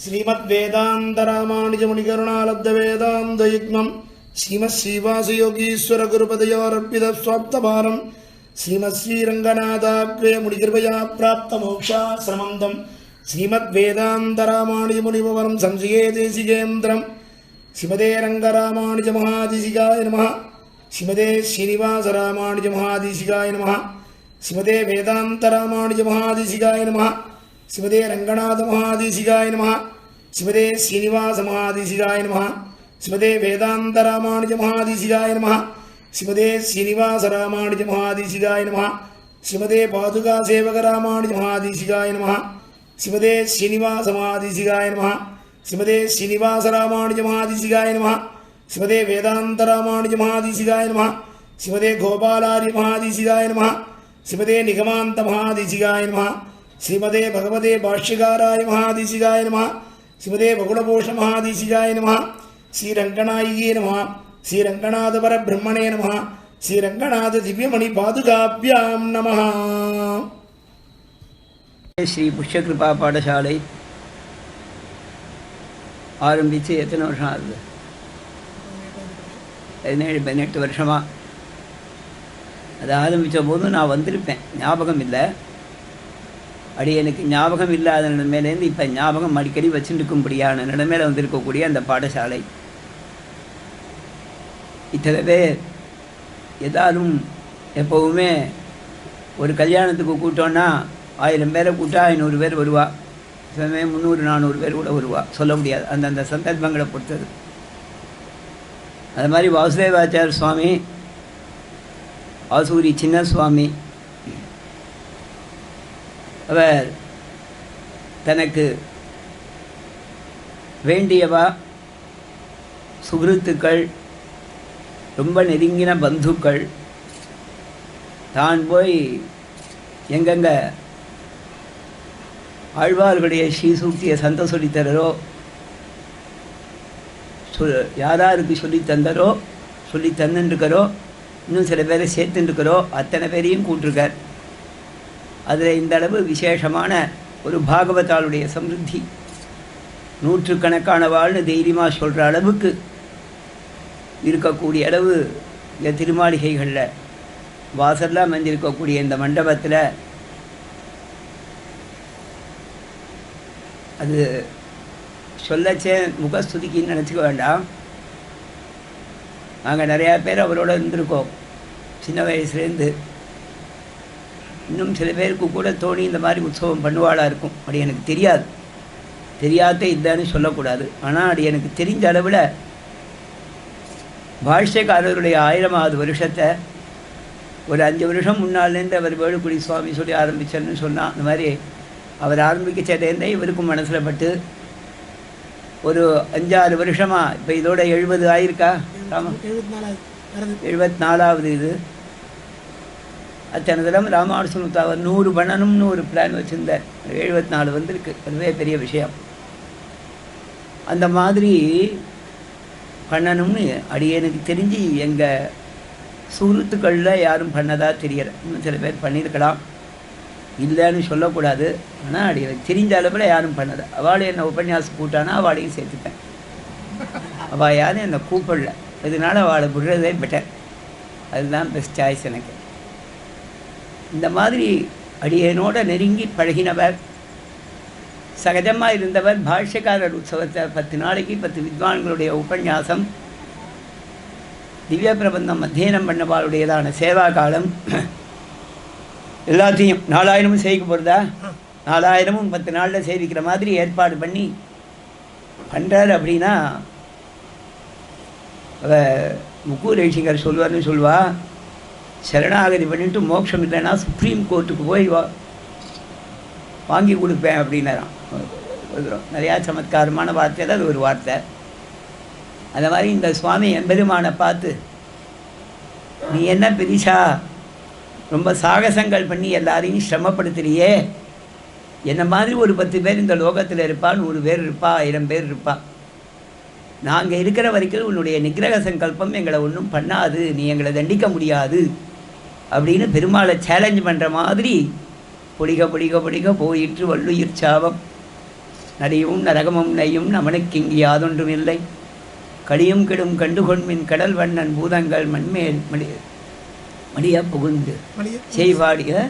श्रीमद्वेदान्तरामानुजमुनिकरुणालब्धवेदान्तयुग्मं श्रीमत्श्रीवासयोगीश्वरगुरुपदयोरर्पितस्वाप्तभारं श्रीमत्श्रीरङ्गनाथाग्रे मुनिकृपया प्राप्तमोक्षाश्रमं श्रीमद्वेदान्तरामानुजमुनिभवनं संशये देशिकेन्द्रं श्रीमते रङ्गरामानुजमहादेशिकाय नमः। श्रीमते श्रीनिवासरामानुजमहादेशिकाय नमः। श्रीमते वेदान्तरामानुजमहादेशिकाय नमः। श्रीमते रंगनाथमहादेशिकाय नमः। श्रीमते श्रीनिवासमहादेशिकाय नमः। श्रीमते वेदान्तरामानुजमहादेशिकाय नमः। श्रीमते श्रीनिवासरामानुजमहादेशिकाय नमः। श्रीमते पादुकासेवकरामानुजमहादेशिकाय नमः। श्रीमते श्रीनिवासमहादेशिकाय नमः। श्रीमते श्रीनिवासरामानुजमहादेशिकाय नमः। श्रीमते वेदान्तरामानुजमहादेशिकाय नमः। श्रीमते गोपालार्यमहादेशिकाय नमः। श्रीमते निगमान्तमहादेशिकाय नमः। श्रीमते भगवते भाष्यकाराय महादेशिकाय नमः। श्रीमते बकुलभूषण महादेशिकाय नमः। श्रीरंगनायिके नमः। श्रीरंगनाथ परब्रह्मणे नमः। श्रीरंगनाथ दिव्यमणि पादुकाभ्यां नमः। श्री पुष्यकृपा पाठशाலை ஆரம்பித்து எத்தனை வருஷம் ஆகுது? 17-18 வருஷமா. அது ஆரம்பித்த போதும் நான் வந்திருப்பேன், ஞாபகம் இல்லை. எனக்கு ஞாபகம் இல்லாத நிலைமையிலேருந்து இப்போ ஞாபகம் அடிக்கடி வச்சுருக்கும்படியான நிலைமையில் வந்திருக்கக்கூடிய அந்த பாடசாலை. இத்தனை பேர் எதாலும் எப்போவுமே ஒரு கல்யாணத்துக்கு கூட்டோன்னா 1000 பேரை கூட்டா 500 பேர் வருவா, சமயம் 300-400 பேர் கூட வருவா, சொல்ல முடியாது, அந்தந்த சந்தர்ப்பங்களை பொறுத்தது. அது மாதிரி வாசுதேவாச்சார சுவாமி, ஆசூரி சின்ன சுவாமி, அவர் தனக்கு வேண்டியவா சுகிருத்துக்கள், ரொம்ப நெருங்கின பந்துக்கள், தான் போய் எங்கெங்க ஆழ்வார்களுடைய ஸ்ரீசூக்தியை சந்த சொல்லித்தரோ, யாராருக்கு சொல்லி தந்தரோ, சொல்லி தந்துருக்கிறோ, இன்னும் சில பேரை சேர்த்துருக்கிறோ, அத்தனை பேரையும் கூட்டிருக்கார். அதில் இந்த அளவு விசேஷமான ஒரு பாகவதாளுடைய சமிருத்தி, நூற்றுக்கணக்கான வாழ்னு தைரியமாக சொல்கிற அளவுக்கு இருக்கக்கூடிய அளவு இந்த திருமாளிகைகளில் வாசல்லாம் அமைஞ்சிருக்கக்கூடிய இந்த மண்டபத்தில் அது சொல்லச்சே முகஸ்துதிக்குன்னு நினச்சிக்க வேண்டாம். நாங்கள் நிறையா பேர் அவரோட இருந்திருக்கோம் சின்ன வயசுலேருந்து. இன்னும் சில பேருக்கு கூட தோணி இந்த மாதிரி உற்சவம் பண்ணுவாளாக இருக்கும். அப்படி எனக்கு தெரியாது, தெரியாத இல்லைன்னு சொல்லக்கூடாது. ஆனால் அப்படி எனக்கு தெரிஞ்ச அளவில் பாஷ்யக்காரருடைய 1000வது வருஷத்தை ஒரு 5 வருஷம் முன்னாலேருந்து அவர் வேலுக்குடி சுவாமி சொல்லி ஆரம்பிச்சேன்னு சொன்னால், அந்த மாதிரி அவர் ஆரம்பிக்கச்சேர்ந்தே இவருக்கும் மனசில் பட்டு ஒரு 5-6 வருஷமாக, இப்போ இதோட 70 ஆயிருக்கா? 74வது இது. அத்தனை தரம் ராமானுஜன் அவர் 100 பண்ணணும்னு ஒரு பிளான் வச்சுருந்தார். 74 வந்திருக்கு, அதுவே பெரிய விஷயம். அந்த மாதிரி பண்ணணும்னு எனக்கு தெரிஞ்சு எங்கள் சுகൃத்துக்களில் யாரும் பண்ணதாக தெரியலை. இன்னும் சில பேர் பண்ணியிருக்கலாம், இல்லைன்னு சொல்லக்கூடாது. ஆனால் எனக்கு தெரிஞ்ச அளவில் யாரும் பண்ணலை. அவளை என்னை உபன்யாசம் கூட்டானா அவளையும் சேர்த்துப்பேன். அவள் யாரும் என்னை கூப்பிடல, இதனால் அவளை விடுறதே பெட்டர். அதுதான் பெஸ்ட் சாய்ஸ் எனக்கு. இந்த மாதிரி அடியனோட நெருங்கி பழகினவர், சகஜமாக இருந்தவர். பாஷ்யக்காரர் உற்சவத்தை 10 நாளைக்கு 10 வித்வான்களுடைய உபன்யாசம், திவ்ய பிரபந்தம் அத்தியனம் பண்ணவாளுடையதான சேவா காலம், எல்லாத்தையும் 4000 சேவிக்க போகிறதா, 4000 10 நாளில் சேவிக்கிற மாதிரி ஏற்பாடு பண்ணி பண்ணுறார். அப்படின்னா முக்கூர் ரிஷிகர் சொல்வார்னு சொல்வா, சரணாகதி பண்ணிட்டு மோட்சம் இல்லைன்னா சுப்ரீம் கோர்ட்டுக்கு போய் வாங்கி கொடுப்பேன் அப்படின்னாராம். நிறையா சமத்காரமான வார்த்தையில் அது ஒரு வார்த்தை. அந்த மாதிரி இந்த சுவாமி எம்பெருமானை பார்த்து, நீ என்ன பெரிசா ரொம்ப சாகசங்கள் பண்ணி எல்லாரையும் சிரமப்படுத்துறியே, என்ன மாதிரி ஒரு 10 பேர் இந்த லோகத்தில் இருப்பா, 100 பேர் இருப்பா, 1000 பேர் இருப்பா. நாங்கள் இருக்கிற வரைக்கும் உன்னுடைய நிகிரக சங்கல்பம் எங்களை ஒன்றும் பண்ணாது, நீ எங்களை தண்டிக்க முடியாது அப்படின்னு பெருமாளை சேலஞ்ச் பண்ணுற மாதிரி பொடிக பொடிக பொடிக போயிற்று வள்ளுயிர் சாபம் நரியும் நரகமும் நெய்யும் நமனுக்கு இங்கு யாதொன்றும் இல்லை. கடியும் கெடும் கண்டுகொண்மின் கடல் வண்ணன் பூதங்கள் மண்மேல் மடிய புகுந்து செய்வாடிய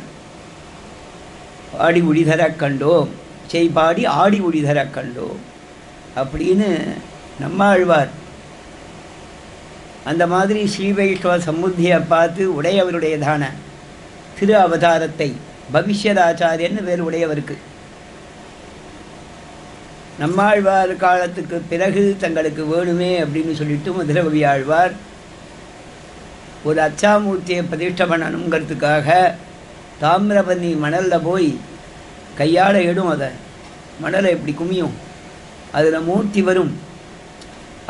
ஆடி ஒளிதரக் கண்டோம், செய்பாடி ஆடி ஒளிதரக் கண்டோம் அப்படின்னு நம்மாழ்வார் அந்த மாதிரி ஸ்ரீ வைஷ்ணவ சமுத்தியை பார்த்து உடையவருடையதான திரு அவதாரத்தை பவிஷ்யதாச்சாரியன்னு வேறு உடையவருக்கு நம்மாழ்வார் காலத்துக்கு பிறகு தங்களுக்கு வேணுமே அப்படின்னு சொல்லிட்டு மதுரகவி ஆழ்வார் ஒரு அச்சாமூர்த்தியை பிரதிஷ்டை பண்ணணுங்கிறதுக்காக தாமிரபரணி மணலில் போய் கையால் எடும், அதை மணலை இப்படி குமியும், அதில் மூர்த்தி வரும்,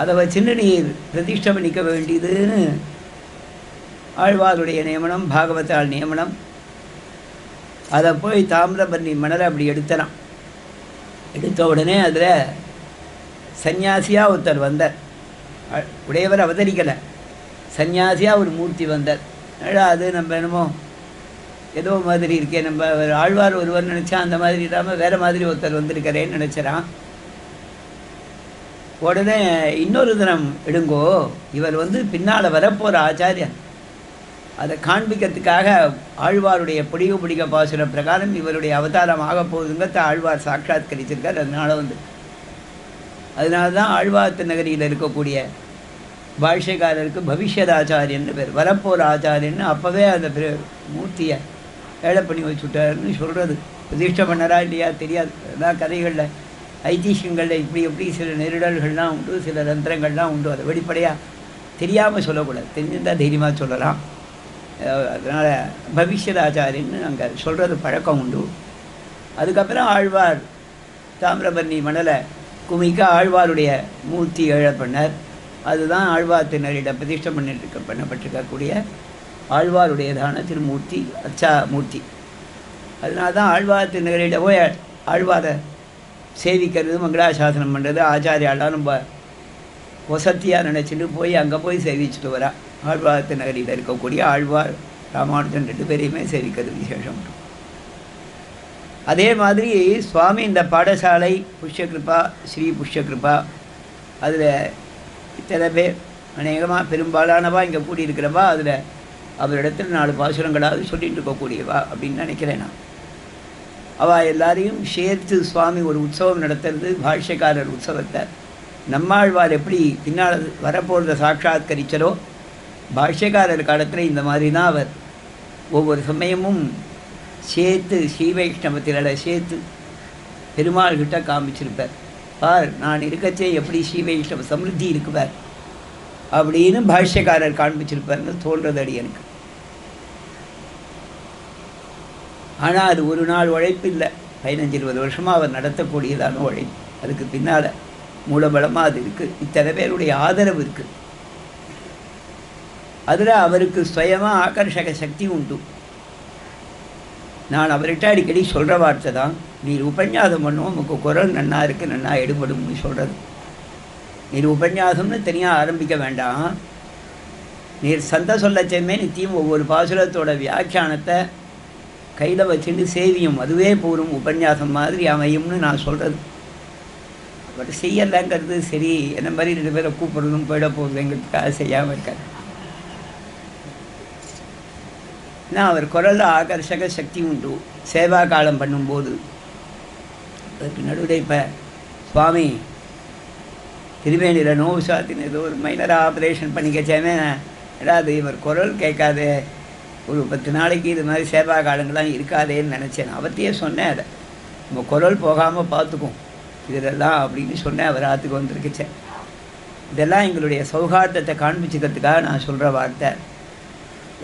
அதை வச்சுன்னு நீர் பிரதிஷ்டை பண்ணிக்க வேண்டியதுன்னு ஆழ்வாருடைய நியமனம், பாகவதால் நியமனம். அதை போய் தாமிரபரணி மணலை அப்படி எடுத்தலாம். எடுத்த உடனே அதில் சந்நியாசியாக ஒருத்தர் வந்தார். உடையவர் அவதரிக்கலை, சந்நியாசியாக ஒரு மூர்த்தி வந்தார். அது நம்ம என்னமோ ஏதோ மாதிரி இருக்கே, நம்ம ஆழ்வார் ஒருவர் நினச்சா அந்த மாதிரி இல்லாமல் வேறு மாதிரி ஒருத்தர் வந்திருக்கிறேன்னு நினச்சிடான். உடனே இன்னொரு தினம் எடுங்கோ, இவர் பின்னால் வரப்போகிற ஆச்சாரியன், அதை காண்பிக்கிறதுக்காக ஆழ்வாருடைய பிடிவு பிடிக்க பாசுர பிரகாரம் இவருடைய அவதாரம் ஆக போகுதுங்கிறத ஆழ்வார் சாட்சாத்கரிச்சிருக்கார். அதனால தான் ஆழ்வார்த்து நகரியில் இருக்கக்கூடிய பாஷ்யக்காரருக்கு பவிஷ்யதாச்சாரியன்னு பேர், வரப்போகிற ஆச்சாரியன்னு அப்போவே அந்த மூர்த்தியை ஏழை பண்ணி வச்சுட்டாருன்னு சொல்கிறது. பிரதிஷ்டை பண்ணரா இல்லையா தெரியாது. அதான் கதைகளில் ஐதிஹ்யங்களில் இப்படி சில நெருடல்கள்லாம் உண்டு, சில தந்திரங்கள்லாம் உண்டு. அதை வெளிப்படையாக தெரியாமல் சொல்லக்கூடாது, தெரிஞ்சிருந்தால் தைரியமாக சொல்லலாம். அதனால் பவிஷ்யதாச்சாரியன்னு அங்கே சொல்கிறது பழக்கம் உண்டு. அதுக்கப்புறம் ஆழ்வார் தாமிரபரணி மணலை குமிக்க ஆழ்வாருடைய மூர்த்தி ஏழை பண்ணார். அதுதான் ஆழ்வார்த்தினரிடம் பிரதிஷ்டை பண்ணப்பட்டிருக்கக்கூடிய ஆழ்வாருடையதான திருமூர்த்தி, அச்சா மூர்த்தி. அதனால தான் ஆழ்வார்த்தினரிடம் போய் ஆழ்வாரை சேவிக்கிறது, மங்களாசாசனம் பண்ணுறது ஆச்சாரியாலாம் ரொம்ப வசத்தியாக நினச்சிட்டு போய் அங்கே போய் சேவிச்சுட்டு வரா. ஆழ்வார்த்து நகரியில் இருக்கக்கூடிய ஆழ்வார் ராமானுஜன் 2 பேரையுமே சேவிக்கிறது விசேஷம். அதே மாதிரி சுவாமி இந்த பாடசாலை புஷ்யகிருபா, ஸ்ரீ புஷ்யகிருபா, அதில் இத்தனை பேர் அநேகமாக பெரும்பாலானவா இங்கே கூடியிருக்கிறவா அதில் அவரிடத்தில் 4 பாசுரங்களாவது சொல்லிட்டு இருக்கக்கூடியவா அப்படின்னு நினைக்கிறேன் நான். அவள் எல்லாரையும் சேர்த்து சுவாமி ஒரு உற்சவம் நடத்துறது, பாஷ்யக்காரர் உற்சவத்தை. நம்மாழ்வார் எப்படி பின்னால் வரப்போகிறத சாட்சாத்கரிச்சரோ, பாஷ்யக்காரர் காலத்தில் இந்த மாதிரி தான் அவர் ஒவ்வொரு சமயமும் சேர்த்து ஸ்ரீ வைஷ்ணவத்தில சேர்த்து பெருமாள்கிட்ட காமிச்சிருப்பார். பார், நான் இருக்கச்சே எப்படி ஸ்ரீ வைஷ்ணவ சமிருத்தி இருக்குவார் அப்படின்னு பாஷ்யக்காரர் காண்பிச்சிருப்பார்னு தோன்றது அடி எனக்கு. ஆனால் அது ஒரு நாள் உழைப்பு இல்லை, 15-20 வருஷமாக அவர் நடத்தக்கூடியதான உழைப்பு. அதுக்கு பின்னால் மூலபலமாக அது இருக்குது, இத்தனை பேருடைய ஆதரவு இருக்குது. அதில் அவருக்கு சுயமாக ஆகர்ஷக சக்தி உண்டு. நான் அவர்கிட்ட அடிக்கடி சொல்கிற வார்த்தை தான், நீர் உபன்யாசம் பண்ணுவோம், உமக்கு குரல் நன்னா இருக்குது, நன்னா எடுபடும்னு சொல்கிறது. நீர் உபன்யாசம்னு தனியாக ஆரம்பிக்க வேண்டாம், நீர் சந்த சொல்லச்சேமே நித்தியம் ஒவ்வொரு பாசுரத்தோட வியாக்கியானத்தை கையில் வச்சுட்டு சேவியும், அதுவே போரும் உபன்யாசம் மாதிரி அமையும்னு நான் சொல்கிறது. பட் செய்யலைங்கிறது சரி, என்ன மாதிரி 2 பேரை கூப்பிடுறதும் போயிட போகுதுங்கிறதுக்காக செய்யாமல் இருக்கார். ஏன்னா அவர் குரலில் ஆகர்ஷக சக்தி உண்டு. சேவா காலம் பண்ணும்போது அதுக்கு நடுவில் இப்போ சுவாமி திருவேணியில் நோவு சாத்தின்னு ஏதோ ஒரு மைனராக ஆப்ரேஷன் பண்ணிக்கச்சாமே, ஏதாவது இவர் குரல் கேட்காதே, ஒரு 10 நாளைக்கு இது மாதிரி சேவா காலங்கள்லாம் இருக்காதேன்னு நினச்சேன். அவர்த்தையே சொன்னேன், அதை நம்ம குரல் போகாமல் பார்த்துக்கும் இதெல்லாம் அப்படின்னு சொன்னேன். அவர் ஆற்றுக்கு வந்திருக்குச்சேன். இதெல்லாம் எங்களுடைய சௌகார்தத்தை காண்பிச்சுக்கிறதுக்காக நான் சொல்கிற வார்த்தை.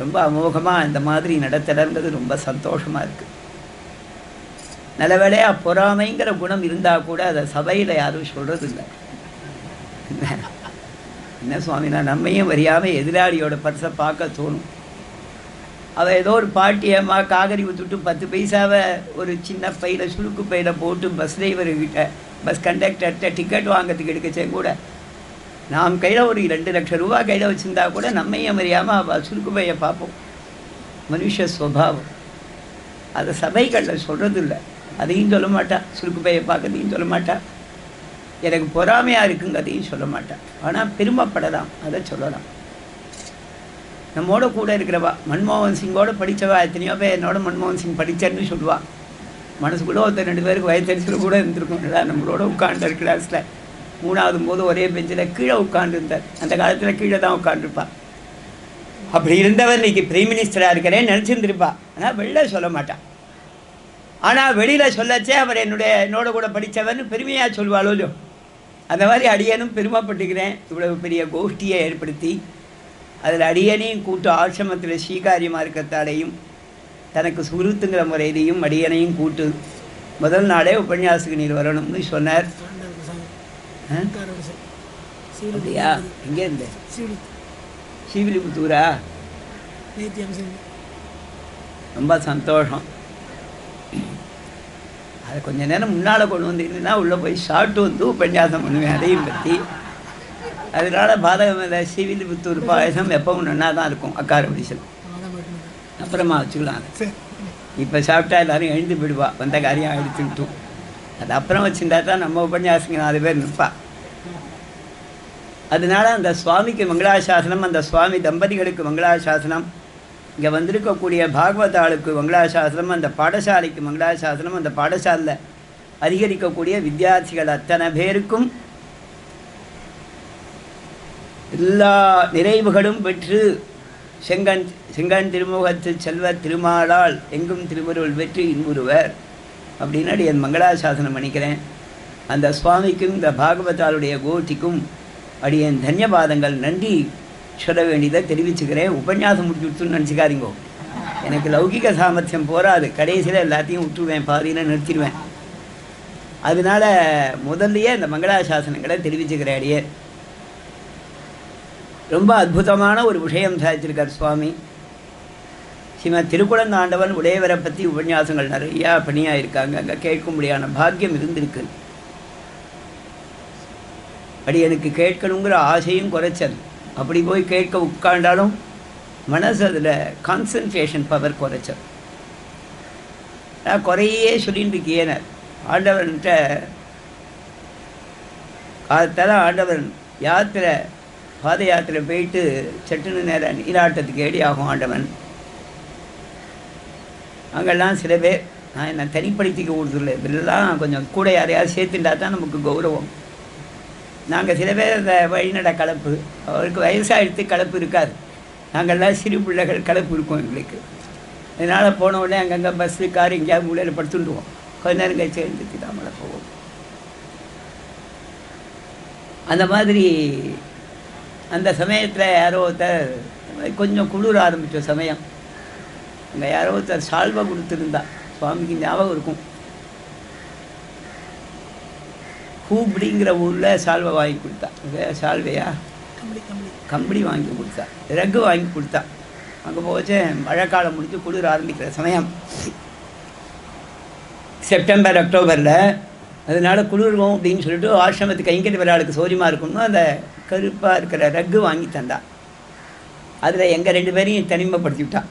ரொம்ப அமோகமாக இந்த மாதிரி நடத்தலைங்கிறது ரொம்ப சந்தோஷமாக இருக்குது. நல்ல வேளையாக பொறாமைங்கிற குணம் இருந்தால் கூட அதை சபையில் யாரும் சொல்கிறது இல்லை. என்ன சுவாமினா, நம்மையும் வரியாமல் எதிராளியோட பர்ஸை பார்க்க தோணும். அவள் ஏதோ ஒரு பாட்டியம்மா காகரி விட்டுட்டு 10 பைசாவை ஒரு சின்ன பையில் சுருக்கு பையில் போட்டு பஸ் டிரைவர்கிட்ட, பஸ் கண்டக்டர்கிட்ட டிக்கெட் வாங்கிறதுக்கு எடுக்கச்சே கூட நாம் கையில் ஒரு 2 லட்சம் ரூபா கையில் வச்சுருந்தா கூட நம்மையும் மறியாமல் அவள் சுருக்கு பையை பார்ப்போம். மனுஷ ஸ்வபாவம். அதை சபைகளில் சொல்கிறது இல்லை. அதையும் சொல்ல மாட்டா. சுருக்கு பையை பார்க்கறதையும் சொல்ல மாட்டா. எனக்கு பொறாமையாக இருக்குங்கிறதையும் சொல்ல மாட்டாள். ஆனால் பெருமைப்படலாம், அதை சொல்லலாம். நம்மோட கூட இருக்கிறவா, மன்மோகன் சிங்கோட படித்தவா எத்தனையோ பேர் என்னோட மன்மோகன் சிங் படித்தேன்னு சொல்லுவாள். மனசுக்குள்ளே ஒருத்தர் 2 பேருக்கு வயத்தறிச்சல் கூட இருந்திருக்கும். நம்மளோட உட்காண்டார் கிளாஸில் 3வது போது ஒரே பெஞ்சில் கீழே உட்காந்துருந்தார். அந்த காலத்தில் கீழே தான் உட்காந்துருப்பாள். அப்படி இருந்தவர் இன்றைக்கி பிரைம் மினிஸ்டராக இருக்கிறேன்னு நினச்சிருந்துருப்பா. ஆனால் வெளில சொல்ல மாட்டான். ஆனால் வெளியில் சொல்லச்சே அவர் என்னோட கூட படித்தவர்னு பெருமையாக சொல்வாளோ இல்லையோ. அந்த மாதிரி அடியனும் பெருமைப்பட்டுக்கிறேன். இவ்வளவு பெரிய கோஷ்டியை ஏற்படுத்தி அதில் அடியனையும் கூட்டு ஆசிரமத்தில் ஸ்ரீகாரிய மார்க்கத்தாலேயும் தனக்கு சுருத்துங்கிற முறையிலையும் அடியனையும் கூட்டு முதல் நாளே உபன்யாசுக்கு நீர் வரணும்னு சொன்னார். அப்படியா? எங்கே இருந்த? ஸ்ரீவில்லிபுத்தூரா? ரொம்ப சந்தோஷம். அதை கொஞ்சம் நேரம் முன்னால் கொண்டு வந்துருந்தீங்கன்னா உள்ளே போய் ஷார்ட்டு வந்து உபன்யாசம் பண்ணுவேன் அதையும் பற்றி. அதனால் பாதகம் இல்லை. ஸ்ரீவில்லிபுத்தூர் பாயசம் எப்பவும் நன்னா தான் இருக்கும். அக்கார பிடிச்சல் அப்புறமா வச்சுக்கலாம். இப்போ சாப்பிட்டா எல்லோரும் எழுந்து போயிடுவா. வந்த காரியம் எடுத்துக்கிட்டும் அது அப்புறம் வச்சுருந்தா தான் நம்ம உபன்யாசங்க 4 பேர் நிற்பா. அதனால அந்த சுவாமிக்கு மங்களாசாசனம், அந்த சுவாமி தம்பதிகளுக்கு மங்களாசாசனம், இங்கே வந்திருக்கக்கூடிய பாகவதாளுக்கு மங்களாசாசனம், அந்த பாடசாலைக்கு மங்களாசாசனம், அந்த பாடசாலையில் அதிகரிக்கக்கூடிய வித்தியார்த்திகள் அத்தனை பேருக்கும் எல்லா நிறைவுகளும் பெற்று செங்கன் திருமுகத்து செல்வ திருமாலால் எங்கும் திருவருள் வெற்றி இன்புறுவர் அப்படின்னு என் மங்களாசாசனம் பண்ணிக்கிறேன். அந்த சுவாமிக்கும் இந்த பாகவதாளுடைய கோஷ்டிக்கும் அடியன் தன்யபாதங்கள் நன்றி சொல்ல வேண்டியதை தெரிவிச்சுக்கிறேன். உபன்யாசம் முடிச்சு விட்டுன்னு நினச்சிக்காதீங்கோ. எனக்கு லௌகிக சாமர்த்தியம் போராது. கடைசியில் எல்லாத்தையும் விட்டுருவேன், பாதியில் நிறுத்திடுவேன். அதனால முதல்லையே இந்த மங்களாசாசனங்களை தெரிவிச்சுக்கிறேன். அடியே ரொம்ப அற்புதமான ஒரு விஷயம் சாதிச்சிருக்கார் சுவாமி. ஸ்ரீமத் திருக்குழந்தாண்டவன் உடையவரை பற்றி உபன்யாசங்கள் நிறையா பணியாக இருக்காங்க. அங்கே கேட்கும்படியான பாக்கியம் இருந்திருக்கு. அப்படி எனக்கு கேட்கணுங்கிற ஆசையும் குறைச்சல். அப்படி போய் கேட்க உட்காண்டாலும் மனசு அதில் கான்சன்ட்ரேஷன் பவர் குறைச்சல். நான் குறையே சொல்லிட்டு இருக்கேனர். ஆண்டவன்கிட்ட காலத்தால் ஆண்டவன் யாத்திரை பாத யாத்திரை போயிட்டு சட்டுன்னு நேரம் நீராட்டத்துக்கு ஏடி ஆகும் ஆண்டவன். அங்கெல்லாம் சில பேர் நான் என்ன தனிப்படுத்திக்க கொடுத்துடல. இதெல்லாம் கொஞ்சம் கூட யாரையாவது சேர்த்துட்டா தான் நமக்கு கௌரவம். நாங்கள் சில பேர் அந்த வழிநட கலப்பு, அவருக்கு வயசாகிடுத்து கலப்பு இருக்காது. நாங்கள்லாம் சிறு பிள்ளைகள் கலப்பு இருக்கும் எங்களுக்கு. அதனால் போன உடனே அங்கங்கே பஸ்ஸு கார் எங்கேயாவது மூலையில் படுத்துட்டுருவோம். கொஞ்ச நேரம் கழிச்சு எழுந்துட்டு தான் மழை போவோம். அந்த மாதிரி அந்த சமயத்தில் யாரோ ஒருத்தர் கொஞ்சம் குளிர ஆரம்பித்த சமயம் அங்கே யாரோ ஒருத்தர் சால்வை கொடுத்துருந்தா. சுவாமிக்கு ஞாபகம் இருக்கும். ஹூப்டிங்கிற ஊரில் சால்வை வாங்கி கொடுத்தா. சால்வையா கம்பளி வாங்கி கொடுத்தா, ரகு வாங்கி கொடுத்தா. அங்கே போச்சு மழைக்காலம் முடிஞ்சு குளிர ஆரம்பிக்கிற சமயம், செப்டம்பர் அக்டோபரில். அதனால குளிர்வோம் அப்படின்னு சொல்லிட்டு ஆசிரமத்துக்கு கைங்கரி விராளுக்கு சௌரியமாக இருக்கணும்னு அந்த கருப்பாக இருக்கிற ரகு வாங்கி தந்தா. அதில் எங்கள் 2 பேரையும் தனிமைப்படுத்தி விட்டான்.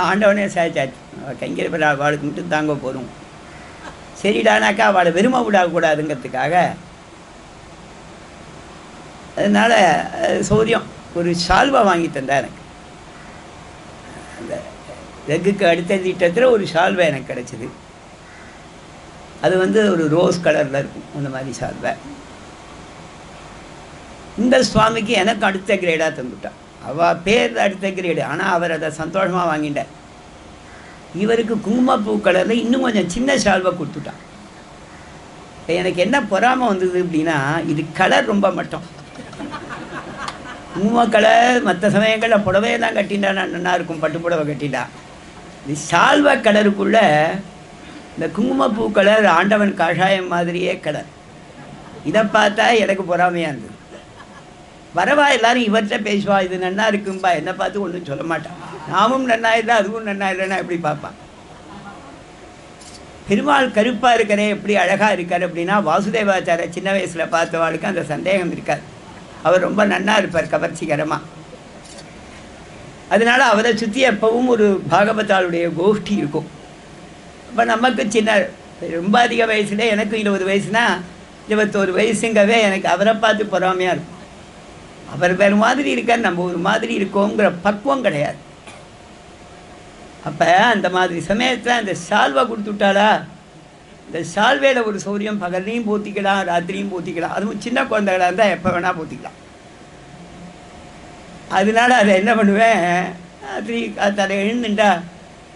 ஆண்டவனே சாய்ச்சாச்சு, கைங்கரி விராள் வாளுக்கு மட்டும் தாங்க போகிறோம். சரிடானாக்கா அவளை வெறுமை விடக்கூடாதுங்கிறதுக்காக அதனால் சௌரியம் ஒரு சால்வா வாங்கி தந்தா எனக்கு. அந்த ரகுக்கு அடுத்த திட்டத்தில் ஒரு சால்வை எனக்கு கிடச்சிது. அது ஒரு ரோஸ் கலரில் இருக்கும். அந்த மாதிரி சால்வை இந்த சுவாமிக்கு எனக்கு அடுத்த கிரேடாக தந்துவிட்டான். அவள் பேர் அடுத்த கிரேடு, ஆனால் அவர் அதை சந்தோஷமாக வாங்கிட்டார். இவருக்கு குங்குமப்பூ கலரில் இன்னும் கொஞ்சம் சின்ன சால்வை கொடுத்துட்டான். இப்போ எனக்கு என்ன பொறாமை வந்தது அப்படின்னா, இது கலர் ரொம்ப மட்டும். குங்கும கலர் மற்ற சமயங்களில் புடவையெல்லாம் கட்டிண்டா நல்லா இருக்கும், பட்டு புடவை கட்டிண்டா. இது சால்வை கலருக்குள்ளே இந்த குங்குமப்பூ கலர் ஆண்டவன் காஷாயம் மாதிரியே கலர். இதை பார்த்தா எனக்கு பொறாமையாக இருந்தது. வரவா எல்லாரும் இவர்கிட்ட பேசுவா, இது நன்னா இருக்கும்பா, என்னை பார்த்து ஒன்றும் சொல்ல மாட்டான். நாமும் நன்னா இல்லை அதுவும் நன்னா இல்லைன்னா எப்படி பார்ப்பான். பெருமாள் கருப்பாக இருக்கிறே எப்படி அழகாக இருக்கார் அப்படின்னா, வாசுதேவாச்சார சின்ன வயசில் பார்த்தவாளுக்கு அந்த சந்தேகம் இருக்கார். அவர் ரொம்ப நன்னா இருப்பார், கவர்ச்சிகரமாக. அதனால் அவரை சுற்றி எப்பவும் ஒரு பாகவதாளுடைய கோஷ்டி இருக்கும். இப்போ நமக்கு சின்ன ரொம்ப அதிக வயசுல எனக்கும் 20 வயசுனா 21 வயசுங்கவே எனக்கு அவரை பார்த்து பொறாமையாக இருக்கும். அவர் வேறு மாதிரி இருக்கார், நம்ம ஒரு மாதிரி இருக்கோங்கிற பக்குவம் கிடையாது. அப்போ அந்த மாதிரி சமயத்தில் அந்த சால்வை கொடுத்துட்டாளா, இந்த சால்வையில் ஒரு சௌரியம் பகல்லையும் போத்திக்கலாம், ராத்திரியும் போத்திக்கலாம். அதுவும் சின்ன குழந்தைகளாக இருந்தால் எப்போ வேணால் போத்திக்கலாம். அதனால அதை என்ன பண்ணுவேன், ராத்திரி அதை எழுந்துட்டா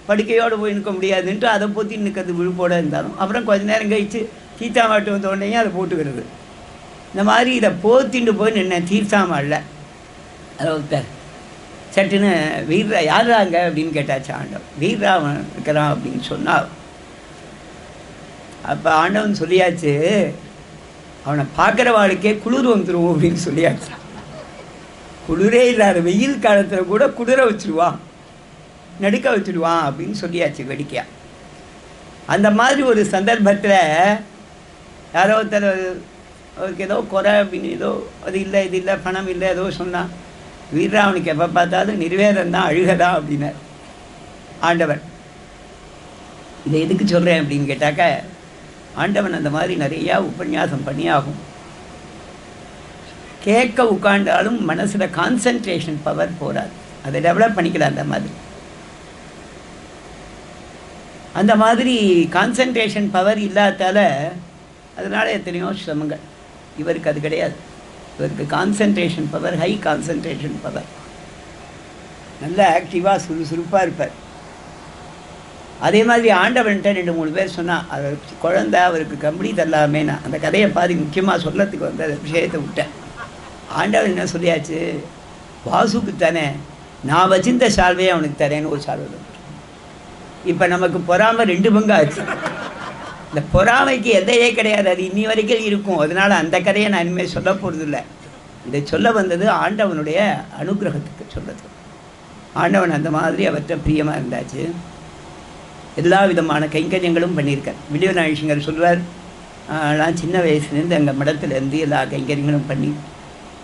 படுக்கையோடு போய் நிற்க முடியாதுன்ட்டு அதை போற்றி நிற்கிறது விழுப்போடு இருந்தாலும், அப்புறம் கொஞ்ச நேரம் கழித்து தீர்த்தாமாட்டு வந்த உடனே அதை போட்டுக்கிறது. இந்த மாதிரி இதை போத்திட்டு போய் நின்னேன் தீர்த்தாமாவில். அதை ஒருத்தர் சட்டுன்னு வீரா யாராங்க அப்படின்னு கேட்டாச்சு ஆண்டவன். வீரா அவன் இருக்கிறான் அப்படின்னு சொன்னான். அப்போ ஆண்டவன் சொல்லியாச்சு, அவனை பார்க்குற வாழ்க்கே குளிர் வந்துடும் அப்படின்னு சொல்லியாச்சு. குளிரே இல்லாத வெயில் காலத்தில் கூட குளிர வச்சுடுவான், நடுக்க வச்சுடுவான் அப்படின்னு சொல்லியாச்சு வேடிக்கையா. அந்த மாதிரி ஒரு சந்தர்ப்பத்தில் யாரோ ஒருத்தர் அவருக்கு ஏதோ குறை அப்படின்னு ஏதோ அது இல்லை இது இல்லை பணம் இல்லை ஏதோ சொன்னான். வீரா அவனுக்கு எப்போ பார்த்தாலும் நிர்வேதம் தான் அழுகதான் அப்படின்னார் ஆண்டவன். இதை எதுக்கு சொல்கிறேன் அப்படின்னு கேட்டாக்க, ஆண்டவன் அந்த மாதிரி நிறையா உபன்யாசம் பண்ணி ஆகும். கேட்க உட்காண்டாலும் மனசில் கான்சன்ட்ரேஷன் பவர் போகாது, அதை டெவலப் பண்ணிக்கலாம். அந்த மாதிரி கான்சன்ட்ரேஷன் பவர் இல்லாதால அதனால் எத்தனையோ சிரமங்கள். இவருக்கு அது கிடையாது. இவருக்கு concentration power, high concentration power. நல்ல ஆக்டிவாக சுறுசுறுப்பாக இருப்பார். அதே மாதிரி ஆண்டவன்கிட்ட 2-3 பேர் சொன்னால், அவர் குழந்தை அவருக்கு கம்பெனி தரலாமே. நான் அந்த கதையை பாதி முக்கியமாக சொல்லத்துக்கு வந்து அந்த விஷயத்தை விட்டேன். ஆண்டவன் என்ன சொல்லியாச்சு, வாசுக்கு தானே நான் வச்சிருந்த சால்வையை அவனுக்கு தரேன்னு ஒரு சால்வை தந்துட்டு. இப்போ நமக்கு பொறாமை 2 பங்கு ஆச்சு. இந்த பொறாமைக்கு எதையே கிடையாது, அது இன்னி வரைக்கும் இருக்கும். அதனால் அந்த கதையை நான் இனிமேல் சொல்ல போகிறதில்லை. இதை சொல்ல வந்தது ஆண்டவனுடைய அனுகிரகத்துக்கு சொல்கிறது. ஆண்டவன் அந்த மாதிரி அவர்கிட்ட பிரியமாக இருந்தாச்சு. எல்லா விதமான கைங்கரியங்களும் பண்ணியிருக்கார். வில்லியநாயகர் சொல்வார், நான் சின்ன வயசுலேருந்து எங்கள் மடத்துலேருந்து எல்லா கைங்கரியங்களும் பண்ணி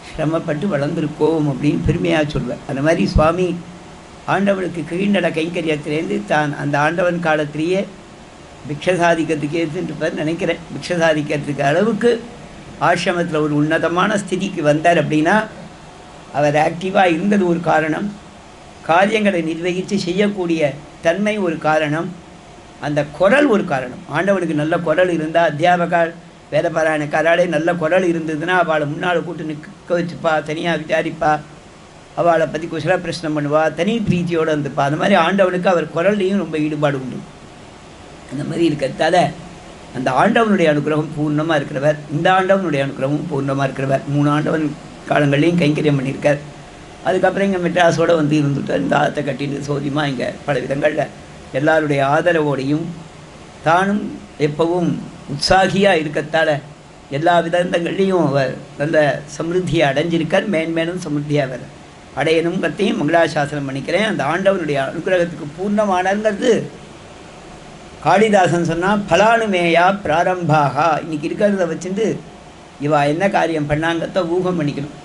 சிரமப்பட்டு வளர்ந்துருக்கோம் அப்படின்னு பெருமையாக சொல்வார். அந்த மாதிரி சுவாமி ஆண்டவனுக்கு கீழ்நட கைங்கரியத்திலேருந்து தான் அந்த ஆண்டவன் காலத்திலேயே பிக்ஷை சாதிக்கிறதுக்கு ஏற்றுருப்பார் நினைக்கிறேன். பிக்ஷை சாதிக்கிறதுக்கு அளவுக்கு ஆசிரமத்தில் ஒரு உன்னதமான ஸ்திதிக்கு வந்தார். அப்படின்னா அவர் ஆக்டிவாக இருந்தது ஒரு காரணம், காரியங்களை நிர்வகித்து செய்யக்கூடிய தன்மை ஒரு காரணம், அந்த குரல் ஒரு காரணம். ஆண்டவனுக்கு நல்ல குரல் இருந்தால், அத்தியாபகால் வேதபாராயணக்காராலே நல்ல குரல் இருந்ததுன்னா அவளை முன்னால் கூட்டு நிற்க வச்சுப்பா, தனியாக விசாரிப்பா, அவளை பற்றி குசல பிரச்சனை பண்ணுவா, தனி பிரீத்தியோடு இருந்துப்பா. அந்த மாதிரி ஆண்டவனுக்கு அவர் குரல்லையும் ரொம்ப ஈடுபாடு உண்டு. அந்த மாதிரி இருக்கிறதால அந்த ஆண்டவனுடைய அனுகிரகம் பூர்ணமாக இருக்கிறவர். இந்த ஆண்டவனுடைய அனுகிரகமும் பூர்ணமாக இருக்கிறவர். 3 ஆண்டவன் காலங்கள்லையும் கைங்கரியம் பண்ணியிருக்கார். அதுக்கப்புறம் இங்கே மெட்ராஸோடு வந்து இருந்துட்டார். இந்த ஆழத்தை கட்டிட்டு சோதியமாக இங்கே பல விதங்களில் எல்லாருடைய ஆதரவோடையும் தானும் எப்பவும் உற்சாகியாக இருக்கத்தால் எல்லா விதங்கள்லேயும் அவர் நல்ல சமிருத்தியை அடைஞ்சிருக்கார். மேன்மேலும் சமிருத்தியாக அவர் அடையணுங்கிறதையும் மங்களாசாசனம் பண்ணிக்கிறேன். அந்த ஆண்டவனுடைய அனுகிரகத்துக்கு பூர்ணமானங்கிறது காளிதாசன் சொன்னால், பலானுமேயா பிராரம்பாக. இன்றைக்கி இருக்கிறத வச்சுட்டு இவா என்ன காரியம் பண்ணாங்கத்த ஊகம் பண்ணிக்கணும்.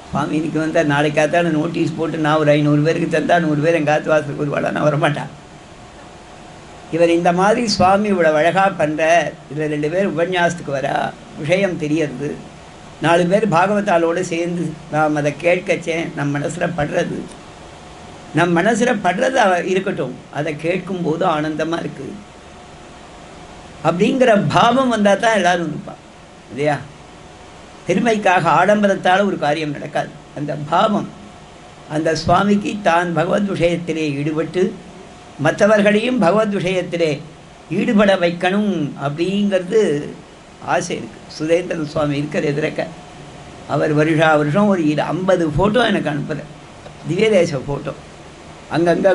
சுவாமி இன்றைக்கி வந்தால் நாளைக்காத்தான நோட்டீஸ் போட்டு நான் ஒரு 500 பேருக்கு தந்தால் 100 பேர் எங்கள் வாசலுக்கு ஒரு நான் வரமாட்டான். இவர் இந்த மாதிரி சுவாமி இவ்வளோ அழகாக பண்ணுற. இதில் 2 பேர் உபன்யாசத்துக்கு வரா, விஷயம் தெரியறது. 4 பேர் பாகவதாலோடு சேர்ந்து நாம் அதை கேட்கச்சேன். நம் மனசில் படுறது, நம் மனசில் படுறது இருக்கட்டும், அதை கேட்கும்போது ஆனந்தமாக இருக்குது அப்படிங்கிற பாவம் வந்தால் தான் எல்லோரும் இருப்பான் இல்லையா. பெருமைக்காக ஆடம்பரத்தால் ஒரு காரியம் நடக்காது. அந்த பாவம், அந்த சுவாமிக்கு தான் பகவத் விஷயத்திலே ஈடுபட்டு மற்றவர்களையும் பகவத் விஷயத்திலே ஈடுபட வைக்கணும் அப்படிங்கிறது ஆசை இருக்குது. சுரேந்திரன் சுவாமி இருக்கிற எதிர்க்க அவர் வருஷம் ஒரு 50 ஃபோட்டோ எனக்கு அனுப்புகிறேன், திவ்யதேச ஃபோட்டோ. அங்கங்கே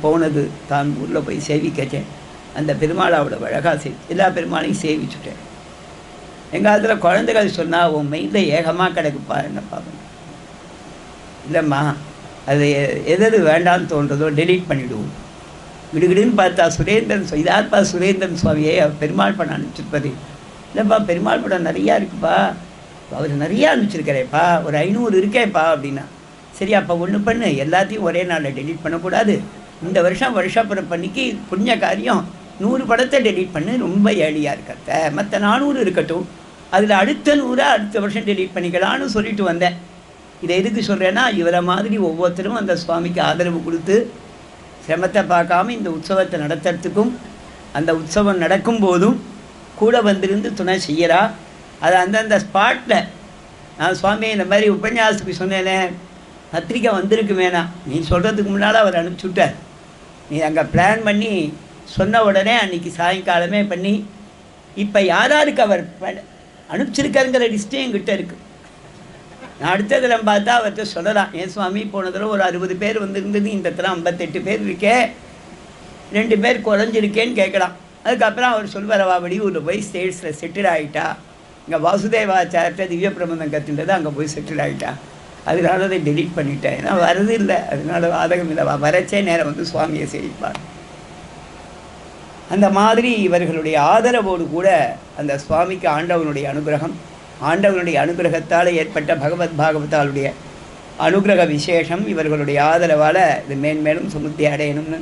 போனது, தான் ஊரில் போய் சேவிக்கச்சேன். அந்த பெருமாளை அவ்வளோ அழகாக எல்லா பெருமாளையும் சேவிச்சுட்டேன். எங்கள் காலத்தில் குழந்தைகள் சொன்னால், உன் மெயிலில் ஏகமாக கிடக்குப்பா என்ன பார்க்கணும். இல்லைம்மா, அது எது வேண்டாம்னு தோன்றதோ டெலீட் பண்ணிவிடுவோம். விடுகிடுன்னு பார்த்தா சுரேந்திரன் இதார்ப்பா சுரேந்திரன் சுவாமியை பெருமாள் படம் அனுப்பிச்சிருப்பாரு. இல்லைப்பா, பெருமாள் படம் நிறையா இருக்குப்பா, அவர் நிறையா அனுப்பிச்சிருக்கிறேப்பா, ஒரு 500 இருக்கேப்பா அப்படின்னா. சரி, அப்போ ஒன்று பண்ணு, எல்லாத்தையும் ஒரே நாளில் டெலீட் பண்ணக்கூடாது. இந்த வருஷம் வருஷாப்புறம் பண்ணிக்கு புண்ணிய காரியம் 100 படத்தை டெலீட் பண்ணு, ரொம்ப ஏழியாக இருக்கிறத, மற்ற 400 இருக்கட்டும், அதில் அடுத்த 100 அடுத்த வருஷம் டெலீட் பண்ணிக்கலான்னு சொல்லிட்டு வந்தேன். இதை எதுக்கு சொல்கிறேன்னா, இவரை மாதிரி ஒவ்வொருத்தரும் அந்த சுவாமிக்கு ஆதரவு கொடுத்து சிரமத்தை பார்க்காம இந்த உற்சவத்தை நடத்துறதுக்கும், அந்த உற்சவம் நடக்கும்போதும் கூட வந்திருந்து துணை செய்கிறா. அது அந்தந்த ஸ்பாட்டில் நான் சுவாமி இந்த மாதிரி உபன்யாசத்துக்கு சொன்னேனே, பத்திரிக்கை வந்திருக்குமேனா, நீ சொல்கிறதுக்கு முன்னால் அவர் அனுப்பிச்சுட்டார். நீ அங்கே பிளான் பண்ணி சொன்ன உடனே அன்றைக்கி சாயங்காலமே பண்ணி, இப்போ யாராருக்கு அவர் அனுப்பிச்சிருக்காருங்கிற லிஸ்ட்டே என்கிட்ட இருக்குது. நான் அடுத்த தடவை பார்த்தா அவர்கிட்ட சொல்லலாம், ஏன் சுவாமி போன தடவை ஒரு 60 பேர் வந்துருந்தது, இந்த தடவை 58 பேர் இருக்கே, 2 பேர் குறைஞ்சிருக்கேன்னு கேட்கலாம். அதுக்கப்புறம் அவர் சொல்வார், அவள் வெளியூரில் போய் ஸ்டேட்ஸில் செட்டில் ஆகிட்டா, இங்கே வாசுதேவாச்சார்ட்ட திவ்ய பிரபந்தம் கற்றுன்றது அங்கே போய் செட்டில் ஆகிட்டா, அதனால அதை டெலீட் பண்ணிட்டேன். ஏன்னா வருது இல்லை, அதனால வாதகம் இல்லை, வரச்சே நேரம் வந்து சுவாமியை சேவிப்பார். அந்த மாதிரி இவர்களுடைய ஆதரவோடு கூட அந்த சுவாமிக்கு ஆண்டவனுடைய அனுகிரகம், ஆண்டவனுடைய அனுகிரகத்தால் ஏற்பட்ட பகவத் பாகவதாளுடைய அனுகிரக விசேஷம், இவர்களுடைய ஆதரவால் இது மேன்மேலும் சுமுத்தி அடையணும்னு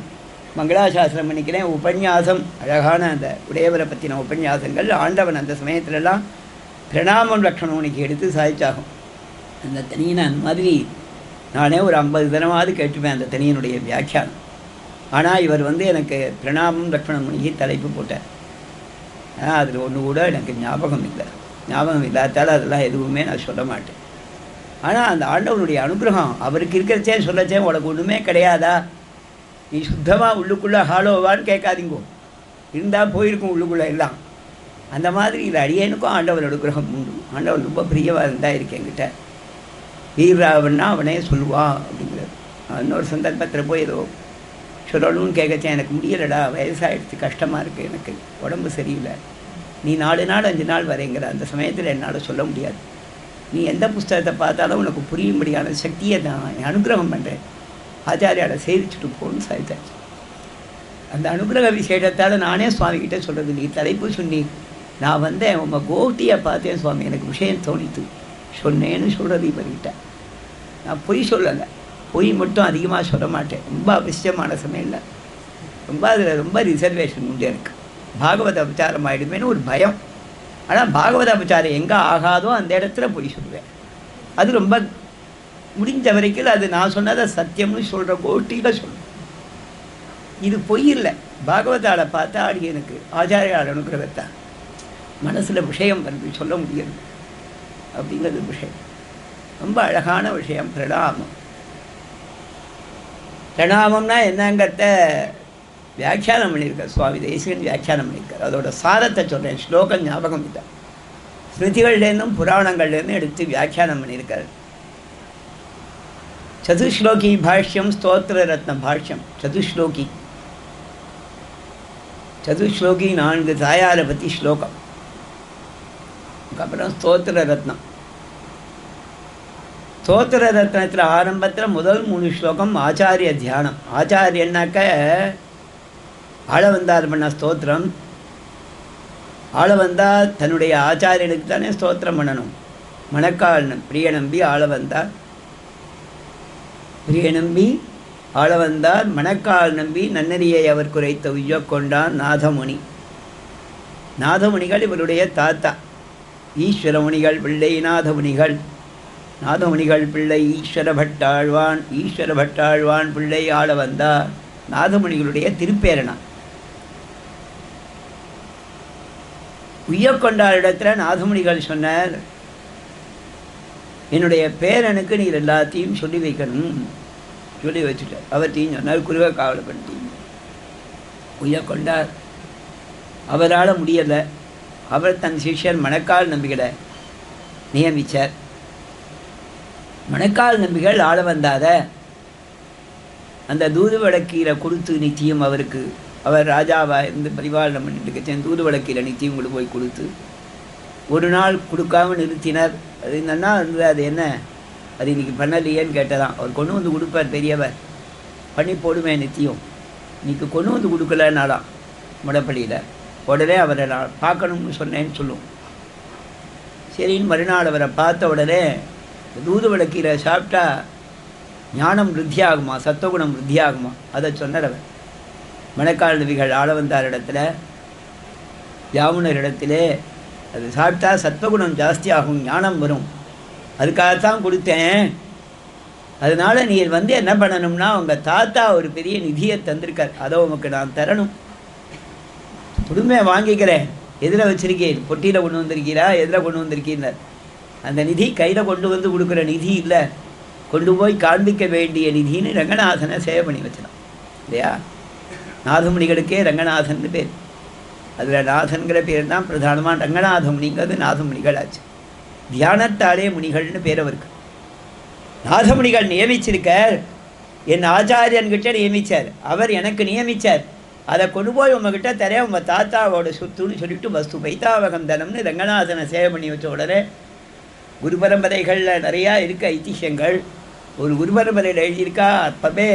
மங்களாசாசனம் பண்ணிக்கிறேன். உபன்யாசம் அழகான அந்த உடையவரை பற்றின உபன்யாசங்கள் ஆண்டவன் அந்த சமயத்திலலாம் பிரணாமம் லக்ஷணோனிக்கு எடுத்து சாதிச்சாகும். அந்த தனியனை அந்த மாதிரி நானே ஒரு 50 தினமாவது கேட்டுப்பேன் அந்த தனியனுடைய வியாக்கியானம். ஆனால் இவர் வந்து எனக்கு பிரணாமம் லக்ஷணமணிக்கு தலைப்பு போட்டார். ஆனால் அதில் ஒன்று கூட எனக்கு ஞாபகம் இல்லாதால் அதெல்லாம் எதுவுமே நான் சொல்ல மாட்டேன். ஆனால் அந்த ஆண்டவனுடைய அனுகிரகம் அவருக்கு இருக்கிறச்சே சொல்லச்சே, உனக்கு ஒன்றுமே கிடையாதா, நீ சுத்தமாக உள்ளுக்குள்ளே ஹாலோவான்னு கேட்காதீங்கோ, இருந்தால் போயிருக்கும் உள்ளுக்குள்ளே எல்லாம். அந்த மாதிரி இது அடியேனுக்கும் ஆண்டவன் அனுகிரகம் உண்டு. ஆண்டவன் ரொம்ப பிரியவாக இருந்தால் இருக்கு என்கிட்ட. வீரராவன்னா அவனே சொல்லுவான் அப்படிங்கிறது. இன்னொரு சந்தர்ப்பத்தில் போய் ஏதோ சொல்லணும்னு கேட்கச்சேன், எனக்கு முடியலடா, வயசாகிடுச்சு, கஷ்டமாக இருக்குது, எனக்கு உடம்பு சரியில்லை, நீ 4 நாள் 5 நாள் வரைங்கிற அந்த சமயத்தில் என்னால் சொல்ல முடியாது, நீ எந்த புஸ்தகத்தை பார்த்தாலும் உனக்கு புரியும்படியான சக்தியை நான் அனுகிரகம் பண்ணுறேன், ஆச்சாரியாரை சேவிச்சுட்டு போகணும்னு சாதித்தாச்சு. அந்த அனுகிரக விசேஷத்தால் நானே சுவாமிகிட்ட சொல்கிறது, நீ தலைப்பு சொன்னி, நான் வந்தேன் உங்கள் கோஷ்டியை பார்த்தேன் சுவாமி, எனக்கு விஷயம் தோணித்து சொன்னேன்னு சொல்கிறது இவர்கிட்ட. நான் பொய் சொல்லலை, பொய் மட்டும் அதிகமாக சொல்ல மாட்டேன். ரொம்ப அவசியமான சமயம் இல்லை, ரொம்ப அதில் ரொம்ப ரிசர்வேஷன் உண்டு எனக்கு. பாகவத அபச்சாரம் ஆகிடுமேனு ஒரு பயம். ஆனால் பாகவத அபச்சாரம் எங்கே ஆகாதோ அந்த இடத்துல பொய் சொல்லுவேன். அது ரொம்ப முடிஞ்ச வரைக்கும் அது நான் சொன்னதை சத்தியம்னு சொல்கிற கோட்டியில் சொல்லுவேன். இது பொய் இல்லை. பாகவதாவை பார்த்தா ஆடி எனக்கு ஆச்சாரியால் அனுகிரகத்தான் மனசில் விஷயம் வந்து சொல்ல முடியாது அப்படிங்கிறது விஷயம். ரொம்ப அழகான விஷயம் பிரணாமம். பிரணாமம்னா என்னங்கிறத வியாக்கியானம் பண்ணியிருக்கார் சுவாமி தேசிகன், வியாக்கியானம் பண்ணியிருக்கார். அதோட சாரத்தை சொல்கிறேன், ஸ்லோகம் ஞாபகம் இல்லை. ஸ்மிருதிகள்லேருந்தும் புராணங்கள்லேருந்தும் எடுத்து வியாக்கியானம் பண்ணியிருக்கார். சதுஸ்லோகி பாஷ்யம் ஸ்தோத்திர ரத்ன பாஷ்யம். சதுஸ்லோகி 4 தாயாரை பற்றி ஸ்லோகம். அதுக்கப்புறம் ஸ்தோத்திர ரத்னம். ஸ்தோத்திர ரத்னத்தில் ஆரம்பத்தில் முதல் 3 ஸ்லோகம் ஆச்சாரிய தியானம். ஆச்சாரியன்னாக்க ஆளவந்தார் பண்ண ஸ்தோத்திரம். ஆளவந்தார் தன்னுடைய ஆச்சாரியனுக்கு தானே ஸ்தோத்திரம் பண்ணணும். மணக்கால் பிரிய நம்பி ஆளவந்தார், பிரிய நம்பி ஆளவந்தார் மணக்கால் நம்பி நன்னறியை அவர் குறைத்த உய்ய கொண்டான் நாதமுனி. நாதமுனிகள் இவருடைய தாத்தா. ஈஸ்வரமுனிகள் பிள்ளை நாதமுனிகள், நாதமுனிகள் பிள்ளை ஈஸ்வர பட்டாழ்வான் பிள்ளை ஆளவந்தார் நாதமுனிகளுடைய திருப்பேரணா. உய்யக்கொண்டார் இடத்துல நாதமுனிகள் சொன்னார், என்னுடைய பேரனுக்கு நீர் எல்லாத்தையும் சொல்லி வைக்கணும், சொல்லி வச்சுட்டார். அவர்த்தையும் சொன்னார், குருவை காவலப்படுத்தீங்க. உய்யக்கொண்டார் அவரால் முடியலை. அவர் தன் சிஷ்யர் மணக்கால் நம்பிகளை நியமித்தார். மணக்கால் நம்பிகள் ஆள வந்தாத அந்த தூது வழக்கீரை கொடுத்து நிச்சயம் அவருக்கு, அவர் ராஜாவாக இருந்து பரிபாலனம் பண்ணிட்டு இருக்கேன், தூது வழக்கீரை நிச்சயம் கொண்டு போய் கொடுத்து ஒரு நாள் கொடுக்காம நிறுத்தினார். அது என்னன்னா வந்து அது என்ன, அது இன்றைக்கி பண்ணலையேன்னு கேட்டதான். அவர் கொண்டு வந்து கொடுப்பார், பெரியவர் பண்ணி போடுவேன் நிச்சயம். இன்றைக்கி கொண்டு வந்து கொடுக்கலனாலாம் முடப்பள்ளியில். உடனே அவரை நான் பார்க்கணும்னு சொன்னேன்னு சொல்லுவோம். சரின்னு மறுநாள் அவரை பார்த்த உடனே தூது வழக்கீரை சாப்பிட்டா ஞானம் விருத்தியாகுமா, சத்துவகுணம் விருத்தியாகுமா, அதை சொன்னார் அவர். மணக்கால் நபிகள் ஆள வந்தார் இடத்துல யாமுனர் இடத்திலே அது சாப்பிட்டா சத்வகுணம் ஜாஸ்தி ஆகும், ஞானம் வரும், அதுக்காகத்தான் கொடுத்தேன். அதனால் நீர் வந்து என்ன பண்ணணும்னா உங்கள் தாத்தா ஒரு பெரிய நிதியை தந்திருக்கார், அதை உமக்கு நான் தரணும். புதுமையை வாங்கிக்கிறேன். எதில் வச்சிருக்கேன்? பொட்டியில் கொண்டு வந்திருக்கீரா, எதில் கொண்டு வந்திருக்கீன்னார். அந்த நிதி கையில் கொண்டு வந்து கொடுக்குற நிதி இல்லை, கொண்டு போய் காண்பிக்க வேண்டிய நிதின்னு ரங்கநாதனை சேவை பண்ணி வச்சிடலாம் இல்லையா? நாதமுனிகளுக்கே ரங்கநாதன் பேர். அதில் நாதன்கிற பேர் தான் பிரதானமாக. ரங்கநாத முனிங்கிறது நாதமுனிகள் ஆச்சு. தியானத்தாலே முனிகள்னு பேர் அவருக்கு. நாதமுனிகள் நியமிச்சிருக்கார், என் ஆச்சாரியன்கிட்ட நியமித்தார், அவர் எனக்கு நியமித்தார், அதை கொண்டு போய் உங்ககிட்ட தரேன், உங்கள் தாத்தாவோட சொத்துன்னு சொல்லிவிட்டு வஸ்து பைத்தாவகம் தனம்னு ரங்கநாதனை சேவை பண்ணி வச்ச உடனே குரு பரம்பரைகளில் நிறையா இருக்க ஐதிஹ்யங்கள். ஒரு குரு பரம்பரையில் எழுதியிருக்கா, அப்பவே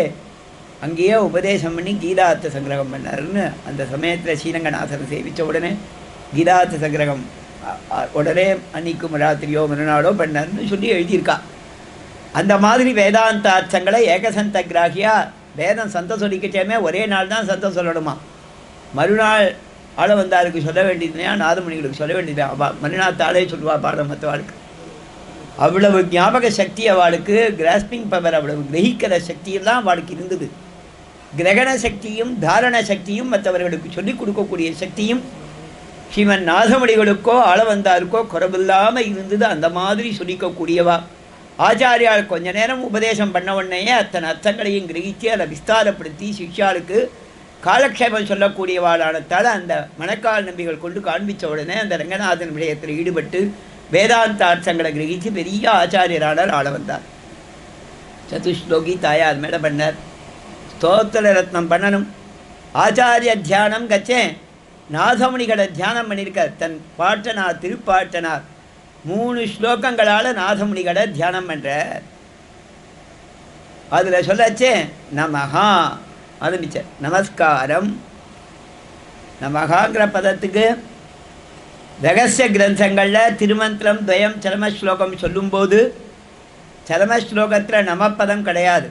அங்கேயே உபதேசம் பண்ணி கீதார்த்த சங்கிரகம் பண்ணாருன்னு. அந்த சமயத்தில் ஸ்ரீரங்கநாதனை சேவித்த உடனே கீதார்த்த சங்கிரகம் உடனே அன்னைக்கும் ராத்திரியோ மறுநாளோ பண்ணாருன்னு சொல்லி எழுதியிருக்கா. அந்த மாதிரி வேதாந்த அர்த்தங்களை ஏகசந்த கிராகியா வேதம் சந்தம் சொல்லிக்கிட்டேமே ஒரே நாள் தான் சந்தம் சொல்லணுமா, மறுநாள் ஆள வந்தாருக்கு சொல்ல வேண்டியதுனையா நாதமுனிகளுக்கு சொல்ல வேண்டியது. மறுநாள் தாளே சொல்லுவா பாடம் மற்றவாளுக்கு. அவ்வளவு ஞாபக சக்தி அவளுக்கு, கிராஸ்பிங் பவர், அவ்வளவு கிரகிக்கிற சக்தியெல்லாம் அவளுக்கு இருந்தது. கிரகண சக்தியும் தாரண சக்தியும் மற்றவர்களுக்கு சொல்லிக் கொடுக்கக்கூடிய சக்தியும் ஸ்ரீமன் நாதமுனிகளுக்கோ ஆள வந்தாருக்கோ குறவில்லாமல் இருந்தது. அந்த மாதிரி சொல்லிக்கக்கூடியவா ஆச்சாரியால் கொஞ்ச நேரம் உபதேசம் பண்ண உடனேயே அத்தனை அர்த்தங்களையும் கிரகித்து அதை விஸ்தாரப்படுத்தி சிஷ்யாளுக்கு காலக்ஷேபம் சொல்லக்கூடியவாளானத்தால் அந்த மணக்கால் நம்பிகள் கொண்டு காண்பித்த உடனே அந்த ரங்கநாதன் விடயத்தில் ஈடுபட்டு வேதாந்த அர்த்தங்களை கிரகித்து பெரிய ஆச்சாரியரானார் ஆள வந்தார். சதுஸ்லோகி தாயார் மேலே பண்ணார். ஸ்தோத்திர ரத்னம் பண்ணணும். ஆச்சாரிய தியானம் கச்சேன். நாதமுனிகளை தியானம் பண்ணியிருக்கார். தன் பாட்டனார் திருப்பாட்டனார் 3 ஸ்லோகங்களால் நாதமுனிகளை தியானம் பண்ணுறார். அதில் சொல்லச்சே நமஹா ஆரம்பிச்சார். நமஸ்காரம். நமஹாங்கிற பதத்துக்கு ரகசிய கிரந்தங்களில் திருமந்திரம் துவயம் சரமஸ்லோகம் சொல்லும்போது சரமஸ்லோகத்தில் நமப்பதம் கிடையாது.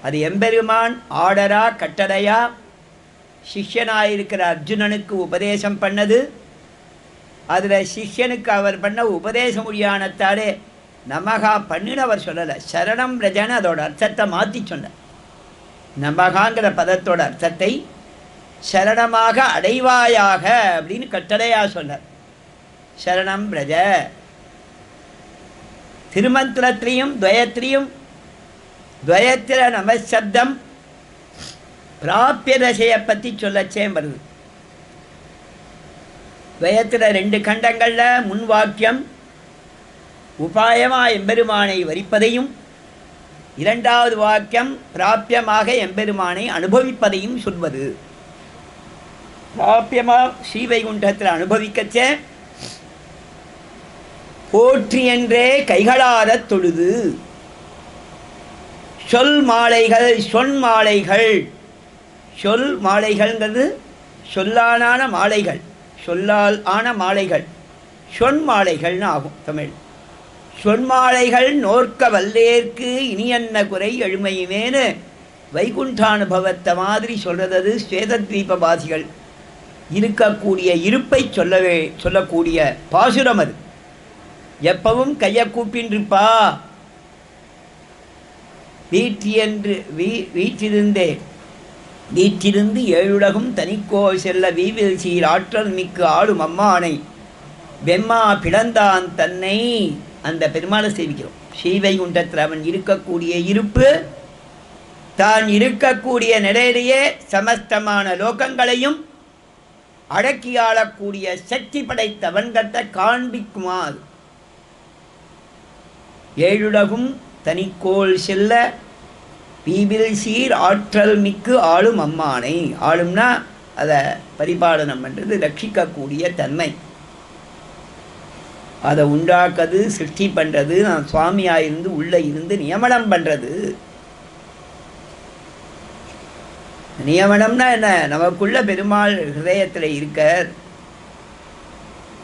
அது எம்பெருமான் ஆர்டரா கட்டளையா சிஷ்யனாயிருக்கிற அர்ஜுனனுக்கு உபதேசம் பண்ணது. அதில் சிஷ்யனுக்கு அவர் பண்ண உபதேச மொழியானத்தாலே நமகா பண்ணினவர் சொல்லலை, சரணம் ரஜன அதோட அர்த்தத்தை மாற்றி சொன்னார். நமகாங்கிற பதத்தோட அர்த்தத்தை சரணமாக அடைவாயாக அப்படின்னு கட்டளையாக சொன்னார். சரணம் ரஜ. திருமந்திரத்திலையும் துவயத்திலையும் துவயத்திர நமசப்தம் பிராபிய தசையை பற்றி சொல்லச்சே வருது. துவயத்தில் 2 கண்டங்களில் முன் வாக்கியம் உபாயமாக எம்பெருமானை வரிப்பதையும், 2வது வாக்கியம் பிராபியமாக எம்பெருமானை அனுபவிப்பதையும் சொல்வது. பிராபியமாக ஸ்ரீவைகுண்டத்தில் அனுபவிக்கச்சே போற்றி என்றே கைகளாரத் தொழுது. சொல் மாலைகள் சொன்மாலைகள். சொல் மாலைகள்ங்கிறது சொல்லான மாலைகள், சொல்லால் ஆன மாலைகள் சொன்மாலைகள்னு ஆகும் தமிழ். சொன்மாலைகள் நோர்க்க வல்லேற்கு இனி என்ன குறை எழுமையுமேனு வைகுண்டானுபவத்தை மாதிரி சொல்கிறது. ஸ்வேதத்வீபவாசிகள் இருக்கக்கூடிய இருப்பை சொல்லக்கூடிய பாசுரம் அது. எப்பவும் கையை கூப்பின்றிருப்பா. வீற்றிருந்து ஏழுலகும் தனிக்கோ செல்ல வீவில் சீர் ஆற்றல் மிக்கு ஆளும் அம்மானை வெம்மா பிளந்தான் தன்னை. அந்த பெருமாளை சேவிக்கிறோம். ஸ்ரீவைகுண்டத்தில் அவன் இருக்கக்கூடிய இருப்பு தான் இருக்கக்கூடிய நிலையிலேயே சமஸ்தமான லோகங்களையும் அடக்கி ஆளக்கூடிய சக்தி படைத்தவன்கிட்ட காண்பிக்குமா. அது ஏழுலகும் தனிக்கோள் செல்ல வீவில் சீர் ஆற்றல் மிக்கு ஆளும் அம்மானை. ஆளும்னா அதை பரிபாலனம் பண்ணுறது, ரட்சிக்கக்கூடிய தன்மை, அதை உண்டாக்குறது, சிருஷ்டி பண்ணுறது, நான் சுவாமியாக இருந்து உள்ளே இருந்து நியமனம் பண்ணுறது. நியமனம்னா என்ன? நமக்குள்ள பெருமாள் ஹிருதயத்தில் இருக்க,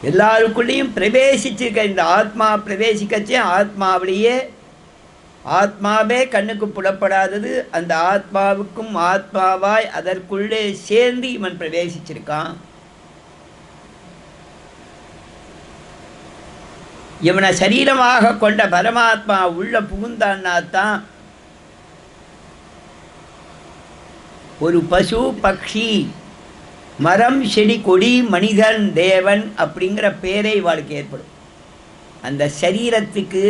எல்லாருக்குள்ளேயும் பிரவேசிச்சிருக்க. இந்த ஆத்மா பிரவேசிக்கச்சே ஆத்மாவிலேயே ஆத்மாவே கண்ணுக்கு புலப்படாதது, அந்த ஆத்மாவுக்கும் ஆத்மாவாய் அதற்குள்ளே சேர்ந்து இவன் பிரவேசிச்சிருக்கான். இவனை சரீரமாக கொண்ட பரமாத்மா உள்ள புகுந்தான்னா தான் ஒரு பசு, பக்ஷி, மரம், செடி, கொடி, மனிதன், தேவன் அப்படிங்கிற பேரை இவாளுக்கு ஏற்படும். அந்த சரீரத்துக்கு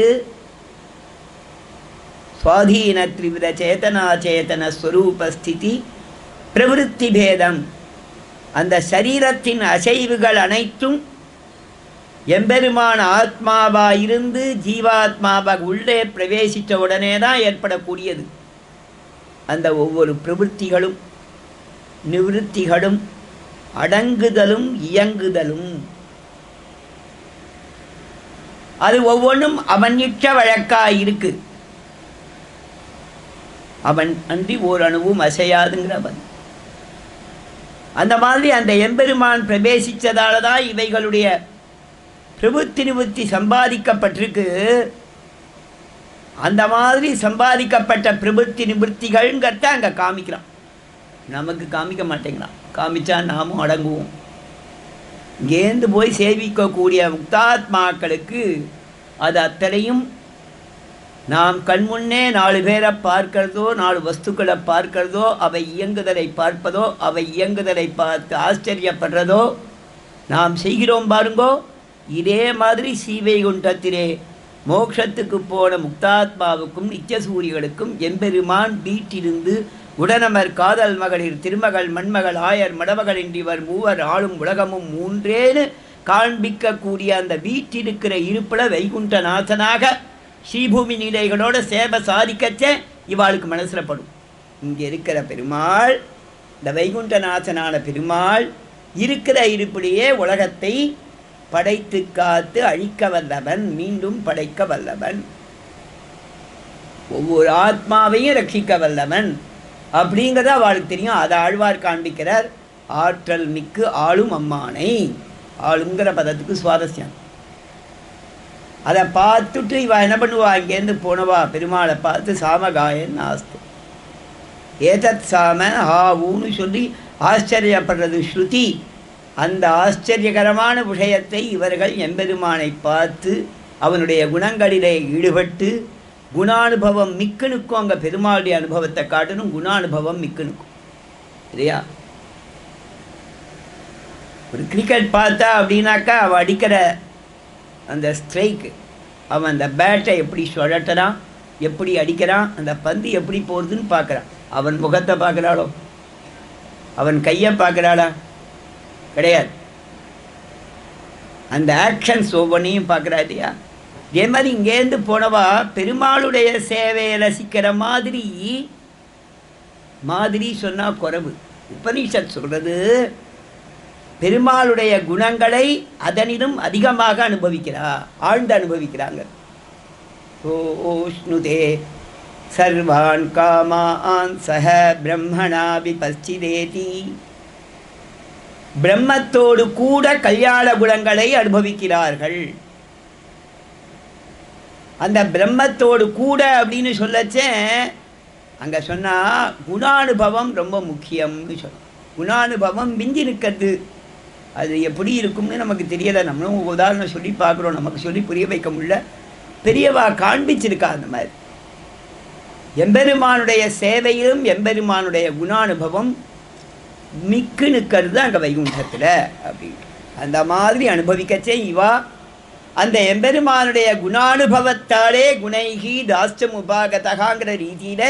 சுவாதீன திரிவித சேதனா சேதன ஸ்வரூபஸ்திதி பிரவிற்த்தி பேதம். அந்த சரீரத்தின் அசைவுகள் அனைத்தும் எம்பெருமான ஆத்மாவாக இருந்து ஜீவாத்மாவாக உள்ளே பிரவேசித்த உடனே தான் ஏற்படக்கூடியது. அந்த ஒவ்வொரு பிரவೃತ್ತಿகளும் நிவೃத்திகளும் அடங்குதலும் இயங்குதலும் அது ஒவ்வொன்றும் அவன் இட்ட வழக்காக இருக்கு. அவன் அன்றி ஓரணுவும் அசையாதுங்கிறவன். அந்த மாதிரி அந்த எம்பெருமான் பிரவேசித்ததால தான் இவைகளுடைய பிரபுத்தி நிவர்த்தி சம்பாதிக்கப்பட்டிருக்கு. அந்த மாதிரி சம்பாதிக்கப்பட்ட பிரபுத்தி நிவர்த்திகள்ங்கிறத அங்கே காமிக்கிறான். நமக்கு காமிக்க மாட்டேங்கிறான். காமிச்சா நாமும் அடங்குவோம். இங்கேருந்து போய் சேவிக்கக்கூடிய முக்தாத்மாக்களுக்கு அது அத்தனையும் நாம் கண்முன்னே 4 பேரை பார்க்கிறதோ, 4 வஸ்துக்களை பார்க்கிறதோ, அவை இயங்குதலை பார்ப்பதோ, அவை இயங்குதலை பார்த்து ஆச்சரியப்படுறதோ நாம் செய்கிறோம் பாருங்கோ. இதே மாதிரி ஸ்ரீவைகுண்டத்திலே மோட்சத்துக்கு போன முக்தாத்மாவுக்கும் நித்தியசூரிகளுக்கும் எம்பெருமான் வீட்டிலிருந்து உடனமர் காதல் மகளிர் திருமகள் மண்மகள் ஆயர் மடமகள் என்றிவர் மூவர் ஆளும் உலகமும் மூன்றேன்னு காண்பிக்கக்கூடிய அந்த வீட்டிருக்கிற இருப்பில் வைகுண்டநாதனாக ஸ்ரீபூமி நிலைகளோட சேவை சாதிக்கச்சே இவாளுக்கு மனசில் படும். இங்கே இருக்கிற பெருமாள், இந்த வைகுண்டநாதனான பெருமாள் இருக்கிற இருப்பிலேயே உலகத்தை படைத்து காத்து அழிக்க வல்லவன், மீண்டும் படைக்க வல்லவன், ஒவ்வொரு ஆத்மாவையும் ரட்சிக்க வல்லவன் அப்படிங்கிறத அவளுக்கு தெரியும். அதை ஆழ்வார் காண்பிக்கிறார். ஆற்றல் மிக்கு ஆளும் அம்மானை. ஆளுங்கிற பதத்துக்கு சுவாரஸ்யம். அதை பார்த்துட்டு இவ என்ன பண்ணுவா, இங்கேருந்து போனவா பெருமாளை பார்த்து சாமகாயன் ஆஸ்து ஏதத் சாம ஊன்னு சொல்லி ஆச்சரியப்படுறது ஸ்ருதி. அந்த ஆச்சரியகரமான விஷயத்தை இவர்கள் எம்பெருமானை பார்த்து அவனுடைய குணங்களிலே ஈடுபட்டு குணானுபவம் மிக்கனுக்கும். அங்கே பெருமாளுடைய அனுபவத்தை காட்டணும், குணானுபவம் மிக்கனுக்கும் இல்லையா. ஒரு கிரிக்கெட் பார்த்தா அப்படின்னாக்கா அவன் அடிக்கிற அந்த ஸ்ட்ரைக்கு, அவன் அந்த பேட்டை எப்படி சுழட்டுறான், எப்படி அடிக்கிறான், அந்த பந்து எப்படி போகுதுன்னு பார்க்குறான். அவன் முகத்தை பார்க்குறாளோ, அவன் கையை பார்க்குறாளா? கிடையாது. அந்த ஆக்ஷன்ஸ் ஒவ்வொன்றையும் பார்க்குறா இல்லையா. இதே மாதிரி இங்கேருந்து போனவா பெருமாளுடைய சேவையை ரசிக்கிற மாதிரி சொன்னால் குறைவு. உபனிஷத் சொல்கிறது பெருமாளுடைய குணங்களை அதனிலும் அதிகமாக அனுபவிக்கிறா, ஆழ்ந்து அனுபவிக்கிறாங்க. ஓஷ்ணுதே சர்வான் காமான் சஹ பிரம்மணா விபஸ்சிதேதி. பிரம்மத்தோடு கூட கல்யாண குணங்களை அனுபவிக்கிறார்கள். அந்த பிரம்மத்தோடு கூட அப்படின்னு சொல்லச்சே அங்கே சொன்னால் குணானுபவம் ரொம்ப முக்கியம்னு சொல்லணும். குணானுபவம் மிஞ்சி நிற்கிறது. அது எப்படி இருக்கும்னு நமக்கு தெரியலை. நம்மளும் உதாரணம் சொல்லி பார்க்குறோம், நமக்கு சொல்லி புரிய வைக்க முடியல. பெரியவா காண்பிச்சிருக்கா அந்த மாதிரி. எம்பெருமானுடைய சேவையிலும் எம்பெருமானுடைய குணானுபவம் மிக்கு நிற்கிறது அங்கே வைகுண்டத்தில் அப்படின்ட்டு. அந்த மாதிரி அனுபவிக்கச்சே இவா அந்த எம்பெருமானுடைய குணானுபவத்தாலே குணைகி தாஸ்டம் உபாகதகாங்கிற ரீதியில்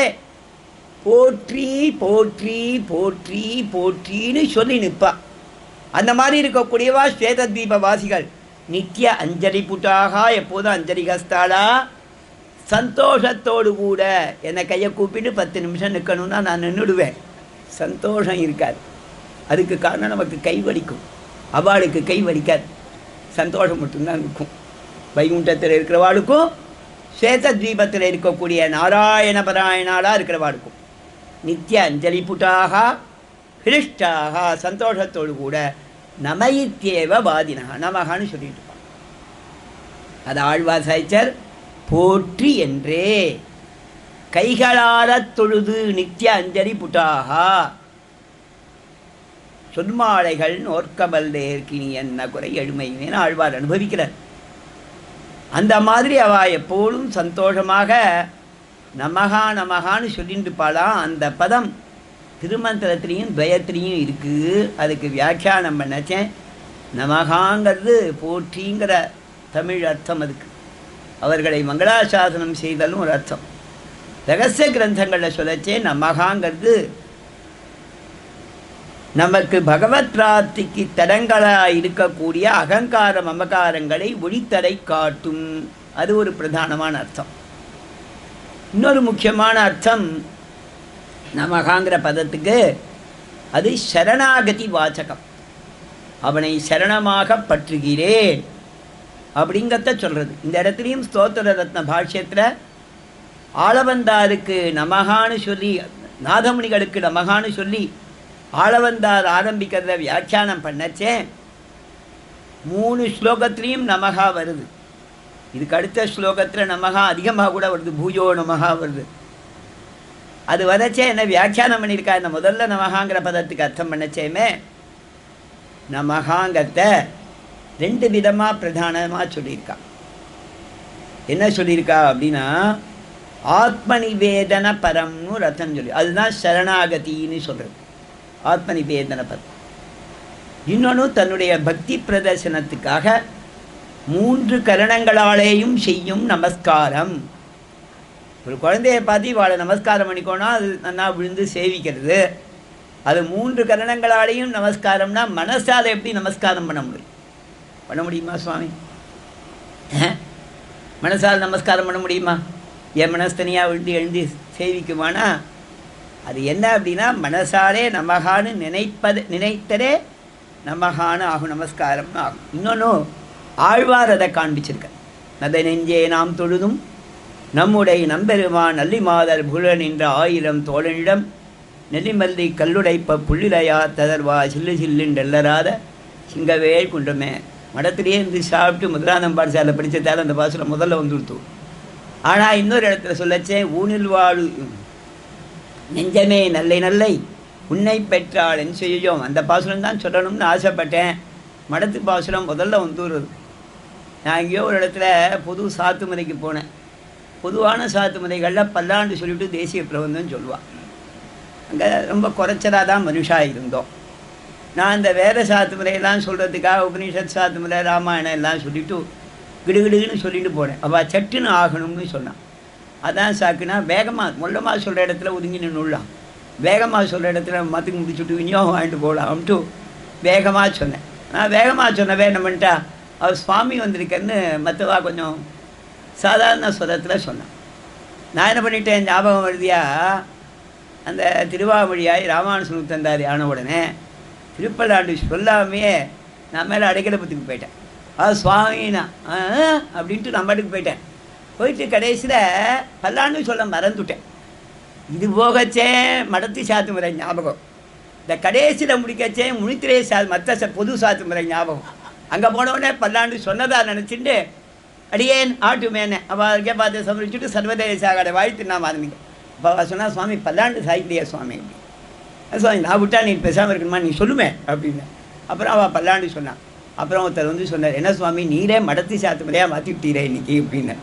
போற்றி போற்றி போற்றி போற்றின்னு சொல்லி நிற்பா. அந்த மாதிரி இருக்கக்கூடியவா ஸ்வேதத்வீப வாசிகள் நித்திய அஞ்சலி புட்டாக, எப்போதும் அஞ்சலி கஸ்தாளா, சந்தோஷத்தோடு கூட என்னை கையை கூப்பிட்டு 10 நிமிஷம் நிற்கணும்னா நான் நின்றுடுவேன். சந்தோஷம் இருக்காது. அதுக்கு காரணம் நமக்கு கை வலிக்கும், அவளுக்கு கை வலிக்காது, சந்தோஷம் மட்டும்தான் இருக்கும். வைகுண்டத்தில் இருக்கிறவாளுக்கும் ஸ்வேதத்வீபத்தில் இருக்கக்கூடிய நாராயண பராயணாளாக இருக்கிறவாளுக்கும் நித்திய அஞ்சலி புட்டாக ஹிருஷ்டாக சந்தோஷத்தோடு கூட நமயித்தேவ வாதினகா நமகான்னு சொல்லிட்டு இருப்பான். அது ஆழ்வார் சாய்ச்சர் போற்றி என்றே கைகளாரத் தொழுது நித்திய அஞ்சலி புட்டாகா சொன்மாலைகள் நோர்க்கமல்லேற்கினி என்ன குறை எழுமையினேன்னு ஆழ்வார் அனுபவிக்கிறார். அந்த மாதிரி அவ எப்போதும் சந்தோஷமாக நமகா நமகான்னு சொல்லிட்டு இருப்பாளாம். அந்த பதம் திருமந்திரத்திலையும் துவயத்திலையும் இருக்குது. அதுக்கு வியாக்கியானம் பண்ணச்சேன். நமகாங்கிறது போற்றிங்கிற தமிழ் அர்த்தம். அதுக்கு அவர்களை மங்களாசாசனம் செய்தலும் ஒரு அர்த்தம். ரகசிய கிரந்தங்களில் சொல்லச்சே நமகாங்கிறது நமக்கு பகவத் பிராப்திக்கு தடங்களாக இருக்கக்கூடிய அகங்கார மமகாரங்களை ஒழித்தடை காட்டும். அது ஒரு பிரதானமான அர்த்தம். இன்னொரு முக்கியமான அர்த்தம் நமகாங்கிற பதத்துக்கு அது சரணாகதி வாச்சகம். அவனை சரணமாக பற்றுகிறேன் அப்படிங்கிறத சொல்கிறது. இந்த இடத்துலையும் ஸ்தோத்திர ரத்ன பாஷ்யத்தில் ஆளவந்தாருக்கு நமகான்னு சொல்லி, நாதமுனிகளுக்கு நமகான்னு சொல்லி ஆளவந்தார் ஆரம்பிக்கிறத வியாக்கியானம் பண்ணச்சே 3 ஸ்லோகத்திலையும் நமகா வருது. இதுக்கு அடுத்த ஸ்லோகத்தில் நமகா அதிகமாக கூட வருது, பூஜோ நமகா வருது. அது வரச்சே என்ன வியாக்கியானம் பண்ணியிருக்கா? இந்த முதல்ல நமகாங்கிற பதத்துக்கு அர்த்தம் பண்ணச்சேமே நமகாங்கிறத 2 விதமாக பிரதானமாக சொல்லியிருக்கா. என்ன சொல்லியிருக்கா அப்படின்னா ஆத்ம நிவேதன பரம்னு ஒரு அர்த்தம் சொல்லி, அதுதான் சரணாகதின்னு சொல்கிறது. ஆத்ம நிவேதன பரம். இன்னொன்று தன்னுடைய பக்தி பிரதர்சனத்துக்காக 3 கரணங்களாலேயும் செய்யும் நமஸ்காரம். ஒரு குழந்தையை பார்த்து இவாளை நமஸ்காரம் பண்ணிக்கோனா அது நல்லா விழுந்து சேவிக்கிறது. அது 3 கரணங்களாலேயும் நமஸ்காரம்னா மனசால் எப்படி நமஸ்காரம் பண்ண முடியும்? பண்ண முடியுமா சுவாமி? மனசால் நமஸ்காரம் பண்ண முடியுமா? என் மனஸ்தனியாக விழுந்து எழுந்து சேவிக்குமானா அது என்ன அப்படின்னா மனசாலே நமகான்னு நினைத்தரே நமகான்னு ஆகும், நமஸ்காரம்னு ஆகும். இன்னொன்று ஆழ்வார் அதை காண்பிச்சிருக்க. நதை நெஞ்சே நாம் தொழுதும் நம்முடைய நம்பெருமான் நல்லி மாதர் புலன் என்ற 1000 தோழனிடம் நெல்லிமல்லி கல்லுடைப்ப புள்ளிலையா ததர்வா சில்லு சில்லுண்டெல்லராத சிங்கவேல் குன்றமே. மடத்திலேயே இருந்து சாப்பிட்டு முதலாந்தம் பாடசாலை படித்ததால் அந்த பாசுரம் முதல்ல வந்துடுத்து. ஆனால் இன்னொரு இடத்துல சொல்லச்சே ஊனில் வாழு நெஞ்சமே நல்லை நல்லை உன்னை பெற்றாள் என் செய்யோம். அந்த பாசுரம் தான் சொல்லணும்னு ஆசைப்பட்டேன். மடத்து பாசுரம் முதல்ல வந்துடுறது. நான் எங்கேயோ ஒரு இடத்துல பொது சாத்துமுறைக்கு போனேன். பொதுவான சாத்துமுறைகளில் பல்லாண்டு சொல்லிவிட்டு தேசிய பிரபந்தம் சொல்லுவாள். அங்கே ரொம்ப குறைச்சலாக தான் மனுஷாக இருந்தோம். நான் இந்த வேத சாத்துமுறையெல்லாம் சொல்கிறதுக்காக உபனிஷத் சாத்துமுறை ராமாயணம் எல்லாம் சொல்லிவிட்டு கிடுகிடுன்னு சொல்லிட்டு போனேன். அவள் சட்டுன்னு ஆகணும்னு சொன்னான். அதான் சாக்குனா வேகமாக மொல்லமாக சொல்கிற இடத்துல ஒதுங்கி நின்றுலாம், வேகமாக சொல்கிற இடத்துல மத்துக்கு முடிச்சுட்டு விநியோகம் வாங்கிட்டு போகலாம்ட்டு வேகமாக சொன்னேன். நான் வேகமாக சொன்னவே என்ன பண்ணிட்டா அவர் சுவாமி வந்திருக்கேன்னு மற்றவா கொஞ்சம் சாதாரண சொதத்தில் சொன்னான். நான் என்ன பண்ணிட்டேன், ஞாபகம் வருதியா அந்த திருவாமொழியாய் ராமானுசனுக்கு தந்தார் ஆன உடனே திருப்பல்லாண்டு சொல்லாமையே நான் மேலே அடைக்கலப்பத்துக்கு போயிட்டேன். அது சுவாமினா அப்படின்ட்டு நான் பாட்டுக்கு போயிட்டேன். போயிட்டு கடைசியில் பல்லாண்டு சொல்ல மறந்துவிட்டேன். இது போகச்சே மடத்து சாத்து முறை ஞாபகம், இந்த கடைசியில் முடிக்கச்சே முனித்திரை மற்ற பொது சாத்து முறை ஞாபகம். அங்கே போனவுடனே பல்லாண்டு சொன்னதாக நினச்சிட்டு அடியேன் ஆட்டு மேனே அவள் பார்த்து சமரிச்சுட்டு சர்வதேசாக வாழ்த்து நான் ஆரம்பிக்க. அப்போ சொன்னால் சுவாமி பல்லாண்டு சாய்க்கிறியா சுவாமி? சுவாமி நான் விட்டா நீ பேசாமல் இருக்கணுமா, நீ சொல்லுமே அப்படின்னு. அப்புறம் அவள் பல்லாண்டு சொன்னான். அப்புறம் ஒருத்தர் வந்து சொன்னார், என்ன சுவாமி நீரே மடத்து சாத்து முறையாக மாற்றி விட்டீரே இன்றைக்கி அப்படின்னு.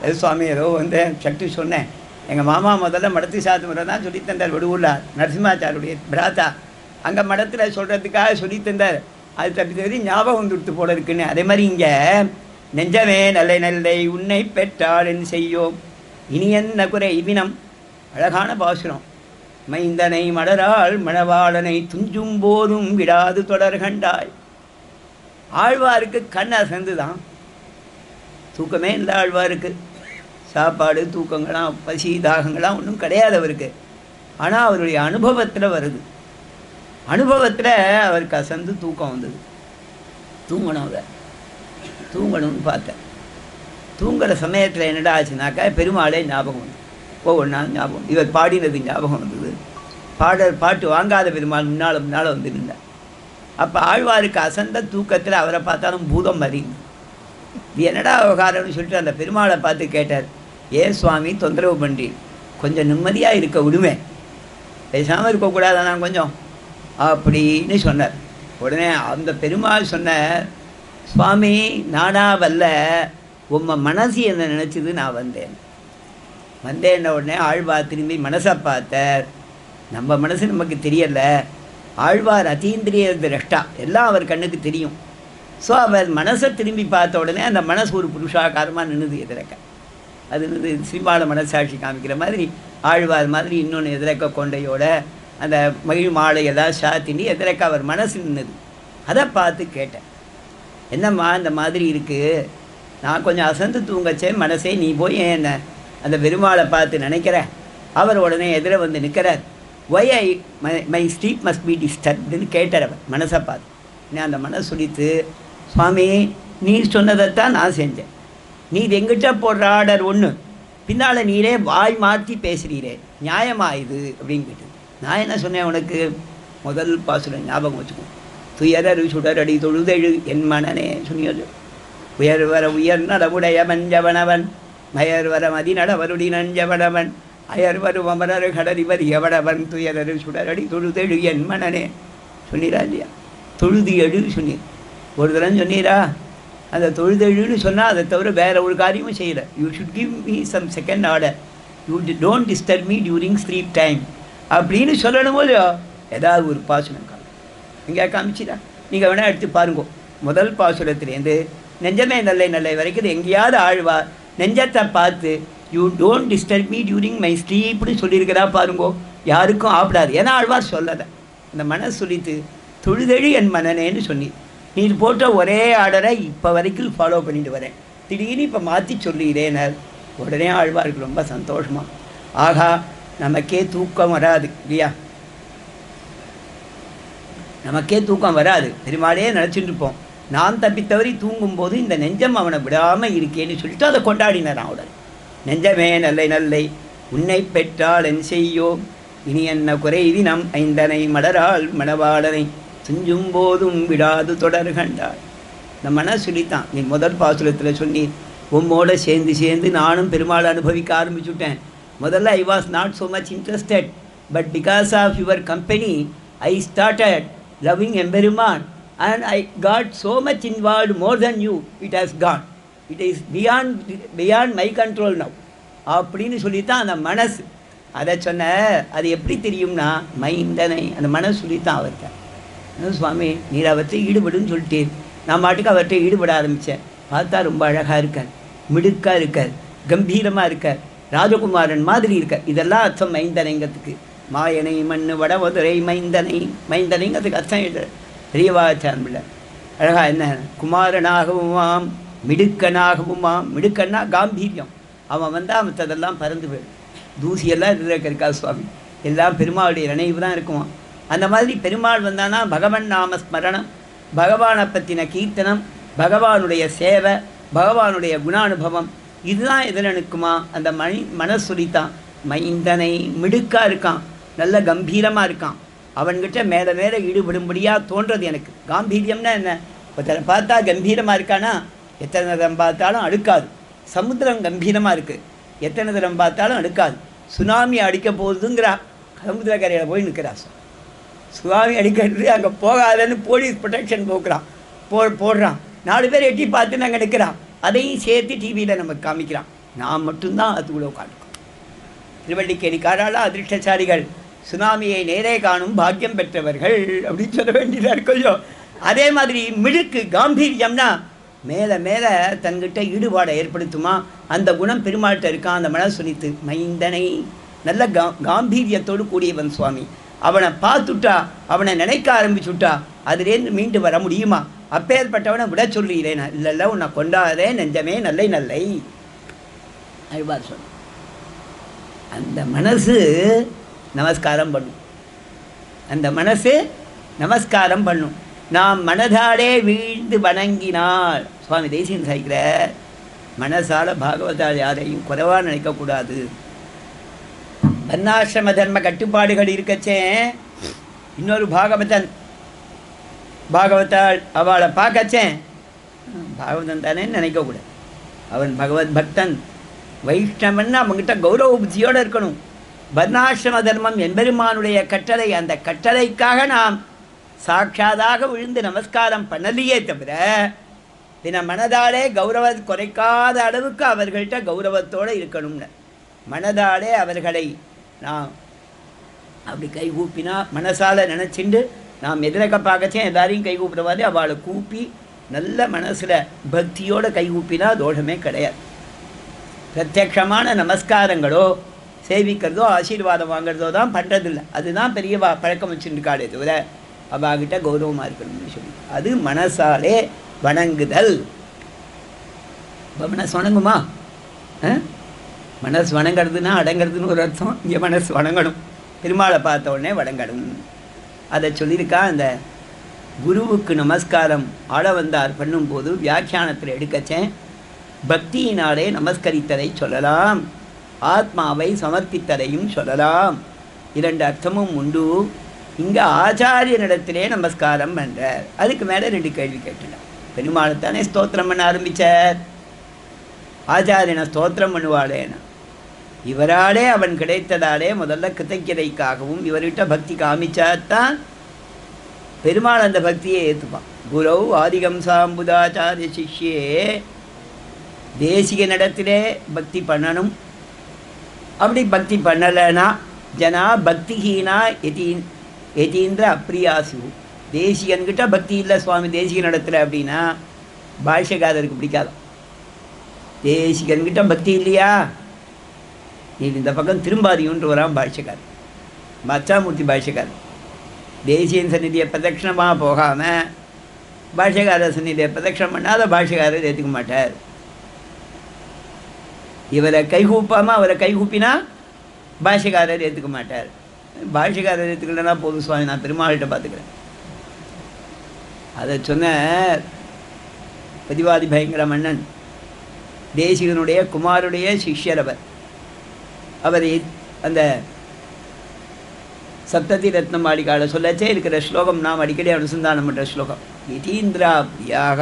அது சுவாமி ஏதோ வந்து சட்டு சொன்னேன். எங்கள் மாமா முதல்ல மடத்து சாத்து முறை தான் சொல்லித்தந்தார். வடுவூரில் நரசிம்மாச்சாருடைய பிராத்தா அங்கே மடத்தில் சொல்கிறதுக்காக சொல்லித்தந்தார். அது தப்பி தவிர ஞாபகம் வந்துடுத்து போல இருக்குன்னு. அதே மாதிரி இங்கே நெஞ்சமே நல்லை நல்லை உன்னை பெற்றாள் என் செய்யோம் இனி என்ன குறை இவினம். அழகான பாசுரம். மைந்தனை மலராள் மணவாளனை துஞ்சும் போதும் விடாது தொடர்கண்டாய். ஆழ்வாருக்கு கண் அசந்து தான், தூக்கமே இல்லை ஆழ்வாருக்கு. சாப்பாடு தூக்கங்களாம் பசி தாகங்களாம் ஒன்றும் கிடையாது அவருக்கு. ஆனால் அவருடைய அனுபவத்தில் வருது. அனுபவத்தில் அவருக்கு அசந்து தூக்கம் வந்தது. தூங்கணும், அதை தூங்கணும்னு பார்த்தேன். தூங்குற சமயத்தில் என்னடா ஆச்சுனாக்கா பெருமாளே ஞாபகம் வந்து ஒவ்வொன்றா ஞாபகம். இவர் பாடினது ஞாபகம் வந்தது. பாட்டு வாங்காத பெருமாள் முன்னால் வந்து நின்றார். அப்போ ஆழ்வாருக்கு அசந்த தூக்கத்தில் அவரை பார்த்தாலும் பூதம் மாதிரி இது என்னடா விவகாரம்னு சொல்லிட்டு அந்த பெருமாளை பார்த்து கேட்டார், ஏன் சுவாமி தொந்தரவு பண்ணுறீர்? கொஞ்சம் நிம்மதியாக இருக்க விடுவேன், பேசாமல் இருக்கக்கூடாதா நான் கொஞ்சம் அப்படின்னு சொன்னார். உடனே அந்த பெருமாள் சொன்னார், சுவாமி நானா வல்ல, உம்ம மனசு என்ன நினச்சிது நான் வந்தேன்ன உடனே ஆழ்வார் திரும்பி மனசை பார்த்தார். நம்ம மனசு நமக்கு தெரியலை, ஆழ்வார் அதீந்திரிய திரஷ்டா, எல்லாம் அவர் கண்ணுக்கு தெரியும். ஸோ அவர் மனசை திரும்பி பார்த்த உடனே அந்த மனசு ஒரு புருஷாகாரமாக நின்றுது எதிரக்க. அது சினிமாவில் மனசாட்சி காமிக்கிற மாதிரி ஆழ்வார் மாதிரி இன்னொன்று எதிரக்க கொண்டையோட அந்த மகிழ் மாலையெல்லாம் சாத்தினி எதிரக்க அவர் மனசு நின்றுது. அதை பார்த்து கேட்டேன், என்னம்மா இந்த மாதிரி இருக்குது, நான் கொஞ்சம் அசந்து தூங்கச்சேன் மனசே, நீ போய் என்ன அந்த பெருமாளை பார்த்து நினைக்கிறேன். அவர் உடனே எதிர வந்து நிற்கிறார். Why I my sleep must be டிஸ்டர்ப்டுன்னு கேட்டார் அவர் மனசை பார்த்து. நான் அந்த மனசு சொல்லித்து, சுவாமி நீர் சொன்னதைத்தான் நான் செஞ்சேன், நீர் எங்கிட்ட போடுற ஆர்டர் ஒன்று, பின்னால் நீரே வாய் மாற்றி பேசுகிறீரே, நியாயமா இது அப்படின்னு கேட்டது. நான் என்ன சொன்னேன், உனக்கு முதல் பாசுரம் ஞாபகம் வச்சுக்கோ, துயரரு சுடரடி தொழுதெழு என் மனனே சொன்னியது, உயர் வர உயர் நடவுடைய மஞ்சவனவன், மயர் வர மதிநடவருடி நஞ்சவனவன், அயர் வரும் அமரரு கடறிவர் எவடவன், துயரரு சுடரடி தொழுதெழு என் மனனே சொன்னீரா இல்லையா? தொழுது எழு சொன்னீர். ஒரு தரம் சொன்னீரா? அந்த தொழுதெழுன்னு சொன்னால் அதை தவிர வேறு ஒரு காரியமும் செய்யலை. You should give me some second order, you don't disturb me during sleep time அப்படின்னு சொல்லணும் போது ஏதாவது ஒரு பாசுரம் காணும். இங்கே காமிச்சிடா, நீங்கள் வேணால் எடுத்து பாருங்கோ. முதல் பாசுரத்துலேருந்து நெஞ்சமே நல்லை நல்லை வரைக்கும் எங்கேயாவது ஆழ்வார் நெஞ்சத்தை பார்த்து you don't disturb me during my ஸ்லீப்னு சொல்லியிருக்கிறா பாருங்கோ. யாருக்கும் ஆப்பிடாது, ஏன்னா ஆழ்வார் சொல்லலை. அந்த மனசு சொல்லித்து தொழுதெழு என் மனனேன்னு சொன்னி, நீர் போட்ட ஒரே ஆர்டரை இப்போ வரைக்கும் ஃபாலோ பண்ணிட்டு வரேன், திடீர்னு இப்போ மாற்றி சொல்லிடுறேனர். உடனே ஆழ்வாருக்கு ரொம்ப சந்தோஷமா, ஆகா நமக்கே தூக்கம் வராது இல்லையா, நமக்கே தூக்கம் வராது, பெருமாளே நினச்சிட்டு இருப்போம். நான் தப்பித்தவரை தூங்கும்போது இந்த நெஞ்சம் அவனை விடாமல் இருக்கேன்னு சொல்லிட்டு அதை கொண்டாடினார் அவடன். நெஞ்சமே நல்லை நல்லை உன்னை பெற்றால் என் செய்யோம், இனி என்ன குறை தினம் ஐந்தனை மலரால் மணவாளனை துஞ்சும் போதும் விடாது தொடர் கண்டாள். இந்த மனசு சொல்லித்தான், நீ முதல் பாசுரத்தில் சொன்னி, உம்மோட சேர்ந்து நானும் பெருமாளை அனுபவிக்க ஆரம்பிச்சுட்டேன். முதல்ல I was not so much interested, but because of your company I started loving Emperuman and I got so much involved more than you, it has gone, it is beyond my control now அப்படின்னு சொல்லித்தான் அந்த மனசு அதை சொன்ன. அது எப்படி தெரியும்னா மைந்தனை அந்த மனசு சொல்லித்தான் அவர்கிட்ட, சுவாமி நீர் அவற்றை ஈடுபடுன்னு சொல்லிட்டேன். நான் மாட்டுக்கு அவற்றை ஈடுபட ஆரம்பித்தேன். பார்த்தா ரொம்ப அழகாக இருக்கார், மிடுக்காக இருக்கார், கம்பீரமாக இருக்கார், ராஜகுமாரன் மாதிரி இருக்கார். இதெல்லாம் அர்த்தம் மைந்தனைங்கிறதுக்கு. மாயனை மண்ணு வடமதுரை மைந்தனைங்கிறதுக்கு அர்த்தம் எழுதுற பெரியவாச்சான் பிள்ளை அழகா என்ன, குமாரனாகவுமாம் மிடுக்கனாகவுமாம். மிடுக்கன்னா காம்பீரியம், அவன் வந்தால் மற்றதெல்லாம் பறந்து போயிடும். தூசியெல்லாம் இருக்கா சுவாமி, எல்லாம் பெருமாளுடைய நினைவு தான் இருக்குமா. அந்த மாதிரி பெருமாள் வந்தானா பகவன் நாம ஸ்மரணம், பகவானை பற்றின கீர்த்தனம், பகவானுடைய சேவை, பகவானுடைய குணானுபவம், இதுதான் எதில் நிற்குமா. அந்த மனசு சொல்லித்தான் மைந்தனை மிடுக்காக இருக்கான், நல்ல கம்பீரமாக இருக்கான், அவன்கிட்ட மேலே மேலே ஈடுபடும்படியாக தோன்றது எனக்கு. காம்பீரியம்னா என்ன, ஒருத்தரை பார்த்தா கம்பீரமாக இருக்கானா எத்தனை தரம் பார்த்தாலும் அடுக்காது. சமுத்திரம் கம்பீரமாக இருக்குது, எத்தனை தரம் பார்த்தாலும் அடுக்காது. சுனாமி அடிக்க போகுதுங்கிறா, சமுத்திர கரையில் போய் நிற்கிறா. சுனாமி அடிக்கிறது அங்கே போகாதன்னு போலீஸ் ப்ரொடெக்ஷன் போடுறான். 4 பேர் எட்டி பார்த்து நாங்கள் நிற்கிறான். அதையும் சேர்த்து டிவியில் நமக்கு காமிக்கிறான். நான் மட்டும்தான் அதுக்குள்ள உட்காந்துக்கோம். திருவள்ளிக்கேணிக்காரால அதிர்ஷ்டசாலிகள், சுனாமியை நேரே காணும் பாக்கியம் பெற்றவர்கள் அப்படின்னு சொல்ல வேண்டியதாக இருக்கோ. அதே மாதிரி மிடுக்கு காம்பீரியம்னா மேலே மேலே தன்கிட்ட ஈடுபாடை ஏற்படுத்துமா. அந்த குணம் பெருமாள்கிட்ட இருக்கான். அந்த மனசு சொல்லித்து மைந்தனை நல்ல காம்பீரியத்தோடு கூடியவன் சுவாமி. அவனை பார்த்துட்டா, அவனை நினைக்க ஆரம்பிச்சுட்டா அதுலேருந்து மீண்டு வர முடியுமா. அப்பேற்பட்டவனை விட சொல்லுகிறேன். இல்லைல்ல உன்னை கொண்டாதே நெஞ்சமே நல்லை நல்லை அழ்வார் சொன்ன. அந்த மனசு நமஸ்காரம் பண்ணும், அந்த மனசு நமஸ்காரம் பண்ணும். நாம் மனதாலே வீழ்ந்து வணங்கினால், சுவாமி தேசியன் சாய்க்கிற மனசால பாகவதால் யாரையும் குறைவாக நினைக்கக்கூடாது. வர்ணாசிரம தர்ம கட்டுப்பாடுகள் இருக்கச்சே. இன்னொரு பாகவதால் அவளை பார்க்கச்சேன், பாகவதன் தானே நினைக்கக்கூடாது. அவன் பகவத் பக்தன் வைஷ்ணவன், அவங்ககிட்ட கௌரவ புத்தியோடு இருக்கணும். வர்ணாசிரம தர்மம் எம்பெருமானுடைய கட்டளை. அந்த கட்டளைக்காக நாம் சாட்சாதாக விழுந்து நமஸ்காரம் பண்ணலையே தவிர பின்ன மனதாலே குறைக்காத அளவுக்கு அவர்கள்ட்ட கௌரவத்தோடு இருக்கணும்னு மனதாலே அவர்களை நாம் அப்படி கை கூப்பினா மனசால் நினச்சிண்டு நாம் எதிரக்க பார்க்கச்சே எல்லாரையும் கை கூப்பிட மாதிரி அவளை கூப்பி நல்ல மனசில் பக்தியோடு கை கூப்பினா தோஷமே கிடையாது. பிரத்யக்ஷமான நமஸ்காரங்களோ சேவிக்கிறதோ ஆசீர்வாதம் வாங்கிறதோ தான் பண்ணுறதில்லை. அதுதான் பெரிய பழக்கம் வச்சுருக்காளே தவிர அவாகிட்ட கௌரவமாக இருக்கணும்னு சொல்லி அது மனசாலே வணங்குதல். இப்போ மனசு வணங்குமா? மனசு வணங்கிறதுனா அடங்கிறதுன்னு ஒரு அர்த்தம். இங்கே மனசு வணங்கணும், பெருமாளை பார்த்த உடனே வணங்கணும். அதை சொல்லியிருக்கா. அந்த குருவுக்கு நமஸ்காரம் ஆள வந்தார் பண்ணும்போது வியாக்கியானத்தில் எடுக்கச்சேன் பக்தியினாலே நமஸ்கரித்ததை சொல்லலாம், ஆத்மாவை சமர்ப்பித்ததையும் சொல்லலாம். 2 அர்த்தமும் உண்டு. இங்கே ஆச்சாரியனிடத்திலே நமஸ்காரம் பண்ணுறார். அதுக்கு மேலே 2 கேள்வி கேட்டுலாம். பெருமாளைத்தானே ஸ்தோத்திரம் பண்ண ஆரம்பித்தார். ஆச்சாரியனை ஸ்தோத்திரம் பண்ணுவாளேனா இவராலே அவன் கிடைத்ததாலே முதல்ல கிருத்தக்கிரைக்காகவும் இவர்கிட்ட பக்தி காமிச்சாத்தான் பெருமாள் அந்த பக்தியை ஏற்றுப்பான். குரவு ஆதிகம் சாம்புதாச்சாரிய சிஷ்யே தேசிகனிடத்திலே பக்தி பண்ணணும். அப்படி பக்தி பண்ணலைன்னா ஜனா பக்திஹீனா எதீந்திர அப்ரியாசு. தேசிகன்கிட்ட பக்தி இல்லை சுவாமி தேசிகன் இடத்துல அப்படின்னா பாஷ்யக்காரருக்கு பிடிக்காது. தேசிகன்கிட்ட பக்தி இல்லையா நீ இந்த பக்கம் திரும்பாதியுன்ட்டு வரான் பாஷ்யக்காரர், மச்சாமூர்த்தி பாஷ்யக்காரர். தேசியன் சந்நிதியை பிரதட்சணமாக போகாமல் பாஷ்யக்காரர் சந்நிதியை பிரதட்சணம் பண்ணாத பாஷ்யக்காரர் ஏற்றுக்க மாட்டார். இவரை கைகூப்பாமல் அவரை கைகூப்பினா பாஷ்யக்காரர் ஏற்றுக்க மாட்டார். பாஷ்யக்காரர் ஏற்றுக்கலன்னா போதும் சுவாமி நான் பெருமாள்கிட்ட பார்த்துக்கிறேன். அதை சொன்ன பதிவாதி பயங்கர மன்னன் தேசிகனுடைய குமாருடைய சிஷ்யர் அவர் அந்த சப்ததி ரத்னம் மாளிகால சொல்லச்சே இருக்கிற ஸ்லோகம் நாம் அடிக்கடி அனுசந்தானம் பண்ணுற ஸ்லோகம். யதீந்திரா பிரியாக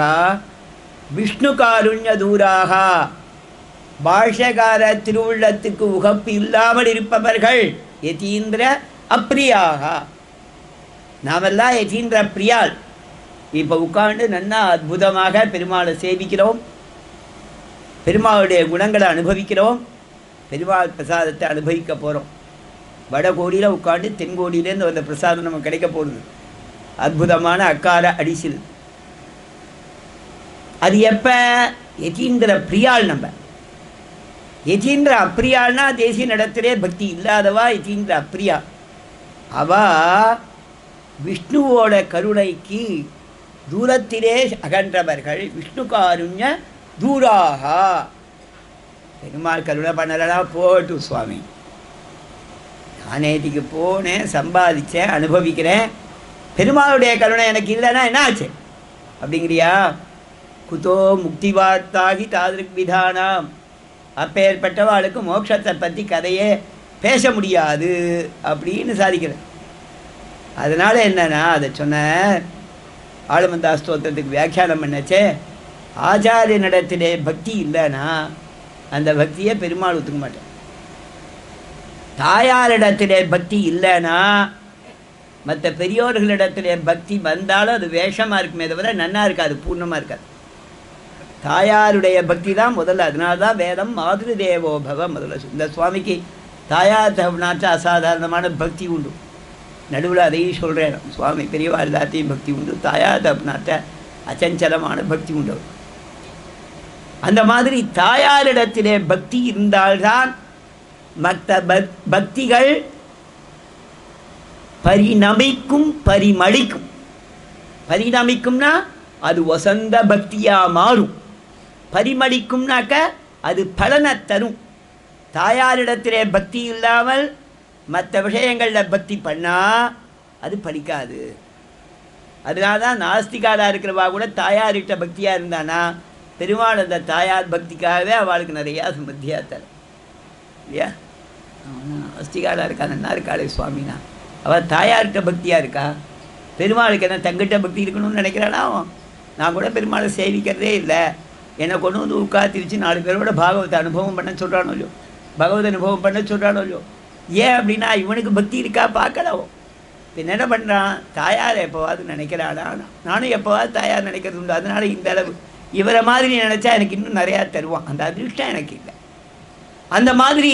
விஷ்ணு காருண்ய தூராக. பாஷ்யகார திருவுள்ளத்துக்கு உகப்பு இல்லாமல் இருப்பவர்கள் யதீந்திர அப்பிரியாக. நாமெல்லாம் யதீந்திர பிரியாள். இப்போ உட்காந்து நன்னா அற்புதமாக பெருமாளை சேவிக்கிறோம், பெருமாளுடைய குணங்களை அனுபவிக்கிறோம், பெருமாள் பிரசாதத்தை அனுபவிக்க போகிறோம். வடகோடியில் உட்காந்து தென்கோடியிலேருந்து வந்த பிரசாதம் நமக்கு கிடைக்க போகுது. அற்புதமான அக்கார அடிசில். அது எப்போ? யதீந்திர பிரியாள். நம்ம யதீந்திர அப்பிரியாள்னா தேசிய நடத்திலே பக்தி இல்லாதவா யதீந்திர அப்பிரியா. அவா விஷ்ணுவோட கருணைக்கு தூரத்திலே அகன்றவர்கள். விஷ்ணு காருண்ய தூராக. பெருமாள் கருணை பண்ணலனா போட்டு சுவாமி நானேட்டிக்கு போனேன், சம்பாதிச்சேன், அனுபவிக்கிறேன், பெருமாளுடைய கருணை எனக்கு இல்லைன்னா என்ன ஆச்சு அப்படிங்கிறியா? குதோ முக்தி வார்த்தாகி தாதிருக் விதானாம். அப்பேற்பட்டவாளுக்கு மோட்சத்தை பற்றி கதையே பேச முடியாது அப்படின்னு சாதிக்கிறேன். அதனால் என்னன்னா அதை சொன்ன ஆளுமந்தா ஸ்தோத்திரத்துக்கு வியாக்கியானம் பண்ணச்சே ஆச்சாரியனிடத்திலே பக்தி இல்லைன்னா அந்த பக்தியை பெருமாள் ஒத்துக்க மாட்டேன். தாயாரிடத்திலே பக்தி இல்லைன்னா மற்ற பெரியோர்களிடத்திலே பக்தி வந்தாலும் அது வேஷமாக இருக்குமே தவிர நன்னா இருக்காது, பூர்ணமாக இருக்காது. தாயாருடைய பக்தி தான் முதல்ல. அதனால தான் வேதம் மாதிரி தேவோபவ முதல்ல. இந்த சுவாமிக்கு தாயார் தகவனாற்ற அசாதாரணமான பக்தி உண்டு. நடுவில் அதையும் சொல்கிறேன். சுவாமி பெரியவா எல்லாத்தையும் பக்தி உண்டு, தாயார் தகவனாற்ற அச்சஞ்சலமான பக்தி உண்டு. அந்த மாதிரி தாயாரிடத்திலே பக்தி இருந்தால்தான் மற்ற பக்திகள் பரிணமிக்கும், பரிமளிக்கும். பரிணமிக்கும்னா அது வசந்த பக்தியாக மாறும். பரிமளிக்கும்னாக்க அது பலனை தரும். தாயாரிடத்திலே பக்தி இல்லாமல் மற்ற விஷயங்களில் பக்தி பண்ணால் அது பலிக்காது. அதனால தான் நாஸ்திகாராக இருக்கிறவா கூட தாயார்கிட்ட பக்தியாக இருந்தானா பெருமாள் அந்த தாயார் பக்திக்காகவே அவளுக்கு நிறையா சமத்தியாக தரும் இல்லையா? நாஸ்திகாராக இருக்கா, நல்லா இருக்காளே சுவாமினா அவள் தாயார்கிட்ட பக்தியாக இருக்கா. பெருமாளுக்கு என்ன தங்கிட்ட பக்தி இருக்கணும்னு நினைக்கிறானா? நான் கூட பெருமாளை சேவிக்கிறதே இல்லை, என்னை கொண்டு வந்து உட்காத்தி வச்சு 4 பேரோட பாகவத்தை அனுபவம் பண்ண சொல்கிறானோ இல்லையோ, பகவத் அனுபவம் பண்ண சொல்கிறானோ இல்லையோ, ஏன் அப்படின்னா இவனுக்கு பக்தி இருக்கா பார்க்கலாம். பின் என்ன பண்ணுறான், தாயார் எப்போவாது நினைக்கிறானா, நானும் எப்போவாது தாயார் நினைக்கிறது உண்டு. அதனால இந்த அளவு இவரை மாதிரி நினச்சா எனக்கு இன்னும் நிறையா தருவான், அந்த அதிர்ஷ்டம் எனக்கு இல்லை. அந்த மாதிரி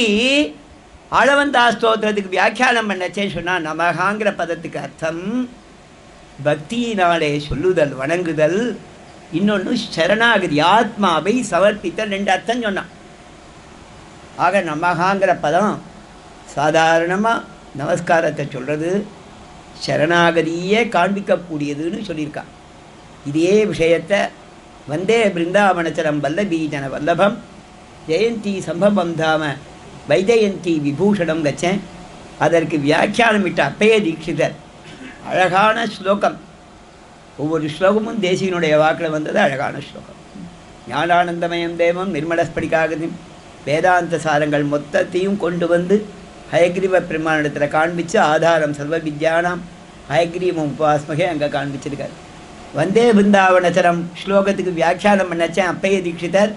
ஆளவந்தா ஸ்தோத்திரத்துக்கு வியாக்கியானம் பண்ணச்சேன்னு சொன்னால் நமகாங்கிற பதத்துக்கு அர்த்தம் பக்தியினாலே சொல்லுதல், வணங்குதல். இன்னொன்று சரணாகதி, ஆத்மாவை சமர்ப்பித்தல். 2 அர்த்தம் சொன்னான். ஆக நமகாங்கிற பதம் சாதாரணமாக நமஸ்காரத்தை சொல்கிறது, சரணாகதியே காண்பிக்கக்கூடியதுன்னு சொல்லியிருக்கான். இதே விஷயத்தை வந்தே பிருந்தாவனச்சரம் வல்லபீஜன வல்லபம் ஜெயந்தி சம்பவம் தாம வைஜயந்தி விபூஷணம் வச்சேன். அதற்கு வியாக்கியானம் விட்ட அப்பைய தீட்சிதர் அழகான ஸ்லோகம். ஒவ்வொரு ஸ்லோகமும் தேசியனுடைய வாக்கில் வந்தது அழகான ஸ்லோகம். ஞானானந்தமயம் தேவம் நிர்மலஸ்படிகாகதியும் வேதாந்த சாரங்கள் மொத்தத்தையும் கொண்டு வந்து ஹயக்ரீவ பெருமானிடத்தில் காண்பித்து ஆதாரம் சர்வ வித்யானாம் ஹயக்ரீவம் உபாஸ்மகே அங்கே காண்பிச்சிருக்கார். வந்தே பிருந்தாவனச்சரம் ஸ்லோகத்துக்கு வியாக்கியானம் பண்ணச்சேன் அப்பைய தீட்சிதர்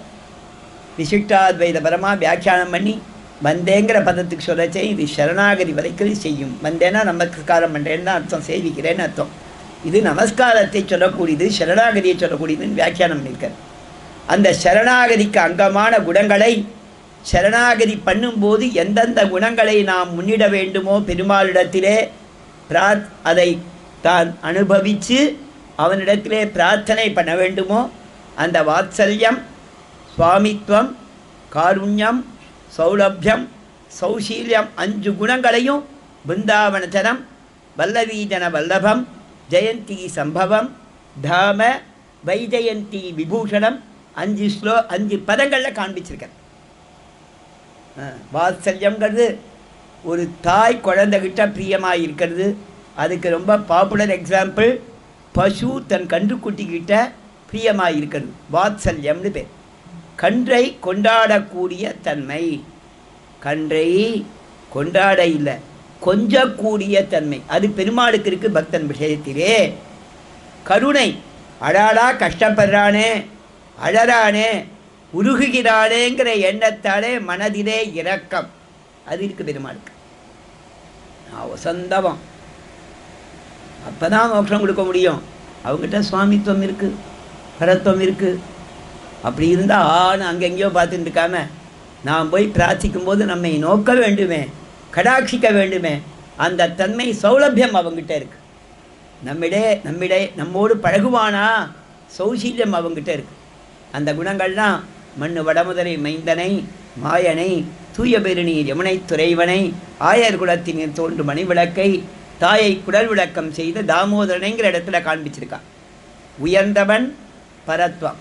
விசிஷ்டாத்வைத பரமாக வியாக்கியானம் பண்ணி வந்தேங்கிற பதத்துக்கு சொல்லச்சேன் இது சரணாகதி வரைக்கும் செய்யும். வந்தேன்னா நமஸ்காரம் பண்ணுறேன்னு அர்த்தம், சேவிக்கிறேன்னு அர்த்தம். இது நமஸ்காரத்தை சொல்லக்கூடியது, சரணாகதியை சொல்லக்கூடியதுன்னு வியாக்கியானம் பண்ணியிருக்கார். அந்த சரணாகதிக்கு அங்கமான குணங்களை சரணாகதி பண்ணும்போது எந்தெந்த குணங்களை நாம் முன்னிட வேண்டுமோ பெருமாளிடத்திலே அதை தான் அனுபவித்து அவனிடத்திலே பிரார்த்தனை பண்ண வேண்டுமோ அந்த வாத்சல்யம், சுவாமித்வம், காருண்யம், சௌலபியம், சௌசீல்யம் 5 குணங்களையும் பிருந்தாவனச்சரம் வல்லவீஜன வல்லபம் ஜெயந்தி சம்பவம் தாம வைஜயந்தி விபூஷணம் 5 பதங்களில் காண்பிச்சிருக்கேன். வாத்சல்யங்கிறது ஒரு தாய் குழந்தைகிட்ட பிரியமாக இருக்கிறது. அதுக்கு ரொம்ப பாப்புலர் எக்ஸாம்பிள் பசு தன் கன்றுக்குட்டிக்கிட்ட பிரியமாக இருக்கிறது, வாத்சல்யம்னு பேர். கன்றை கொண்டாடக்கூடிய தன்மை, கன்றை கொண்டாட இல்லை கொஞ்சக்கூடிய தன்மை, அது பெருமாளுக்கு இருக்குது பக்தன் விஷயத்திலே. கருணை, அழாடா கஷ்டப்படுறானே, அழறானே, உருகுகிறானேங்கிற எண்ணத்தாலே மனதிலே இரக்கம், அது இருக்குது பெருமாளுக்கு. வசந்தவம், அப்போ தான் மோட்சம் கொடுக்க முடியும். அவங்ககிட்ட சுவாமித்துவம் இருக்குது, பரத்துவம் இருக்குது. அப்படி இருந்தால் ஆணும் அங்கெங்கேயோ பார்த்துட்டு இருக்காம நாம் போய் பிரார்த்திக்கும் போது நம்மை நோக்க வேண்டுமே, கடாட்சிக்க வேண்டுமே, அந்த தன்மை சௌலபியம் அவங்ககிட்ட இருக்குது. நம்மோடு பழகுவானா, சௌசீல்யம் அவங்ககிட்ட இருக்குது. அந்த குணங்கள்லாம் மண்ணு வடமுதலை மைந்தனை மாயனை தூய பெருநீர் யமுனை துறைவனை ஆயர் குலத்தினர் தோன்று மணி விளக்கை தாயை குடல் விளக்கம் செய்த தாமோதரனைங்கிற இடத்துல காண்பிச்சிருக்கான். உயர்ந்தவன் பரத்வம்,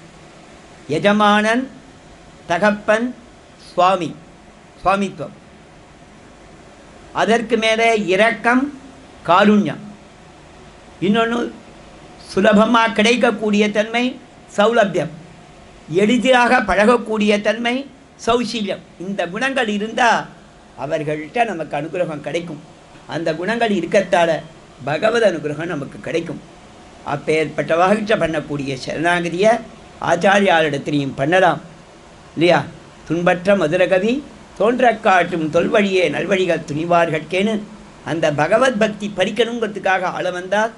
எஜமானன் தகப்பன் சுவாமித்துவம், அதற்கு மேலே இரக்கம் காருண்யம், இன்னொன்று சுலபமாக கிடைக்கக்கூடிய தன்மை சௌலபியம், எளிதாக பழகக்கூடிய தன்மை சௌசீல்யம். இந்த குணங்கள் இருந்தால் அவர்கள்ட்ட நமக்கு அனுகிரகம் கிடைக்கும். அந்த குணங்கள் இருக்கத்தால் பகவத் அனுகிரகம் நமக்கு கிடைக்கும். அப்பேற்பட்ட வகிழ்ச்சி பண்ணக்கூடிய சரணாகதியை ஆச்சாரியாரிடத்திலையும் பண்ணலாம் இல்லையா? துன்பற்ற மதுரகவி தோன்ற காட்டும் தொல்வழியே நல்வழிகள் துணிவார்கட்கேன்னு அந்த பகவத் பக்தி பறிக்கணுங்கிறதுக்காக ஆள வந்தார்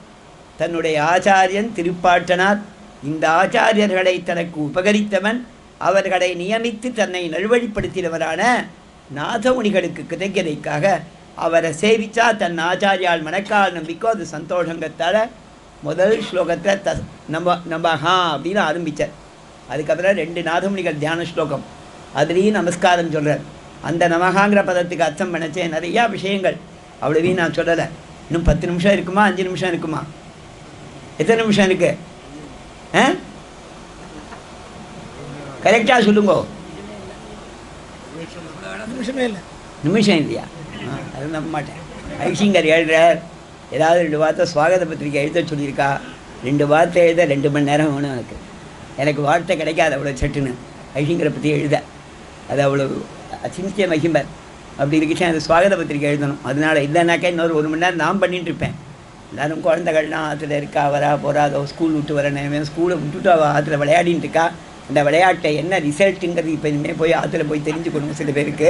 தன்னுடைய ஆச்சாரியன் திருப்பாட்டனார். இந்த ஆச்சாரியர்களை தனக்கு உபகரித்தவன், அவர்களை நியமித்து தன்னை நல்வழிப்படுத்தினவரான நாதமுனிகளுக்கு கிடைக்கிறதுக்காக அவரை சேவித்தா தன் ஆச்சாரியால் மனக்கால் நம்பிக்கோ அது சந்தோஷங்கத்தால் முதல் ஸ்லோகத்தில் நமஹா அப்படின்னு ஆரம்பித்தார். அதுக்கப்புறம் 2 நாதமுனிகள் தியான ஸ்லோகம், அதுலேயும் நமஸ்காரம் சொல்கிறார். அந்த நமகாங்கிற பதத்துக்கு அர்த்தம் பண்ணச்சே நிறையா விஷயங்கள், அவ்வளவையும் நான் சொல்லலை. இன்னும் 10 நிமிஷம் இருக்குமா, 5 நிமிஷம் இருக்குமா, எத்தனை நிமிஷம் இருக்கு? கரெக்டாக சொல்லுங்க. நிமிஷம் இல்லையா? அது நம்ப மாட்டேன். ஐசிங்கர் எழுதுறார், ஏதாவது 2 வார்த்தை சுவாகத பத்திரிக்கை எழுத சொல்லியிருக்கா, 2 வார்த்தை எழுத 2 மணி நேரம் வேணும். எனக்கு வார்த்தை கிடைக்காது அவ்வளோ சட்டுன்னு ஐசிங்கரை பற்றி எழுத. அது அவ்வளோ அச்சிந்திய மகிம்பர். அப்படி இருந்துச்சு அது சுவாகத பத்திரிக்கை எழுதணும். அதனால் இல்லைனாக்கா இன்னொரு 1 மணி நேரம் நான் பண்ணிட்டு இருப்பேன். எல்லோரும் குழந்தைகள்லாம் ஆற்றுல இருக்கா, வரா போகிறாதோ, ஸ்கூல் விட்டு வரணும், ஸ்கூலை விட்டுட்டு அவள் ஆற்றுல விளையாடின்னு இருக்கா. அந்த விளையாட்டை என்ன ரிசல்ட்டுங்கிறது இப்போ இனிமேல் போய் ஆற்றுல போய் தெரிஞ்சுக்கணும். சில பேருக்கு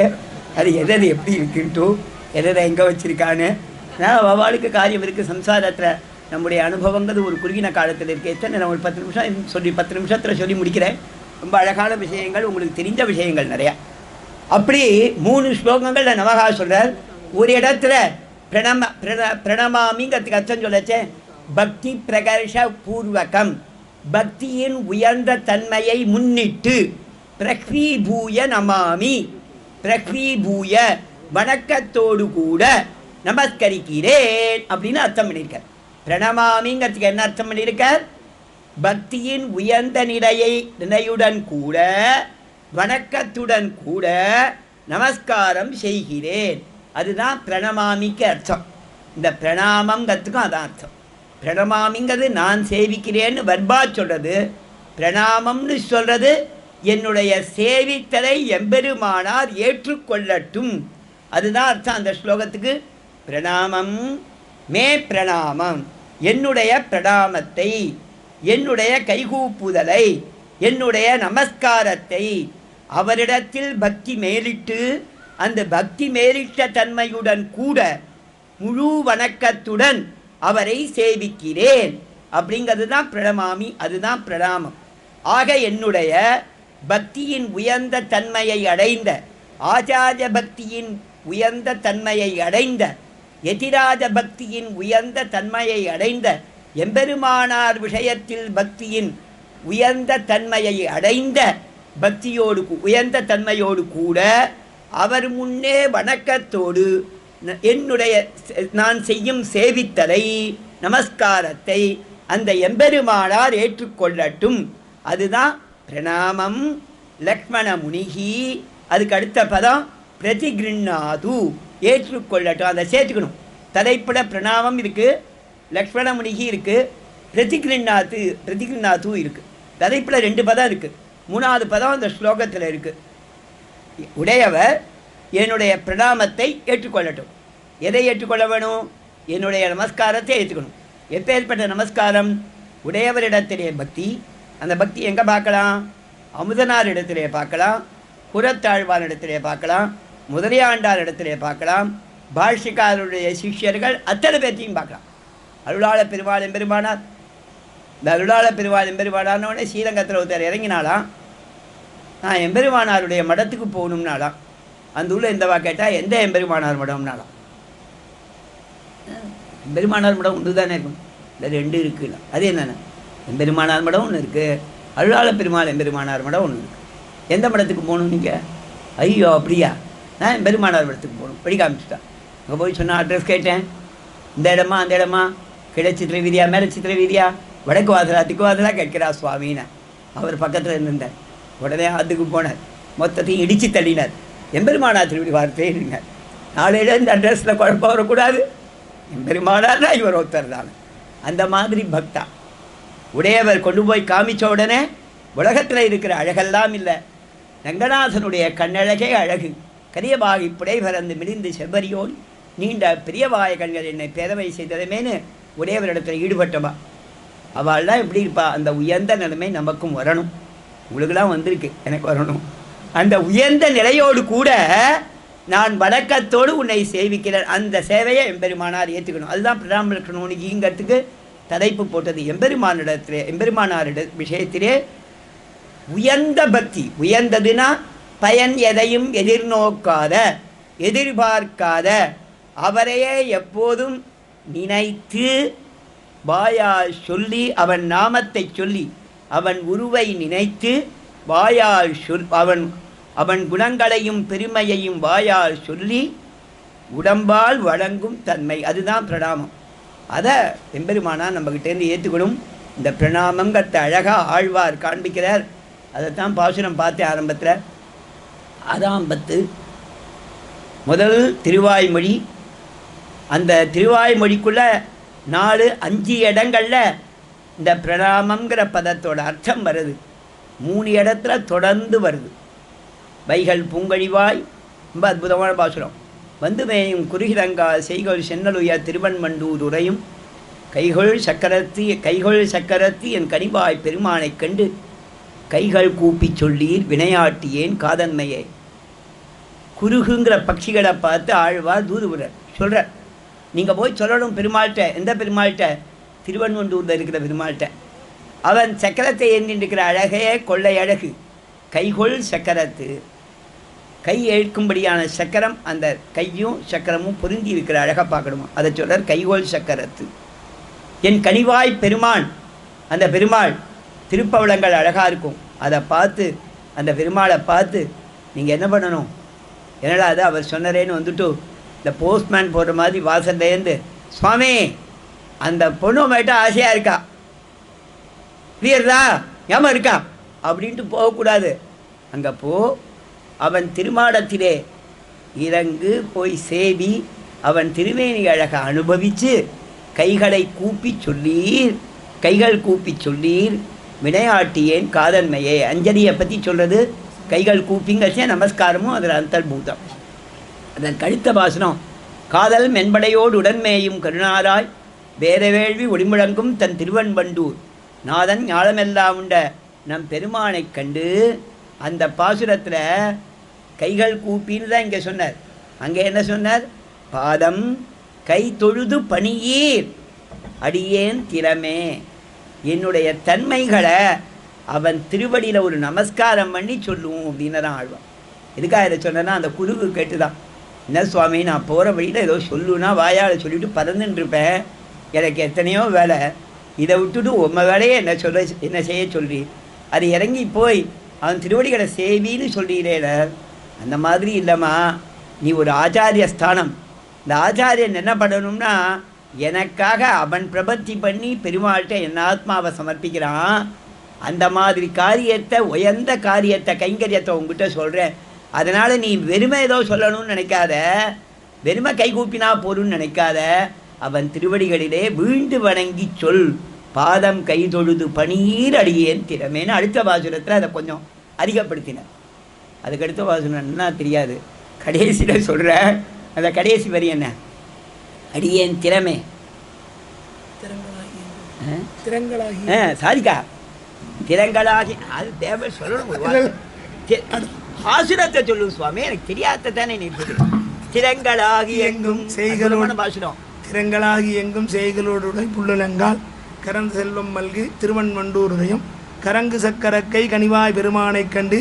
அது எது எப்படி இருக்குன்ட்டு எதை எங்கே வச்சுருக்கான்னு. நான் அவளுக்கு காரியம் இருக்குது சம்சாரத்தில். நம்முடைய அனுபவங்கிறது ஒரு குறுகின காலத்தில் இருக்குது. எத்தனை நான் ஒரு 10 நிமிஷம் சொல்லி 10 நிமிஷத்தில் சொல்லி முடிக்கிறேன். ரொம்ப அழகான விஷயங்கள், உங்களுக்கு தெரிஞ்ச விஷயங்கள் நிறையா. அப்படி 3 ஸ்லோகங்கள் நமகா சொல்கிறார். ஒரு இடத்துல பிரணமாமிங்கிறதுக்கு அர்த்தம் சொல்லச்சே, பக்தி பிரகர்ஷ பூர்வகம், பக்தியின் உயர்ந்த தன்மையை முன்னிட்டு பிரக்வீபூய நமாமி, பிரக்வீபூய வணக்கத்தோடு கூட நமஸ்கரிக்கிறேன் அப்படின்னு அர்த்தம் பண்ணியிருக்கார். பிரணமாமிங்கிறதுக்கு என்ன அர்த்தம் பண்ணியிருக்கார்? பக்தியின் உயர்ந்த நிலையுடன் கூட வணக்கத்துடன் கூட நமஸ்காரம் செய்கிறேன். அதுதான் பிரணமாமிக்கு அர்த்தம். இந்த பிரணாமங்கிறதுக்கும் அதான் அர்த்தம். பிரணமாமிங்கிறது நான் சேவிக்கிறேன்னு வர்பா சொல்கிறது. பிரணாமம்னு சொல்கிறது என்னுடைய சேவித்தலை எம்பெருமானார் ஏற்றுக்கொள்ளட்டும். அதுதான் அர்த்தம் அந்த ஸ்லோகத்துக்கு. பிரணாமம் மே பிரணாமம், என்னுடைய பிரணாமத்தை, என்னுடைய கைகூப்புதலை, என்னுடைய நமஸ்காரத்தை அவரிடத்தில் பக்தி மேலிட்டு அந்த பக்தி மேலிட்ட தன்மையுடன் கூட முழு வணக்கத்துடன் அவரை சேவிக்கிறேன் அப்படிங்கிறது தான் பிரணமாமி. அதுதான் பிரணாமம். ஆக என்னுடைய பக்தியின் உயர்ந்த தன்மையை அடைந்த, ஆச்சாரிய பக்தியின் உயர்ந்த தன்மையை அடைந்த, எதிராஜ பக்தியின் உயர்ந்த தன்மையை அடைந்த, எம்பெருமானார் விஷயத்தில் பக்தியின் உயர்ந்த தன்மையை அடைந்த பக்தியோடு உயர்ந்த தன்மையோடு கூட அவர் முன்னே வணக்கத்தோடு என்னுடைய நான் செய்யும் சேவித்தலை நமஸ்காரத்தை அந்த எம்பெருமானார் ஏற்றுக்கொள்ளட்டும். அதுதான் பிரணாமம். லக்ஷ்மண முனிகி, அதுக்கு அடுத்த பதம் பிரதிகிருண்ணாது, ஏற்றுக்கொள்ளட்டும். அதை சேர்த்துக்கணும். தலைப்பட பிரணாமம் இருக்குது, லக்ஷ்மண முனிகி இருக்குது, பிரதிகிருண்ணாத்து இருக்குது. தலைப்பில் 2 பதம் இருக்குது. 3வது பதம் அந்த ஸ்லோகத்தில் இருக்குது. உடையவர் என்னுடைய பிரணாமத்தை ஏற்றுக்கொள்ளட்டும். எதை ஏற்றுக்கொள்ள வேணும்? என்னுடைய நமஸ்காரத்தை ஏற்றுக்கணும். எப்பேற்பட்ட நமஸ்காரம்? உடையவரிடத்திலே பக்தி. அந்த பக்தி எங்கே பார்க்கலாம்? அமுதனார் இடத்திலே பார்க்கலாம், புறத்தாழ்வார் இடத்திலே பார்க்கலாம், முதலியாண்டார் இடத்திலே பார்க்கலாம், பாஷ்யக்காரருடைய சிஷ்யர்கள் அத்தனை பேர்த்தையும் பார்க்கலாம். அருளாள பெருமாள் எம்பெருமானார், இந்த அருளாள பெருமாள் எம்பெருமானார்னோடனே ஸ்ரீரங்கத்தில் ஒருத்தர் இறங்கினாலாம், நான் எம்பெருமானாருடைய மடத்துக்கு போகணும்னாலாம். அந்த ஊரில் எந்தவா கேட்டால் எந்த எம்பெருமானார் மடம்னாலாம். எம்பெருமானார் மடம் ஒன்று தானே இருக்கும், இந்த 2 இருக்குல்ல. அது என்னென்ன? எம்பெருமானார் மடம் ஒன்று இருக்குது, அருளாள பெருமாள் எம்பெருமானார் மடம் ஒன்று இருக்குது. எந்த மடத்துக்கு போகணும் நீங்கள்? ஐயோ அப்படியா, நான் எம்பெருமானார் மடத்துக்கு போகணும். படி காமிச்சுட்டா. அங்கே போய் சொன்னால் அட்ரஸ் கேட்டேன். இந்த இடமா அந்த இடமா, கிழ சித்திர வீதியா மேலே சித்திர வீதியா, வடக்கு வாசலா திக்கு வாசலாக கேட்கிறா சுவாமின்னு. அவர் பக்கத்தில் இருந்திருந்தார். உடனே அதுக்கு போனார், மொத்தத்தையும் இடித்து தள்ளினார். எம்பெருமானார் திருப்பி வார்த்தையே இருந்தார். நாளையில இந்த அட்ரஸில் குழப்பம் வரக்கூடாது, எம்பெருமானார்னா இவர் ஒருத்தர் தான். அந்த மாதிரி பக்தா உடையவர் கொண்டு போய் காமிச்ச உடனே உலகத்தில் இருக்கிற அழகெல்லாம் இல்லை, ரங்கநாதனுடைய கண்ணழகே அழகு. கரியவாகி புடை பறந்து மிளிந்து செவ்வரியோடு நீண்ட பெரியவாய கண்கள் என்னை பேரவை செய்ததுமேனு உடையவரிடத்தில் ஈடுபட்டவா. அவள்லாம் எப்படி இருப்பா? அந்த உயர்ந்த நிலைமை நமக்கும் வரணும். உங்களுக்கெல்லாம் வந்திருக்கு, எனக்கு வரணும். அந்த உயர்ந்த நிலையோடு கூட நான் வணக்கத்தோடு உன்னை சேவிக்கிறேன். அந்த சேவையை எம்பெருமானார் ஏற்றுக்கணும். அதுதான் பிரணாமலக்கணுங்கிறதுக்கு தலைப்பு போட்டது. எம்பெருமானிடத்திலே, எம்பெருமானாரிட விஷயத்திலே உயர்ந்த பக்தி. உயர்ந்ததுன்னா பயன் எதையும் எதிர்நோக்காத, எதிர்பார்க்காத, அவரையே எப்போதும் நினைத்து வாயால் சொல்லி, அவன் நாமத்தை சொல்லி, அவன் உருவை நினைத்து வாயால் அவன் குணங்களையும் பெருமையையும் வாயால் சொல்லி உடம்பால் வழங்கும் தன்மை. அதுதான் பிரணாமம். அதை எம்பெருமானா நம்மக்கிட்டேருந்து ஏற்றுக்கணும். இந்த பிரணாமங்கிறத அழகாக ஆழ்வார் காண்பிக்கிறார். அதைத்தான் பாசுரம் பார்த்தேன் ஆரம்பத்தில். அதான் 10 முதல் திருவாய்மொழி. அந்த திருவாய்மொழிக்குள்ளே 4-5 இடங்களில் இந்த பிரணாமங்கிற பதத்தோட அர்த்தம் வருது. 3 இடத்துல தொடர்ந்து வருது. வைகள் பூங்கழிவாய், ரொம்ப அற்புதமான பாசுரம். வந்து மேயும் குறுகிரங்கா செய்கொள் சென்னலுய திருவன்மண்டூர் உரையும் கைகொள் சக்கரத்தி என் கனிவாய் பெருமானைக் கண்டு கைகள் கூப்பிச் சொல்லீர் வினையாட்டியேன் காதன்மையே. குருகுங்கிற பட்சிகளை பார்த்து ஆழ்வார் தூதுபுரர் சொல்கிறார், நீங்கள் போய் சொல்லணும் பெருமாள்கிட்ட. எந்த பெருமாள்கிட்ட? திருவன்வண்டூரில் இருக்கிற பெருமாள்கிட்ட. அவன் சக்கரத்தை ஏந்திட்டு இருக்கிற அழகே கொள்ளை அழகு, கைகொள் சக்கரத்து, கை ஏற்கும்படியான சக்கரம், அந்த கையும் சக்கரமும் பொருந்தி இருக்கிற அழகை பார்க்கணுமா, அதை சொல்கிறார் கைகொள் சக்கரத்து. என் கனிவாய் பெருமான், அந்த பெருமாள் திருப்பவளங்கள் அழகாக இருக்கும், அதை பார்த்து அந்த பெருமாளை பார்த்து நீங்கள் என்ன பண்ணணும், என்னடா அது அவர் சொன்னரேன்னு வந்துட்டு இந்த போஸ்ட்மேன் போடுற மாதிரி வாசல்லேருந்து, சுவாமி அந்த பொண்ணு மேட்ட ஆசையாக இருக்கா, கிளியர்தா, ஏமா இருக்கா அப்படின்ட்டு போகக்கூடாது. அங்கே போ, அவன் திருமாடத்திலே இறங்கு, போய் சேவி, அவன் திருமேனி அழகை அனுபவித்து கைகளை கூப்பி சொல்லீர், கைகள் கூப்பி சொல்லீர், வினையாட்டியேன் காதன்மையே. அஞ்சலியை பற்றி சொல்கிறது கைகள் கூப்பிங்கச்சே நமஸ்காரமும் அதில் அந்தர்பூதம். அதன் கழுத்த பாசனம், காதல் மென்படையோடு உடன்மேயும் கருணாராய் வேற வேள்வி ஒளிமுழங்கும் தன் திருவன்வண்டூர் நாதன் ஞாழமெல்லாம் உண்ட நம் பெருமானை கண்டு. அந்த பாசுரத்தில் கைகள் கூப்பின்னு தான் இங்கே சொன்னார். அங்கே என்ன சொன்னார்? பாதம் கை தொழுது பணியீர் அடியேன் திறமே, என்னுடைய தன்மைகளை அவன் திருவடியில் ஒரு நமஸ்காரம் பண்ணி சொல்லுவோம் அப்படின்னு தான் ஆழ்வான். எதுக்காக இதை சொன்னேன்னா, அந்த குருவு கேட்டு தான், என்ன சுவாமி நான் போகிற வழியில் ஏதோ சொல்லுன்னா வாயால் சொல்லிவிட்டு பறந்துட்டுருப்பேன், எனக்கு எத்தனையோ வேலை, இதை விட்டுட்டு உம்ம வேலையை என்ன செய்ய சொல்றி, அது இறங்கி போய் அவன் திருவடிகளை சேவின்னு சொல்கிறேன். அந்த மாதிரி இல்லைம்மா, நீ ஒரு ஆச்சாரிய ஸ்தானம், இந்த ஆச்சாரியன் என்ன பண்ணணும்னா எனக்காக அவன் பிரபத்தி பண்ணி பெருமாள்கிட்ட என் ஆத்மாவை சமர்ப்பிக்கிறான். அந்த மாதிரி காரியத்தை, உயர்ந்த காரியத்தை, கைங்கரியத்தை உங்ககிட்ட சொல்கிறேன். அதனால் நீ வெறுமை ஏதோ சொல்லணும்னு நினைக்காத, வெறுமை கைகூப்பினா போருன்னு நினைக்காத, அவன் திருவடிகளிலே வீண்டு வணங்கி சொல், பாதம் கை தொழுது பணீர் அடியேன் திறமேன்னு அடுத்த பாசுரத்தில் அதை கொஞ்சம் அதிகப்படுத்தினார். அதுக்கடுத்த பாசுரம் என்ன தெரியாது, கடைசியில் சொல்கிற அந்த கடைசி வரி என்ன, அடியேன் திறமே சாரிக்கா திறங்களாகி, அது தேவை சொல்லணும், பாசுரத்தை சொல்லும் சுவாமி, எனக்கு தெரியாத தானே நீ திறங்களாகி எங்கும் செய்களோட பாசுரம், திறங்களாகி எங்கும் செய்களோடு புள்ளலங்கால் கரந்து செல்வம் மல்கு திருவன்வண்டூருதயம் கரங்கு சக்கரக்கை கனிவாய் பெருமானை கண்டு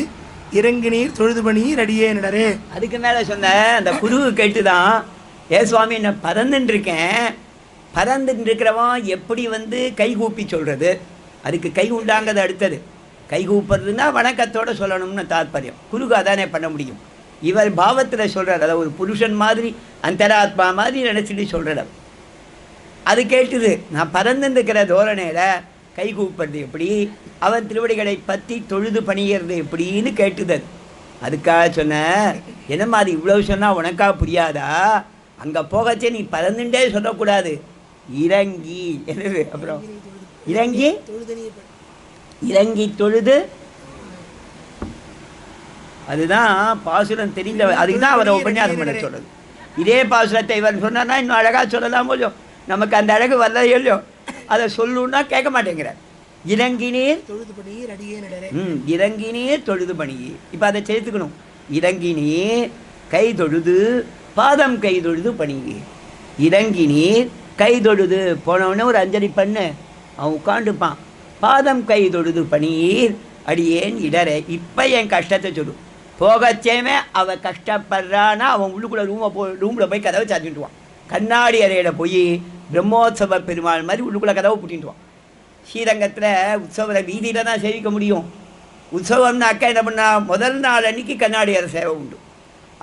இறங்கி நீர் தொழுது பணீர் அடியேனிடரே. அதுக்கு மேலே சொன்ன அந்த குருவு கேட்டுதான், ஏ சுவாமி நான் பறந்துட்டுருக்கேன், பறந்துட்டுருக்கிறவன் எப்படி கை கூப்பி சொல்கிறது, அதுக்கு கை உண்டாங்கிறது அடுத்தது. கை கூப்புறதுன்னா வணக்கத்தோடு சொல்லணும்னு தாற்பயம். குருகு அதானே பண்ண முடியும். இவர் பாவத்தில் சொல்கிறார், அதை ஒரு புருஷன் மாதிரி அந்தராத்மா மாதிரி நினச்சிட்டு சொல்கிறார். அது கேட்டுது, நான் பறந்துருக்கிற தோரணையில் கை கூப்புறது எப்படி, அவன் திருவடிகளை பற்றி தொழுது பணிகிறது எப்படின்னு கேட்டுது. அதுக்காக சொன்ன, என்னம்மா அது இவ்வளோ சொன்னால் உனக்கா புரியாதா, அங்கே போகச்சே நீ பறந்துட்டே சொல்லக்கூடாது, இறங்கி என்னது அப்புறம் இறங்கி இறங்கி தொழுது, அதுதான் பாசுரம் தெரிந்த, அதுக்கு தான் அவரை உபன்யாசம் பண்ண சொல்கிறது. இதே பாசுரத்தை இவர் சொன்னார்னா இன்னும் அழகாக சொல்லலாம் போலும், நமக்கு அந்த அழகு வரல இல்லையோ, அதை சொல்லுன்னா கேட்க மாட்டேங்கிறார். இறங்கினீர் தொழுது பணியீர் அடியேனிடரே. இறங்கினீர் தொழுது பணியீர், இப்போ அதை சேர்த்துக்கணும். இறங்கினீர் கை தொழுது, பாதம் கை தொழுது பணியீர். இறங்கினீர் கை தொழுது போனவொடனே ஒரு அஞ்சலி பண்ணு, அவன் உட்காந்துப்பான். பாதம் கை தொழுது பணியீர் அடியேன் இடரே. இப்போ என் கஷ்டத்தை சொல்லு. போகச்சேமே அவன் கஷ்டப்படுறான்னா அவன் உள்ளுக்குள்ளே ரூமில் போய் கதவை சாத்திட்டுவான். கண்ணாடி அறையில் போய் பிரம்மோத்சவ பெருமாள் மாதிரி உள்ளுக்குள்ளே கதவை புட்டிட்டுவான். ஸ்ரீரங்கத்தில் உற்சவ வீதியில் தான் சேவிக்க முடியும். உற்சவம்னாக்கா என்ன பண்ணால் முதல் நாள் அன்றைக்கி கண்ணாடி அறை சேவை உண்டு,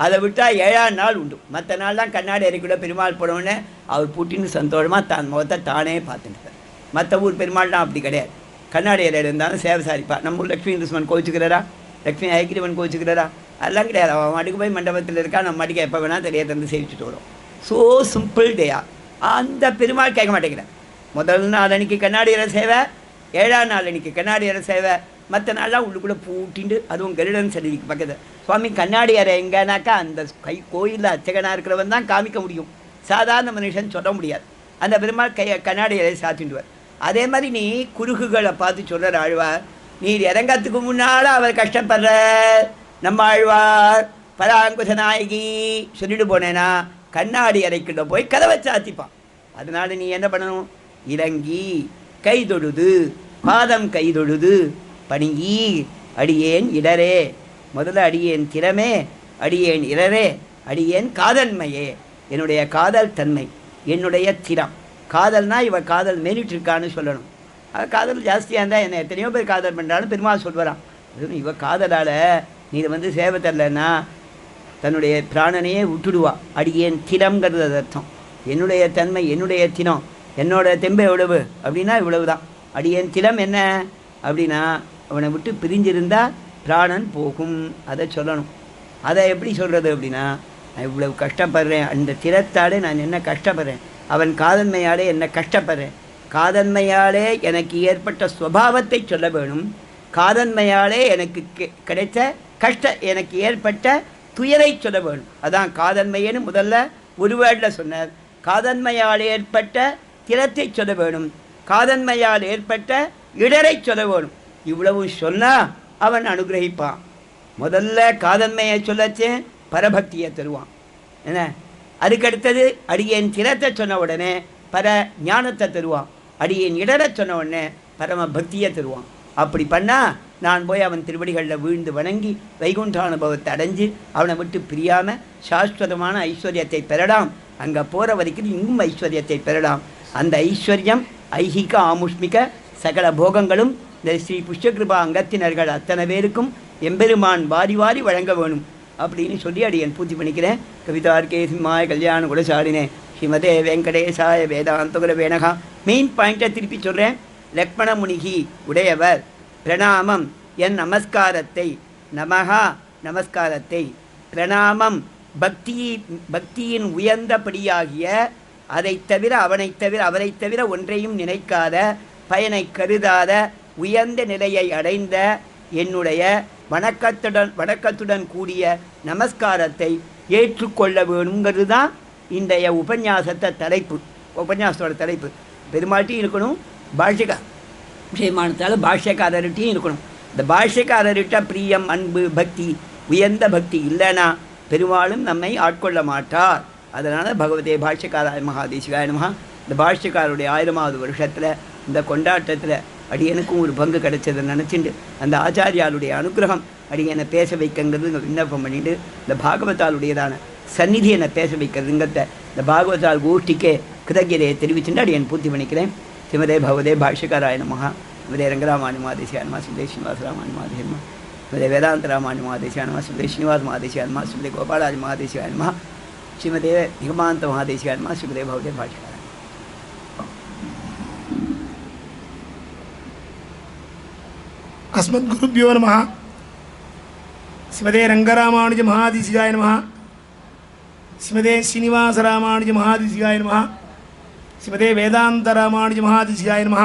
அதை விட்டால் 7ஆம் நாள் உண்டு. மற்ற நாள் தான் கண்ணாடி அறைக்குள்ளே பெருமாள் போனவுடனே அவர் பூட்டின்னு சந்தோஷமாக தான் முகத்தை தானே பார்த்துட்டு. மற்ற ஊர் பெருமாள்லாம் அப்படி கிடையாது, கண்ணாடி அறையில் இருந்தாலும் சேவை சாரிப்பா. நம்ம ஊர் லக்ஷ்மி நரசிம்மன் கோவிச்சுக்கிறாரா, லக்ஷ்மி ஐக்கிரவன் கோவிச்சுக்கிறாரா, அதெல்லாம் கிடையாது. அவன் மாட்டுக்கு போய் மண்டபத்தில் இருக்கா, நம்ம மாட்டுக்கு எப்போ வேணால் தெரிய தந்து சேவிச்சுட்டு வரும். ஸோ சிம்பிள் டேயா. அந்த பெருமாள் கேட்க மாட்டேங்கிறேன். முதல் நாள் அன்றைக்கி கண்ணாடி அறை சேவை, 7ஆம் நாள் அன்றைக்கி கண்ணாடி அறை சேவை, மற்ற நாள்லாம் உள்ளுக்குள்ளே பூட்டிண்டு, அதுவும் கருடன் சன்னிதிக்கு பக்கத்தில். சுவாமி கண்ணாடி அறை எங்கேனாக்கா அந்த கோயிலில் அர்ச்சகனாக இருக்கிறவன் தான் காமிக்க முடியும், சாதாரண மனுஷன் சொல்ல முடியாது. அந்த பெருமாள் கண்ணாடி அறை சாத்திடுவார். அதே மாதிரி நீ குறுகுகளை பார்த்து சொல்கிற ஆழ்வார், நீர் இறங்கத்துக்கு முன்னால் அவர் கஷ்டப்படுற நம்ம ஆழ்வார் பராங்குச நாயகி சொல்லிட்டு போனேன்னா கண்ணாடி அறைக்கிட்ட போய் கதவை சாத்திப்பான். அதனால நீ என்ன பண்ணணும்? இறங்கி கை தொழுது, பாதம் கை தொழுது பணியி அடியேன் இடரே, முதல்ல அடியேன் திறமே, அடியேன் இடரே, அடியேன் காதன்மையே, என்னுடைய காதல் தன்மை, என்னுடைய திறம். காதல்னா இவ காதல் மேலிட்டு இருக்கான்னு சொல்லணும். காதல் ஜாஸ்தியாக இருந்தால் என்ன எத்தனையோ பேர் காதல் பண்ணுறான்னு பெருமாள் சொல்கிறான். இவ காதலால் நீ வந்து சேவை தரலன்னா தன்னுடைய பிராணனையே விட்டுடுவா. அடியேன் திறம்ங்கிறது அது அர்த்தம். என்னுடைய தன்மை, என்னுடைய தினம், என்னோட தெம்பை எவ்வளவு அப்படின்னா இவ்வளவு தான். அடியேன் திறம் என்ன அப்படின்னா அவனை விட்டு பிரிஞ்சிருந்தால் பிராணன் போகும், அதை சொல்லணும். அதை எப்படி சொல்கிறது அப்படின்னா, நான் இவ்வளவு கஷ்டப்படுறேன், அந்த திறத்தாலே நான் என்ன கஷ்டப்படுறேன், அவன் காதன்மையாலே என்ன கஷ்டப்படுறேன், காதன்மையாலே எனக்கு ஏற்பட்ட சுபாவத்தை சொல்ல வேணும், காதன்மையாலே எனக்கு கிடைத்த எனக்கு ஏற்பட்ட துயரை சொல்ல வேணும். அதான் காதன்மையேன்னு முதல்ல ஒரு வேர்டில் சொன்னார். காதன்மையால் ஏற்பட்ட திறத்தை சொல்ல வேணும், காதன்மையால் ஏற்பட்ட இடரை சொல்ல வேணும். இவ்வளவு சொன்னால் அவன் அனுகிரகிப்பான். முதல்ல காதன்மையை சொல்லச்சே பரபக்தியை தருவான். என்ன அதுக்கடுத்தது அடியேன் திறத்தை சொன்ன உடனே பர ஞானத்தை தருவான். அடியேன் இடரை சொன்ன உடனே பரம பக்தியை தருவான். அப்படி பண்ணால் நான் போய் அவன் திருவடிகளில் வீழ்ந்து வணங்கி வைகுண்ட அனுபவத்தை அடைஞ்சு அவனை விட்டு பிரியாமல் சாஸ்வதமான ஐஸ்வர்யத்தை பெறலாம். அங்கே போகிற வரைக்கும் இன்னும் ஐஸ்வர்யத்தை பெறலாம். அந்த ஐஸ்வர்யம் ஐகிக ஆமுஷ்மிக சகல போகங்களும் இந்த ஸ்ரீ புஷ்யகிருபா அங்கத்தினர்கள் அத்தனை பேருக்கும் எம்பெருமான் வாரி வாரி வழங்க வேணும் அப்படின்னு சொல்லி அடியேன் பூர்த்தி பண்ணிக்கிறேன். கவிதார்க்கே சிம்மாய கல்யாண குலசாலினே ஸ்ரீமதே வெங்கடேசாய வேதாந்தகுல வேணகா. மெயின் பாயிண்ட்டை திருப்பி சொல்கிறேன். லக்ஷ்மண முனிகி உடையவர் பிரணாமம் என் நமஸ்காரத்தை, நமகா நமஸ்காரத்தை, பிரணாமம் பக்தியின் உயர்ந்தபடியாகிய அதைத் தவிர அவனைத் தவிர அவரைத் தவிர ஒன்றையும் நினைக்காத பயனை கருதாத உயர்ந்த நிலையை அடைந்த என்னுடைய வணக்கத்துடன் கூடிய நமஸ்காரத்தை ஏற்றுக்கொள்ள வேணுங்கிறது தான் இன்றைய உபன்யாசத்தோட தலைப்பு. பெருமாட்டியும் இருக்கணும், பாஷ்யகா விஷயமானத்தால் பாஷ்யக்காரர்கிட்டையும் இருக்கணும். இந்த பாஷ்யக்காரர்கிட்ட பிரியம், அன்பு, பக்தி, உயர்ந்த பக்தி இல்லைன்னா பெருமாளும் நம்மை ஆட்கொள்ள மாட்டார். அதனால் பகவதே பாஷ்யக்காராய மகாதேசிகாய நமஹ. இந்த பாஷ்யக்காரருடைய 1000வது வருஷத்தில் இந்த கொண்டாட்டத்தில் அடியனுக்கும் ஒரு பங்கு கிடைச்சதை நினச்சிட்டு அந்த ஆச்சாரியாளுடைய அனுகிரகம் அடியனை பேச வைக்கிறது விண்ணப்பம் பண்ணிட்டு இந்த பாகவதாளுடையதான சந்நிதி என்னை பேச வைக்கிறதுங்கிறத இந்த பாகவதால் கோஷ்டிக்கே கிருதஜதையை தெரிவிச்சுட்டு அடியன் பூர்த்தி பண்ணிக்கிறேன். ஸ்ரீமதே பகவதே பாஷ்யக்காராய நமஹ. ஸ்ரீமதே ரங்கராமானு மகாதேசிகாய நமஹ. ஸ்ரீமதே ஸ்ரீனிவாச ராமானு மகாதேசிகாய நமஹ. ஸ்ரீமதே வேதாந்த ராமானு மகாதேசிகாய நமஹ. ஸ்ரீமதே ஸ்ரீனிவாச மகாதேசிகாய நமஹ. ஸ்ரீமதே கோபாலாஜி மகாதேசிகாய நமஹ. ஸ்ரீமதே நிகமாந்த மகாதேசிகாய நமஹ. ஸ்ரீமதே பகவதே பாஷ்யக்காராய. அஸ்மத்குருப்யோ நமஹ. ஸ்ரீமதே ரங்கராமானுஜ மகாதேசிகாய நமஹ. ஸ்ரீமதே ஸ்ரீனிவாச ராமானுஜ மகாதேசிகாய நமஹ. ஸ்ரீமதே வேதாந்த ராமானுஜ மகாதேசிகாய நமஹ.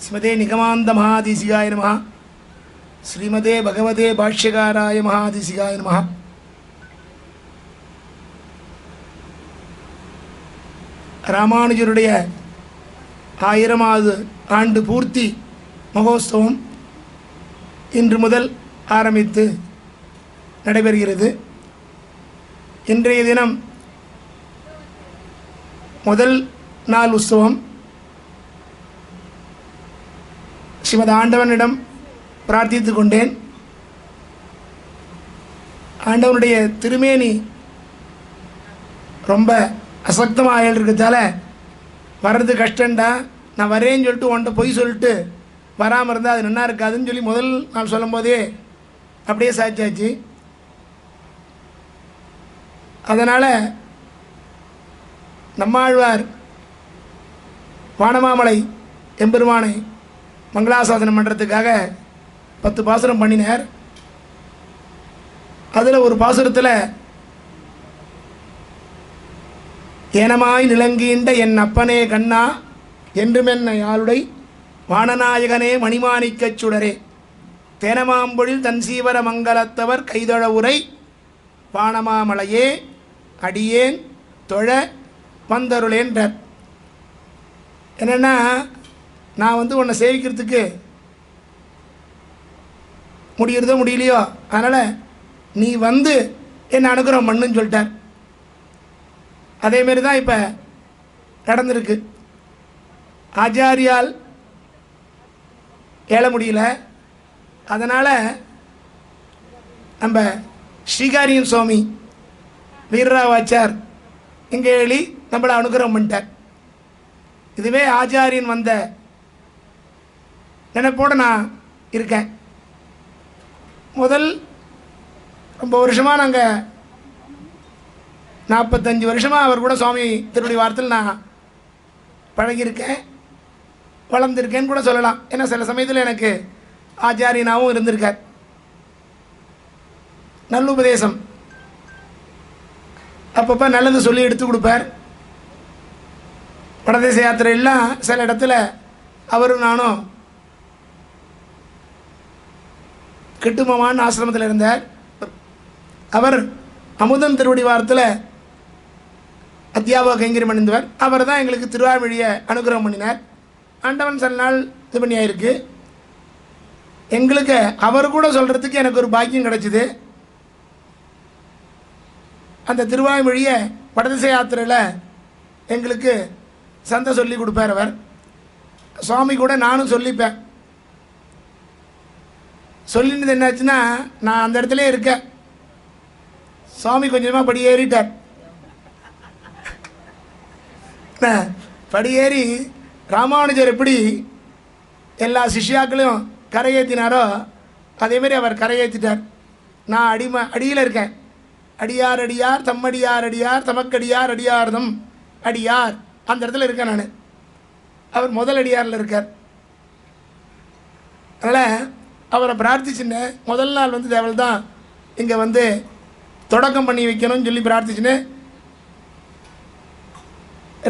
ஸ்ரீமதே நிகமாந்த மகாதேசிகாய நமஹ. ஸ்ரீமதே பகவதே பாஷ்யகாராய மகாதேசிகாய நமஹ. ராமானுஜருடைய 1000வது ஆண்டு பூர்த்தி மகோத்சவம் இன்று முதல் ஆரம்பித்து நடைபெறுகிறது. இன்றைய தினம் முதல் நாள் உற்சவம். ஸ்ரீமத் ஆண்டவனிடம் பிரார்த்தித்து கொண்டேன். ஆண்டவனுடைய திருமேனி ரொம்ப அசக்தமாக இருக்கிறதால வர்றது கஷ்டண்டா, நான் வரேன்னு சொல்லிட்டு உன்ட்ட பொய் சொல்லிட்டு வராமல் இருந்தால் அது நல்லா இருக்காதுன்னு சொல்லி முதல் நாள் சொல்லும் போதே அப்படியே சாய்ச்சாச்சு. அதனால் நம்மாழ்வார் வானமாமலை எம்பெருமானை மங்களாசாசனம் பண்ணுறதுக்காக 10 பாசுரம் பண்ணினார். அதில் ஒரு பாசுரத்தில் ஏனமாய் நிலங்கீண்ட என் அப்பனே கண்ணா என்றுமென்ன யாளுடை வானநாயகனே மணிமாணிக்கச் சுடரே தேனமாம்பொழில் தன் சீவர மங்கலத்தவர் கைதொழ உரை வானமாமலையே அடியேன் தொழ வந்தருளேன்றார். என்னென்னா, நான் உன்னை சேவிக்கிறதுக்கு முடிகிறதோ முடியலையோ, அதனால் நீ வந்து என்னை அனுகிரகம் பண்ணுன்னு சொல்லிட்டார். அதேமாரி தான் இப்போ நடந்திருக்கு. ஆச்சாரியால் ஏழ முடியல, அதனால் நம்ம ஸ்ரீகாரியன் சுவாமி வீரராவாச்சார் இங்கே எழுதி நம்மளை அனுகிரகம் பண்ணிட்டார். இதுவே ஆச்சாரியன் வந்த நினைப்போடு நான் இருக்கேன். முதல் ரொம்ப வருஷமாக நாங்கள் 45 வருஷமாக அவர் கூட சுவாமி திருவடி வாரத்தில் நான் பழகியிருக்கேன், வளர்ந்துருக்கேன்னு கூட சொல்லலாம். ஏன்னா சில சமயத்தில் எனக்கு ஆச்சாரியனாகவும் இருந்திருக்கார். நல்லுபதேசம் அப்பப்போ நல்லது சொல்லி எடுத்து கொடுப்பார். வடதேச யாத்திரையெல்லாம் சில இடத்துல அவரும் நானும் கெட்டுமான்னு ஆசிரமத்தில் இருந்தார். அவர் அமுதன் திருவடி வாரத்தில் அத்தியாபக கைங்கரியம் அணிந்தவர். அவர் தான் எங்களுக்கு திருவாய்மொழியை அனுகிரகம் பண்ணினார். ஆண்டவன் சில நாள் இது பண்ணியாயிருக்கு. எங்களுக்கு அவர் கூட சொல்கிறதுக்கு எனக்கு ஒரு பாக்கியம் கிடச்சிது. அந்த திருவாய்மொழியை வடதிசை யாத்திரையில் எங்களுக்கு சந்தை சொல்லி கொடுப்பார் அவர். சுவாமி கூட நானும் சொல்லிப்பேன். சொல்லினது என்னாச்சுன்னா, நான் அந்த இடத்துல இருக்கேன், சுவாமி கொஞ்சமாக படி ஏறிட்டார். படியேறி ராமானுஜர் எப்படி எல்லா சிஷ்யாக்களையும் கரையேற்றினாரோ அதேமாரி அவர் கரையேற்றிட்டார். நான் அடியில் இருக்கேன். அடியார் அடியார் தம்மடியார் அடியார் தமக்கடியார் அடியார்தம் அடியார் அந்த இடத்துல இருக்கேன் நான். அவர் முதல் அடியாரில் இருக்கார். அதனால் அவரை பிரார்த்திச்சுன்னு முதல் நாள் வந்து தேவல் தான் இங்கே வந்து தொடக்கம் பண்ணி வைக்கணும்னு சொல்லி பிரார்த்திச்சுன்னு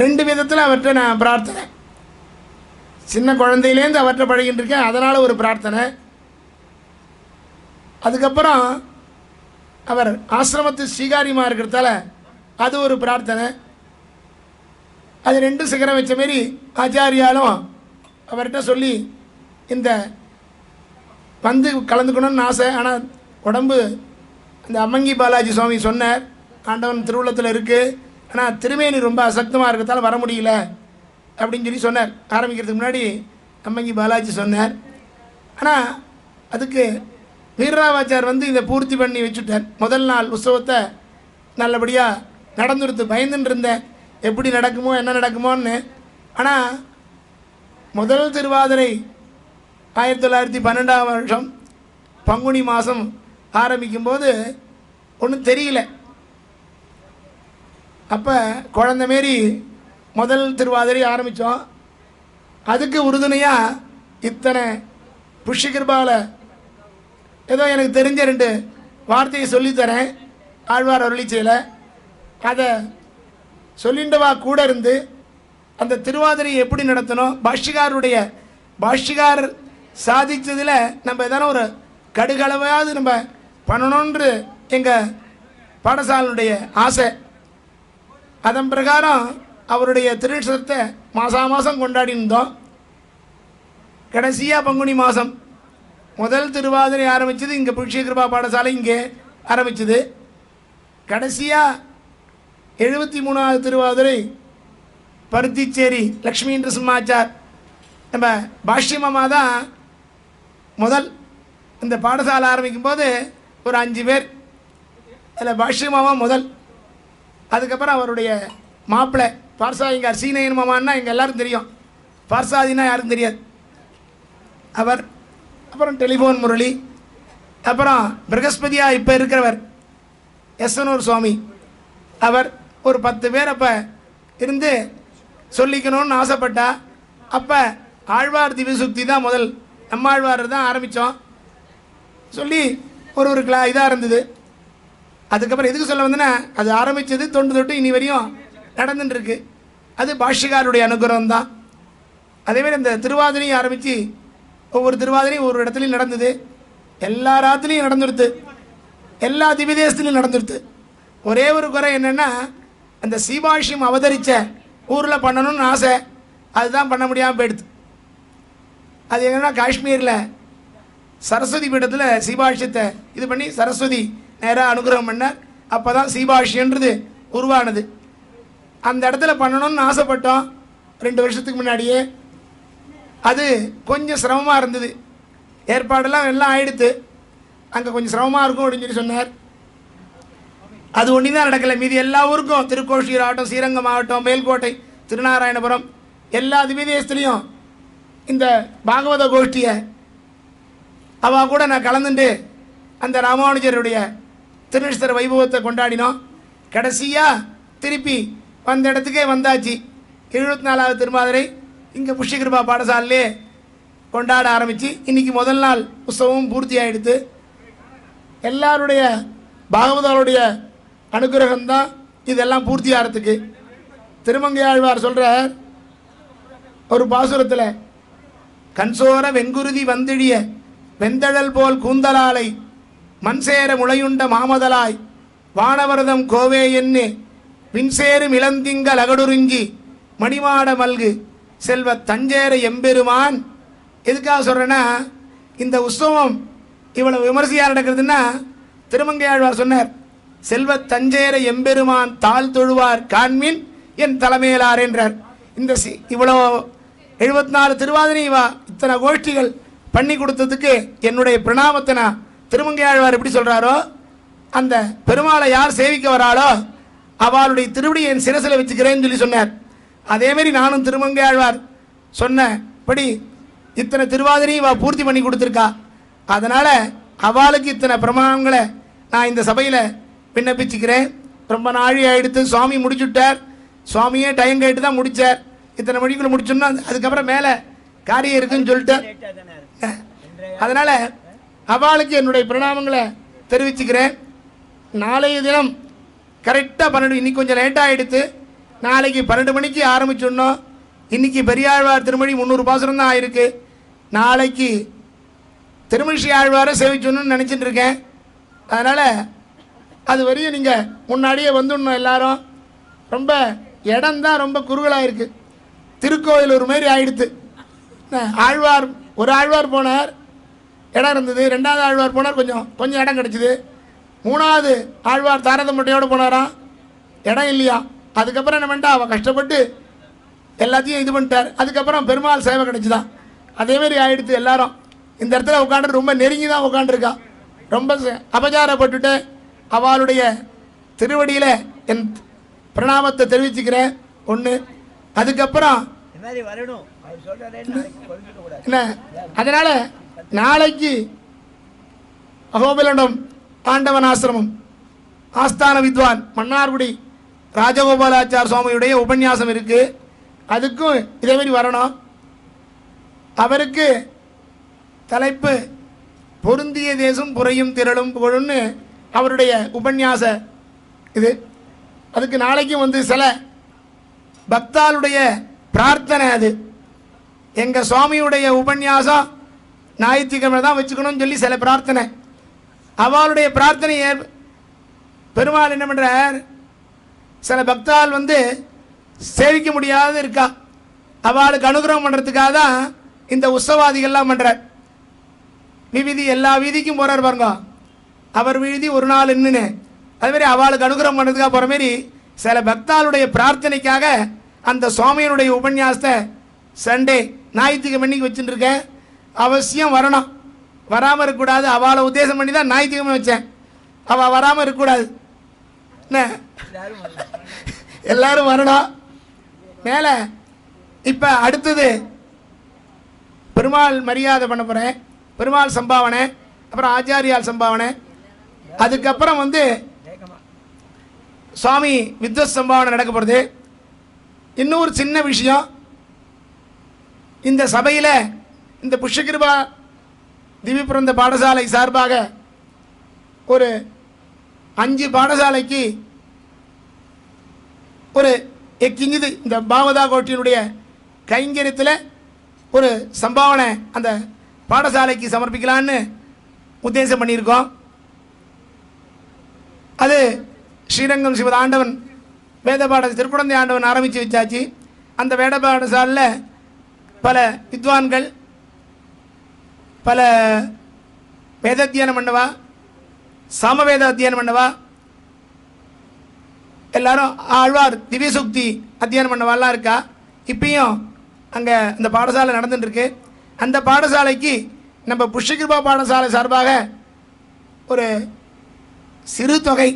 2 விதத்தில் அவர்கிட்ட நான் பிரார்த்தனை. சின்ன குழந்தையிலேருந்து அவர்கிட்ட பழகிட்டு இருக்கேன், அதனால் ஒரு பிரார்த்தனை. அதுக்கப்புறம் அவர் ஆசிரமத்து ஸ்ரீகாரியமாக இருக்கிறதால அது ஒரு பிரார்த்தனை. அது 2 சிகரம் வச்ச மாரி ஆச்சாரியாலும் அவர்கிட்ட சொல்லி இந்த வந்து கலந்துக்கணும்னு ஆசை. ஆனால் உடம்பு இந்த அம்மங்கி பாலாஜி சுவாமி சொன்னார், ஆண்டவன் திருவுள்ளத்தில் இருக்குது, ஆனால் திருமேனி ரொம்ப அசக்தமாக இருக்கிறதால வர முடியல அப்படின்னு சொல்லி சொன்னார். ஆரம்பிக்கிறதுக்கு முன்னாடி அம்மங்கி பாலாஜி சொன்னார். ஆனால் அதுக்கு வீரராவாச்சார் வந்து இதை பூர்த்தி பண்ணி வச்சுட்டார். முதல் நாள் உற்சவத்தை நல்லபடியாக நடந்துடுத்து. பயந்துன்னு இருந்தேன் எப்படி நடக்குமோ என்ன நடக்குமோன்னு. ஆனால் முதல் திருவாதிரை 1912ஆம் வருஷம் பங்குனி மாதம் ஆரம்பிக்கும்போது ஒன்றும் தெரியல. அப்போ குழந்த மாரி முதல் திருவாதிரை ஆரம்பித்தோம். அதுக்கு உறுதுணையாக இத்தனை புஷ்யகிருபாவில் ஏதோ எனக்கு தெரிஞ்ச 2 வார்த்தையை சொல்லித்தரேன் ஆழ்வார் அருளிச்சையில். அதை சொல்லிண்டவா கூட இருந்து அந்த திருவாதிரையை எப்படி நடத்தணும், பாஷ்யகாரர் சாதித்ததில் நம்ம எதனா ஒரு கடுகளவையாவது நம்ம பண்ணணுன்று எங்கள் பாடசாலையுடைய ஆசை. அதன் பிரகாரம் அவருடைய திருநட்சத்திரத்தை மாதம் கொண்டாடி இருந்தோம். கடைசியாக பங்குனி மாதம் முதல் திருவாதிரை ஆரம்பித்தது இங்கே புஷ்யகிருபா பாடசாலை இங்கே ஆரம்பித்தது. கடைசியாக 73வது திருவாதிரை பருத்திச்சேரி லக்ஷ்மி நரசிம்மாச்சார் நம்ம பாஷ்யமாமா தான் முதல் இந்த பாடசாலை ஆரம்பிக்கும் போது ஒரு 5 பேர். அதில் பாஷ்யமாமா முதல். அதுக்கப்புறம் அவருடைய மாப்பிள்ளை பார்சாதிங்கார் சீனையன் மாமான்னா எங்கள் எல்லோரும் தெரியும், பார்சாதினா யாரும் தெரியாது. அவர் அப்புறம் டெலிஃபோன் முரளி, அப்புறம் பிரகஸ்பதியாக இப்போ இருக்கிறவர் எஸ்வனூர் சுவாமி, அவர் ஒரு 10 பேர் அப்போ இருந்து சொல்லிக்கணும்னு ஆசைப்பட்டா. அப்போ ஆழ்வார் திவ்யசுக்தி தான் முதல், நம்மாழ்வார் தான் ஆரம்பித்தோம் சொல்லி ஒரு இதாக இருந்தது. அதுக்கப்புறம் எதுக்கு சொல்ல வந்தேன்னா, அது ஆரம்பித்தது தொண்டு தொட்டு இனி வரையும் நடந்துட்டுருக்கு. அது பாஷ்யகாருடைய அனுகிரகம் தான். அதேமாதிரி அந்த திருவாதிரையும் ஆரம்பித்து ஒவ்வொரு திருவாதிரையும் ஒவ்வொரு இடத்துலையும் நடந்தது. எல்லா ராத்திலையும் நடந்துடுது, எல்லா திவ்யதேசத்துலையும் நடந்துடுது. ஒரே ஒரு குறை என்னென்னா, அந்த சீபாஷ்யம் அவதரித்த ஊரில் பண்ணணும்னு ஆசை, அதுதான் பண்ண முடியாமல் போயிடுது. அது என்னென்னா காஷ்மீரில் சரஸ்வதி பீடத்தில் சீபாஷ்யத்தை இது பண்ணி சரஸ்வதி நேராக அனுகிரகம் பண்ணார். அப்போ தான் சீபாஷ்யன்றது உருவானது. அந்த இடத்துல பண்ணணும்னு ஆசைப்பட்டோம் 2 வருஷத்துக்கு முன்னாடியே. அது கொஞ்சம் சிரமமாக இருந்தது. ஏற்பாடெல்லாம் எல்லாம் ஆயிடுத்து. அங்கே கொஞ்சம் சிரமமாக இருக்கும் அப்படின்னு சொல்லி சொன்னார். அது ஒன்றி தான் நடக்கலை. மீதி எல்லா ஊருக்கும் திருக்கோஷியூர் ஆகட்டும், ஸ்ரீரங்கம் ஆகட்டும், மேல்கோட்டை, திருநாராயணபுரம் எல்லா திவ்யதேசத்துலேயும் இந்த பாகவத கோஷ்டியை அவள் கூட நான் கலந்துட்டு அந்த ராமானுஜருடைய திருநீஸ்வர வைபவத்தை கொண்டாடினோம். கடைசியாக திருப்பி வந்த இடத்துக்கே வந்தாச்சு. 74வது திருமாதிரை இங்கே புஷ்யகிருபா பாடசாலையிலே கொண்டாட ஆரம்பித்து இன்றைக்கி முதல் நாள் உற்சவமும் பூர்த்தி ஆகிடுது. எல்லாருடைய பாகவதருடைய அனுகிரகம்தான் இதெல்லாம் பூர்த்தி ஆகிறதுக்கு. திருமங்கையாழ்வார் சொல்கிறார் ஒரு பாசுரத்தில், கண்சோர வெங்குருதி வந்திழிய வெந்தழல் போல் கூந்தலாலை மண்சேர முளையுண்ட மாமதலாய் வானவரதம் கோவே என்னு விண்சேரும் இளந்திங்கள் அகடுறிஞ்சி மணிமாட மல்கு செல்வ தஞ்சேர எம்பெருமான். எதுக்காக சொல்கிறேன்னா, இந்த உற்சவம் இவ்வளவு விமர்சையாக நடக்கிறதுன்னா திருமங்கையாழ்வார் சொன்னார், செல்வ தஞ்சேர எம்பெருமான் தாழ் தொழுவார் காண்மின் என் தலைமையிலார் என்றார். இந்த இவ்வளோ 74 திருவாதிரை இத்தனை கோஷ்டிகள் பண்ணி கொடுத்ததுக்கு என்னுடைய பிரணாமத்தை நான் திருமங்கையாழ்வார் எப்படி சொல்கிறாரோ, அந்த பெருமாளை யார் சேவிக்க வராளோ அவளுடைய திருவடியை என் சிரசில் வச்சுக்கிறேன்னு சொல்லி சொன்னார். அதேமாரி நானும் திருமங்கையாழ்வார் சொன்னபடி இத்தனை திருவாதிரையும் பூர்த்தி பண்ணி கொடுத்துருக்கா. அதனால் அவளுக்கு இத்தனை பிரமாணங்களை நான் இந்த சபையில் விண்ணப்பிச்சுக்கிறேன். ரொம்ப நாழி ஆகிடுத்து. சுவாமி முடிச்சுட்டார். சுவாமியே டைம் கேட்டு தான் முடித்தார். இத்தனை மணிக்குள்ளே முடிச்சோம்னா அதுக்கப்புறம் மேலே காரியம் இருக்குன்னு சொல்லிட்டார். அதனால் அவளுக்கு என்னுடைய பிரணாமங்களை தெரிவிச்சுக்கிறேன். நாளைய தினம் கரெக்டாக 12, இன்றைக்கி கொஞ்சம் லேட்டாக ஆகிடுத்து. நாளைக்கு 12 மணிக்கு ஆரம்பிச்சிடணும். இன்றைக்கி பெரியாழ்வார் திருமொழி 300 பாசுரம் தான் ஆயிருக்கு. நாளைக்கு திருமிஷி ஆழ்வாரை சேவிச்சோன்னு நினச்சிட்டு இருக்கேன். அதனால் அது வரையும் நீங்கள் முன்னாடியே வந்துடணும் எல்லாரும். ரொம்ப இடம்தான் ரொம்ப குறுகலாக இருக்குது. திருக்கோயில் ஒரு மாரி ஆகிடுத்து. ஆழ்வார் ஒரு ஆழ்வார் போனார், இடம் இருந்தது. 2வது ஆழ்வார் போனார், கொஞ்சம் இடம் கிடச்சிது. 3வது ஆழ்வார் தாரதம்பட்டையோடு போனாராம், இடம் இல்லையா. அதுக்கப்புறம் என்ன பண்ணிட்டா, அவள் கஷ்டப்பட்டு எல்லாத்தையும் இது பண்ணிட்டார். அதுக்கப்புறம் பெருமாள் சேவை கிடச்சிதான். அதேமாரி ஆகிடுத்து. எல்லாரும் இந்த இடத்துல உட்காந்து ரொம்ப நெருங்கி தான் உட்காந்துருக்கா. ரொம்ப அபச்சாரப்பட்டுட்டு அவளுடைய திருவடியில் என் பிரணாமத்தை தெரிவிச்சுக்கிறேன். ஒன்று. அதுக்கப்புறம் என்ன, அதனால் நாளைக்கு அகோபிலண்டம் ஆண்டவன் ஆசிரமம் ஆஸ்தான வித்வான் மன்னார்குடி ராஜகோபாலாச்சார் சுவாமியுடைய உபன்யாசம் இருக்குது. அதுக்கும் இதேமாரி வரணும். அவருக்கு தலைப்பு பொருந்திய தேசம் புறையும் திரளும் புகழுன்னு அவருடைய உபன்யாச இது. அதுக்கு நாளைக்கும் வந்து சில பக்தாளுடைய பிரார்த்தனை. அது எங்கள் சுவாமியுடைய உபன்யாசம் ஞாயிற்றுக்கிழமை தான் வச்சுக்கணும்னு சொல்லி சில பிரார்த்தனை. அவளுடைய பிரார்த்தனையை பெருமாள் என்ன பண்ணுறார், சில பக்தாள் வந்து சேவிக்க முடியாத இருக்கா, அவளுக்கு அனுகிரகம் பண்ணுறதுக்காக தான் இந்த உற்சவாதிகள்லாம் பண்ணுறார். விவிதி எல்லா வீதிக்கும் போகிறார் பாருங்க. அவர் வீதி ஒரு நாள் இன்னுன்னு அதுமாரி அவளுக்கு அனுகிரகம் பண்ணுறதுக்காக போகிற மாரி சில பக்தாளுடைய பிரார்த்தனைக்காக அந்த சுவாமியினுடைய உபன்யாசத்தை சண்டே ஞாயிற்றுக்கிழமைக்கு வச்சுட்டுருக்கேன். அவசியம் வரணும். வராமல் இருக்கக்கூடாது. அவளை உத்தேசம் பண்ணி தான் ஞாயிற்றுக்கிழமை வச்சேன். அவள் வராமல் இருக்கக்கூடாது. என்ன, எல்லாரும் வரணும். மேலே இப்போ அடுத்தது பெருமாள் மரியாதை பண்ண போகிறேன். பெருமாள் சம்பாவனை, அப்புறம் ஆச்சாரியால் சம்பாவனை, அதுக்கப்புறம் வந்து சுவாமி வித்வத் சம்பாவனை நடக்க போகிறது. இன்னொரு சின்ன விஷயம், இந்த சபையில் இந்த புஷ்யகிருபா திவ்யபிரந்த பாடசாலை சார்பாக ஒரு 5 பாடசாலைக்கு ஒரு எக்கிங்குது இந்த பாவதா கோட்டியினுடைய கைங்கரியத்தில் ஒரு சம்பாவனை அந்த பாடசாலைக்கு சமர்ப்பிக்கலான்னு உத்தேசம் பண்ணியிருக்கோம். அது ஸ்ரீரங்கம் சிவத ஆண்டவன் வேத பாட திருக்குழந்தை ஆண்டவன் ஆரம்பித்து வச்சாச்சு. அந்த வேத பாடசாலையில் பல வித்வான்கள், பல வேத அத்தியானம் பண்ணவா, சாமவேத அத்தியானம் பண்ணவா, எல்லாரும் ஆழ்வார் திவ்யசுக்தி அத்தியானம் பண்ணவாலாம் இருக்கா. இப்பயும் அங்கே அந்த பாடசாலை நடந்துட்டுருக்கு. அந்த பாடசாலைக்கு நம்ம புஷ்யகிருபா பாடசாலை சார்பாக ஒரு சிறு தொகை,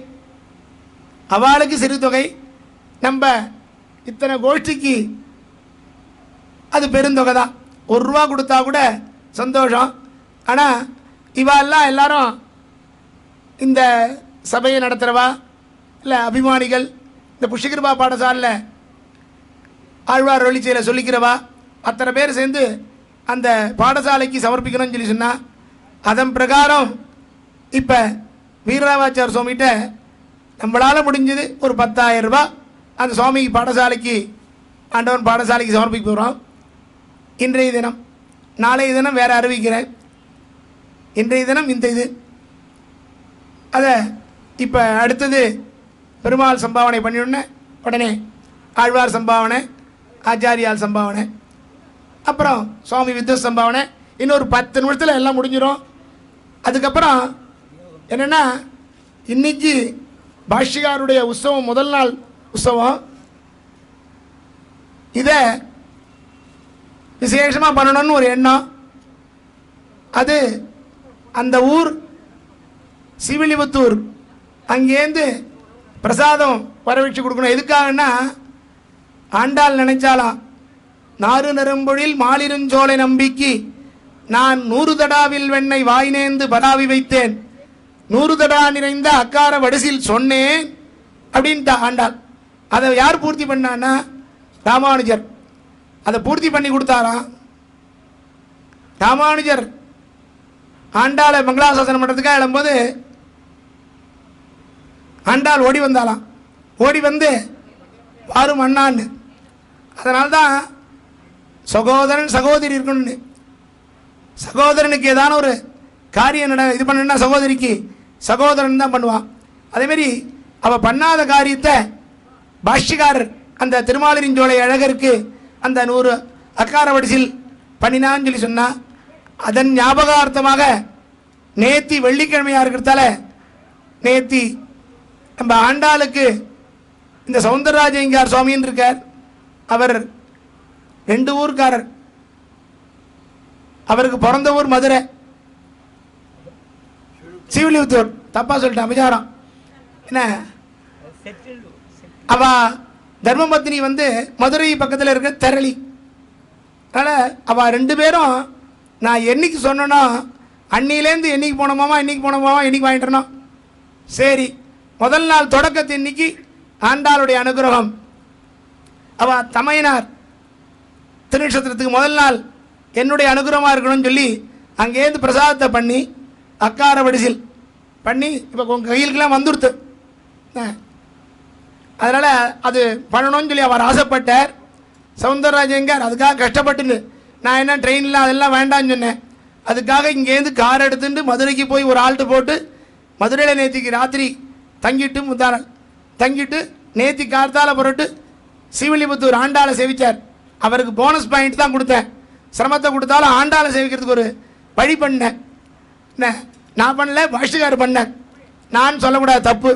அவளுக்கு சிறு தொகை, நம்ம இத்தனை கோஷ்டிக்கு அது பெருந்தொகை தான். ₹1 கொடுத்தா கூட சந்தோஷம். ஆனால் இவாளெல்லாம் எல்லாரும் இந்த சபையை நடத்துகிறவா இல்லை அபிமானிகள், இந்த புஷ்யகிருபா பாடசாலையில் ஆழ்வார் ஒளிச்சையில் சொல்லிக்கிறவா அத்தனை பேர் சேர்ந்து அந்த பாடசாலைக்கு சமர்ப்பிக்கணும்னு சொல்லி சொன்னால், அதன் பிரகாரம் இப்போ வீரராவாச்சார் சுவாமிகிட்ட நம்மளால் முடிஞ்சது ஒரு ₹10,000 அந்த சுவாமிக்கு பாடசாலைக்கு, ஆண்டவன் பாடசாலைக்கு சமர்ப்பிக்க போகிறோம். இன்றைய தினம், நாளைய தினம் வேறு அறிவிக்கிறேன். இன்றைய தினம் இந்த இது அதை இப்போ அடுத்தது பெருமாள் சம்பாவனை பண்ணிவிடனே உடனே ஆழ்வார் சம்பாவனை, ஆச்சாரியால் சம்பாவனை, அப்புறம் சுவாமி வித்வத் சம்பாவனை. இன்னொரு 10 நிமிஷத்தில் எல்லாம் முடிஞ்சிடும். அதுக்கப்புறம் என்னென்னா, இன்னைக்கு பாஷ்யகாருடைய உற்சவம், முதல் நாள் உற்சவம். இதை விசேஷமாக பண்ணணும்னு ஒரு எண்ணம். அது அந்த ஊர் சிவிலிபுத்தூர், அங்கேருந்து பிரசாதம் வரவழைச்சு கொடுக்கணும். எதுக்காகன்னா, ஆண்டாள் நினைச்சாலாம், நாறு நெரும்பொழில் மாலிருஞ்சோலை நம்பிக்கை நான் 100 தடாவில் வெண்ணை வாய்நேந்து பதாவி வைத்தேன், 100 தடா நிறைந்த அக்கார வடிசில் சொன்னேன் அப்படின்ட்டா ஆண்டாள். அதை யார் பூர்த்தி பண்ணான்னா ராமானுஜர். அதை பூர்த்தி பண்ணி கொடுத்தாராம். ராமானுஜர் ஆண்டாளை மங்களாசாசனம் பண்ணுறதுக்காக எழும்போது ஆண்டாள் ஓடி வந்தாலாம். ஓடி வந்து வாரும் அண்ணான்னு. அதனால்தான் சகோதரன் சகோதரி இருக்கணும்னு. சகோதரனுக்கு ஏதான ஒரு காரியம் இது பண்ணுன்னா சகோதரிக்கு சகோதரன் தான் பண்ணுவான். அதேமாரி அவள் பண்ணாத காரியத்தை பாஷ்யக்காரர் அந்த திருமாலிருஞ்சோலை அழகருக்கு அந்த 100 அக்கார வடிசில் பண்ணினான்னு சொல்லி சொன்னால், அதன் ஞாபகார்த்தமாக நேத்தி வெள்ளிக்கிழமையாக இருக்கிறதால நேத்தி நம்ம ஆண்டாளுக்கு இந்த சவுந்தரராஜையங்கார் சுவாமின்னு இருக்கார். அவர் 2 ஊர்க்காரர். அவருக்கு பிறந்த ஊர் மதுரை, சிவிலிபுத்தூர். தப்பாக சொல்லிட்டேன், அபிச்சாரம். என்ன, அவ தர்மபத்னி வந்து மதுரை பக்கத்தில் இருக்க தெரளி. அதனால் அவள் 2 பேரும் நான் என்னைக்கு சொன்னேனோ அன்னிலேருந்து என்னைக்கு போனோமாமா, என்னைக்கு வாங்கிட்டனோம். சரி, முதல் நாள் தொடக்கத்து இன்னைக்கு ஆண்டாளுடைய அனுகிரகம். அவள் தமையனார் திருநட்சத்திரத்துக்கு முதல் நாள் என்னுடைய அனுகிரகமாக இருக்கணும்னு சொல்லி அங்கேருந்து பிரசாதத்தை பண்ணி அக்கார வடிசில் பண்ணி இப்போ உங்கள் கையிலுக்கெல்லாம் வந்துடுத்து. அதனால் அது பண்ணணும்னு சொல்லி அவர் ஆசைப்பட்டார். சவுந்தரராஜங்கார் அதுக்காக கஷ்டப்பட்டுன்னு, நான் என்ன ட்ரெயினில் அதெல்லாம் வேண்டான்னு சொன்னேன். அதுக்காக இங்கேருந்து கார் எடுத்துட்டு மதுரைக்கு போய் ஒரு ஆல்ட்டு போட்டு மதுரையில் நேற்றுக்கு ராத்திரி தங்கிட்டு முந்தாள் தங்கிட்டு நேற்று கார்த்தால புரட்டு சிவிலிபுத்தூர் ஆண்டாளை சேவித்தார். அவருக்கு போனஸ் பாயிண்ட் தான் கொடுத்தேன். சிரமத்தை கொடுத்தாலும் ஆண்டாளை சேவிக்கிறதுக்கு ஒரு வழி பண்ணேன். என்ன, நான் பண்ணல, பாஷ்யக்காரர் பண்ணேன். நான் சொல்லக்கூடாது, தப்பு.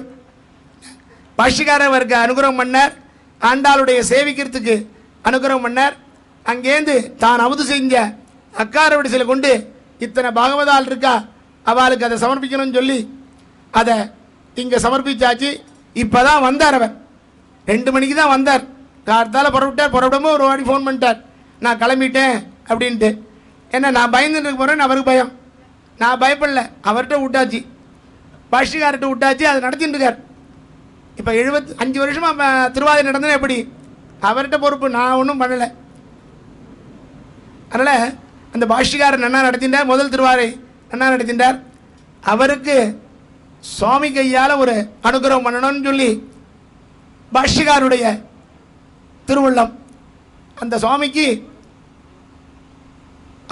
பாஷ்யக்காரர் அவருக்கு அனுகிரகம் பண்ணார், ஆண்டாளுடைய சேவிக்கிறதுக்கு அனுகிரகம் பண்ணார். அங்கேருந்து தான் அமுது செஞ்ச அக்கார வடிசில கொண்டு இத்தனை பாகவதால் இருக்கா, அவளுக்கு அதை சமர்ப்பிக்கணும்னு சொல்லி அதை இங்கே சமர்ப்பிச்சாச்சு. இப்போ தான் வந்தார். அவர் 2 மணிக்கு தான் வந்தார். கார்த்தால் புறப்படாமல் ஒரு வாட்டி ஃபோன் பண்ணிட்டார், நான் கிளம்பிட்டேன் அப்படின்ட்டு. ஏன்னா நான் பயந்துட்டு இருக்க போகிறேன்னு அவருக்கு பயம். நான் பயப்படல, அவர்கிட்ட விட்டாச்சு, பாஷ்யக்கார்கிட்ட விட்டாச்சு. அதை நடத்திட்டு இருக்கார். இப்போ 75 வருஷமாக திருவாதிரை நடந்தது. எப்படி அவர்கிட்ட பொறுப்பு, நான் ஒன்றும் பண்ணலை. அதனால் அந்த பாஷ்யக்காரர் நன்னா நடத்திட்டார். முதல் திருவாரை நன்னா நடத்திட்டார். அவருக்கு சுவாமி கையால் ஒரு அனுகிரகம் பண்ணணும்னு சொல்லி பாஷ்யக்காருடைய திருவுள்ளம். அந்த சுவாமிக்கு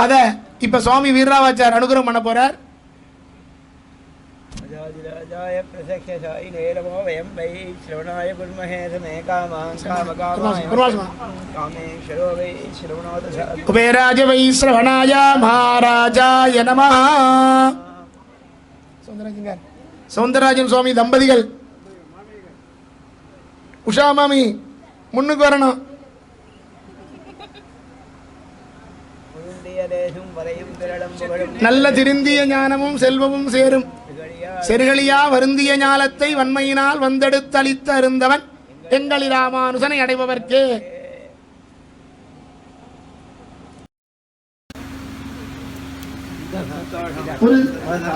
அதை இப்போ சுவாமி வீரராவாச்சார் அனுகிரகம் பண்ண போகிறார். குபேராஜ வை ஸ்ரவணாய மகாராஜாய நமः. சவுந்தரராஜன் சுவாமி தம்பதிகள் உஷா மாமி முன்னுக்கு வரணும். நல்ல திருந்திய ஞானமும் செல்வமும் சேரும் செருகளியா வருந்திய ஞாலத்தை வன்மையினால் வந்தெடுத்தளித்த அருந்தவன் எங்களி ராமானுசனை அடைபவர்க்கே.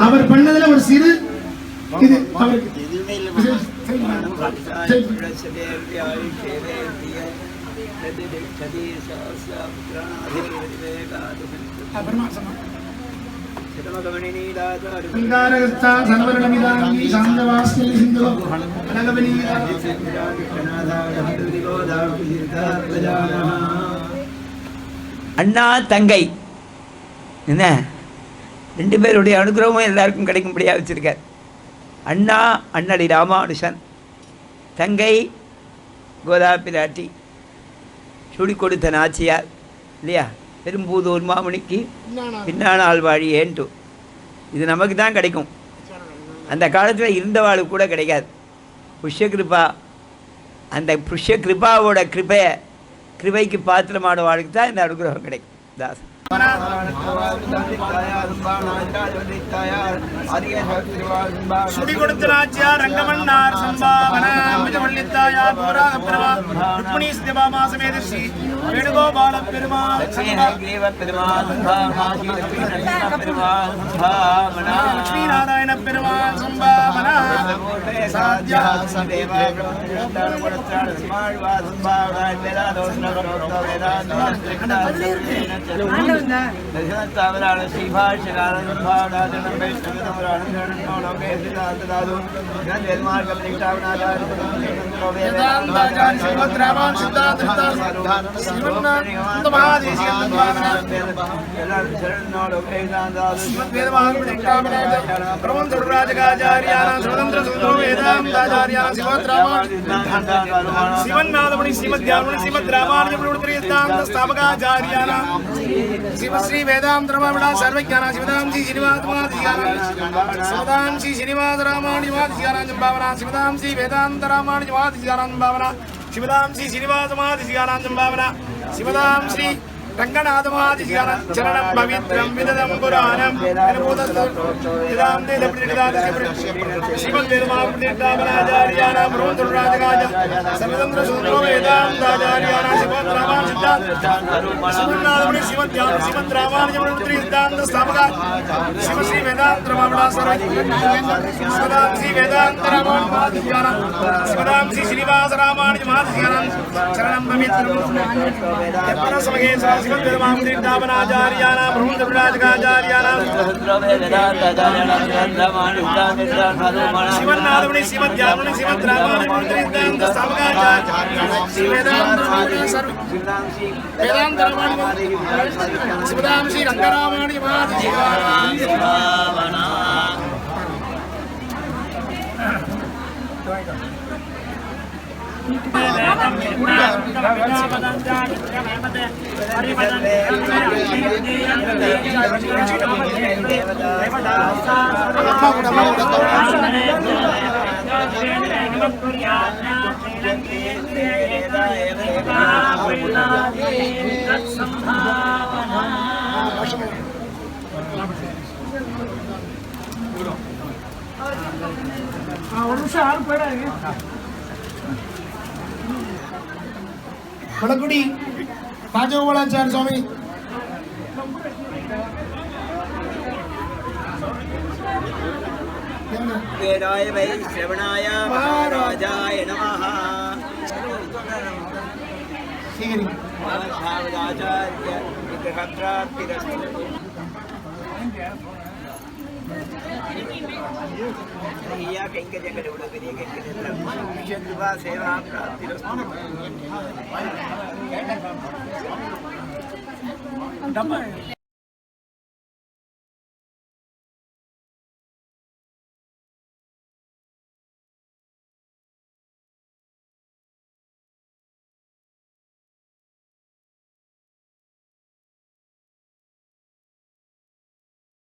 அவர் பண்ணதுல ஒரு சிறு இது அண்ணா தங்கை என்ன ரெண்டு பேருடைய அனுகிரகமும் எல்லாருக்கும் கிடைக்கும்படியாக வச்சுருக்கார். அண்ணா அண்ணடி ராமானுஷன், தங்கை கோதா பிராட்டி, சுடி கொடுத்த நாச்சியார் இல்லையா, பெரும்பூதூர் மாமணிக்கு பின்னான ஆழ்வாழி ஏன்ட்டு. இது நமக்கு தான் கிடைக்கும், அந்த காலத்தில் இருந்தவாளுக்கு கூட கிடைக்காது. புஷ்யகிருபா, அந்த புஷ்யகிருபாவோட கிருபைக்கு பாத்திரமான வாழ்க்கை தான் இந்த அனுகிரகம் கிடைக்கும். தாசன் சுடி கொடுத்த நாச்சியார் ரங்கமன்னார் சம்பாவன அமிர்தவள்ளித்தாயார் போராக பெருமாள் ருக்மிணி சிதபாமா சமேத ஸ்ரீ வேணுகோபால பெருமாள் லட்சுமி நாராயண பெருமாள் சம்பாவன சாத்யா श्री वेदांत रमण सर्वज्ञान शिवदाम श्री शिवदाम श्री श्रीनिवास रामानुज भावना शिवदाम श्री वेदांत रामानुज भावना शिवदाम श्री श्रीनिवास भावना शिवदाम श्री रंगनाथ चरणं पवित्रं विदधं पुराणं श्रीमद्वेदमाचार्याणां रोहतराजगाज सर्वतंत्र सुंदरो वेदांताचार्याणां शिवनाथमुनि श्रीमद्रामानुजमुनि सिद्धांत स्थापका शिव श्री वेदांत रमणा शिवदाम श्री वेदांत रामानुज शिवदाम श्री श्रीनिवास रामानुज चरणं पवित्रं शिवनाचार्याणां ब्रह्मचर्याचार्याणां शिवनाथमुनि शिवज्ञामुनि शिवद्रामानुज शिवदाम श्री रंगरामाणि बड़कुड़ी राजगोपालाचार्य स्वामी वेदाय वै श्रवणाय महाराजाय नमः आचार्य विग्रहप्राप्तिरस्तु या कैंकर्यंगल उडगरिय कैंकर्यं विशुद्धा सेवा प्राप्तिरस्तु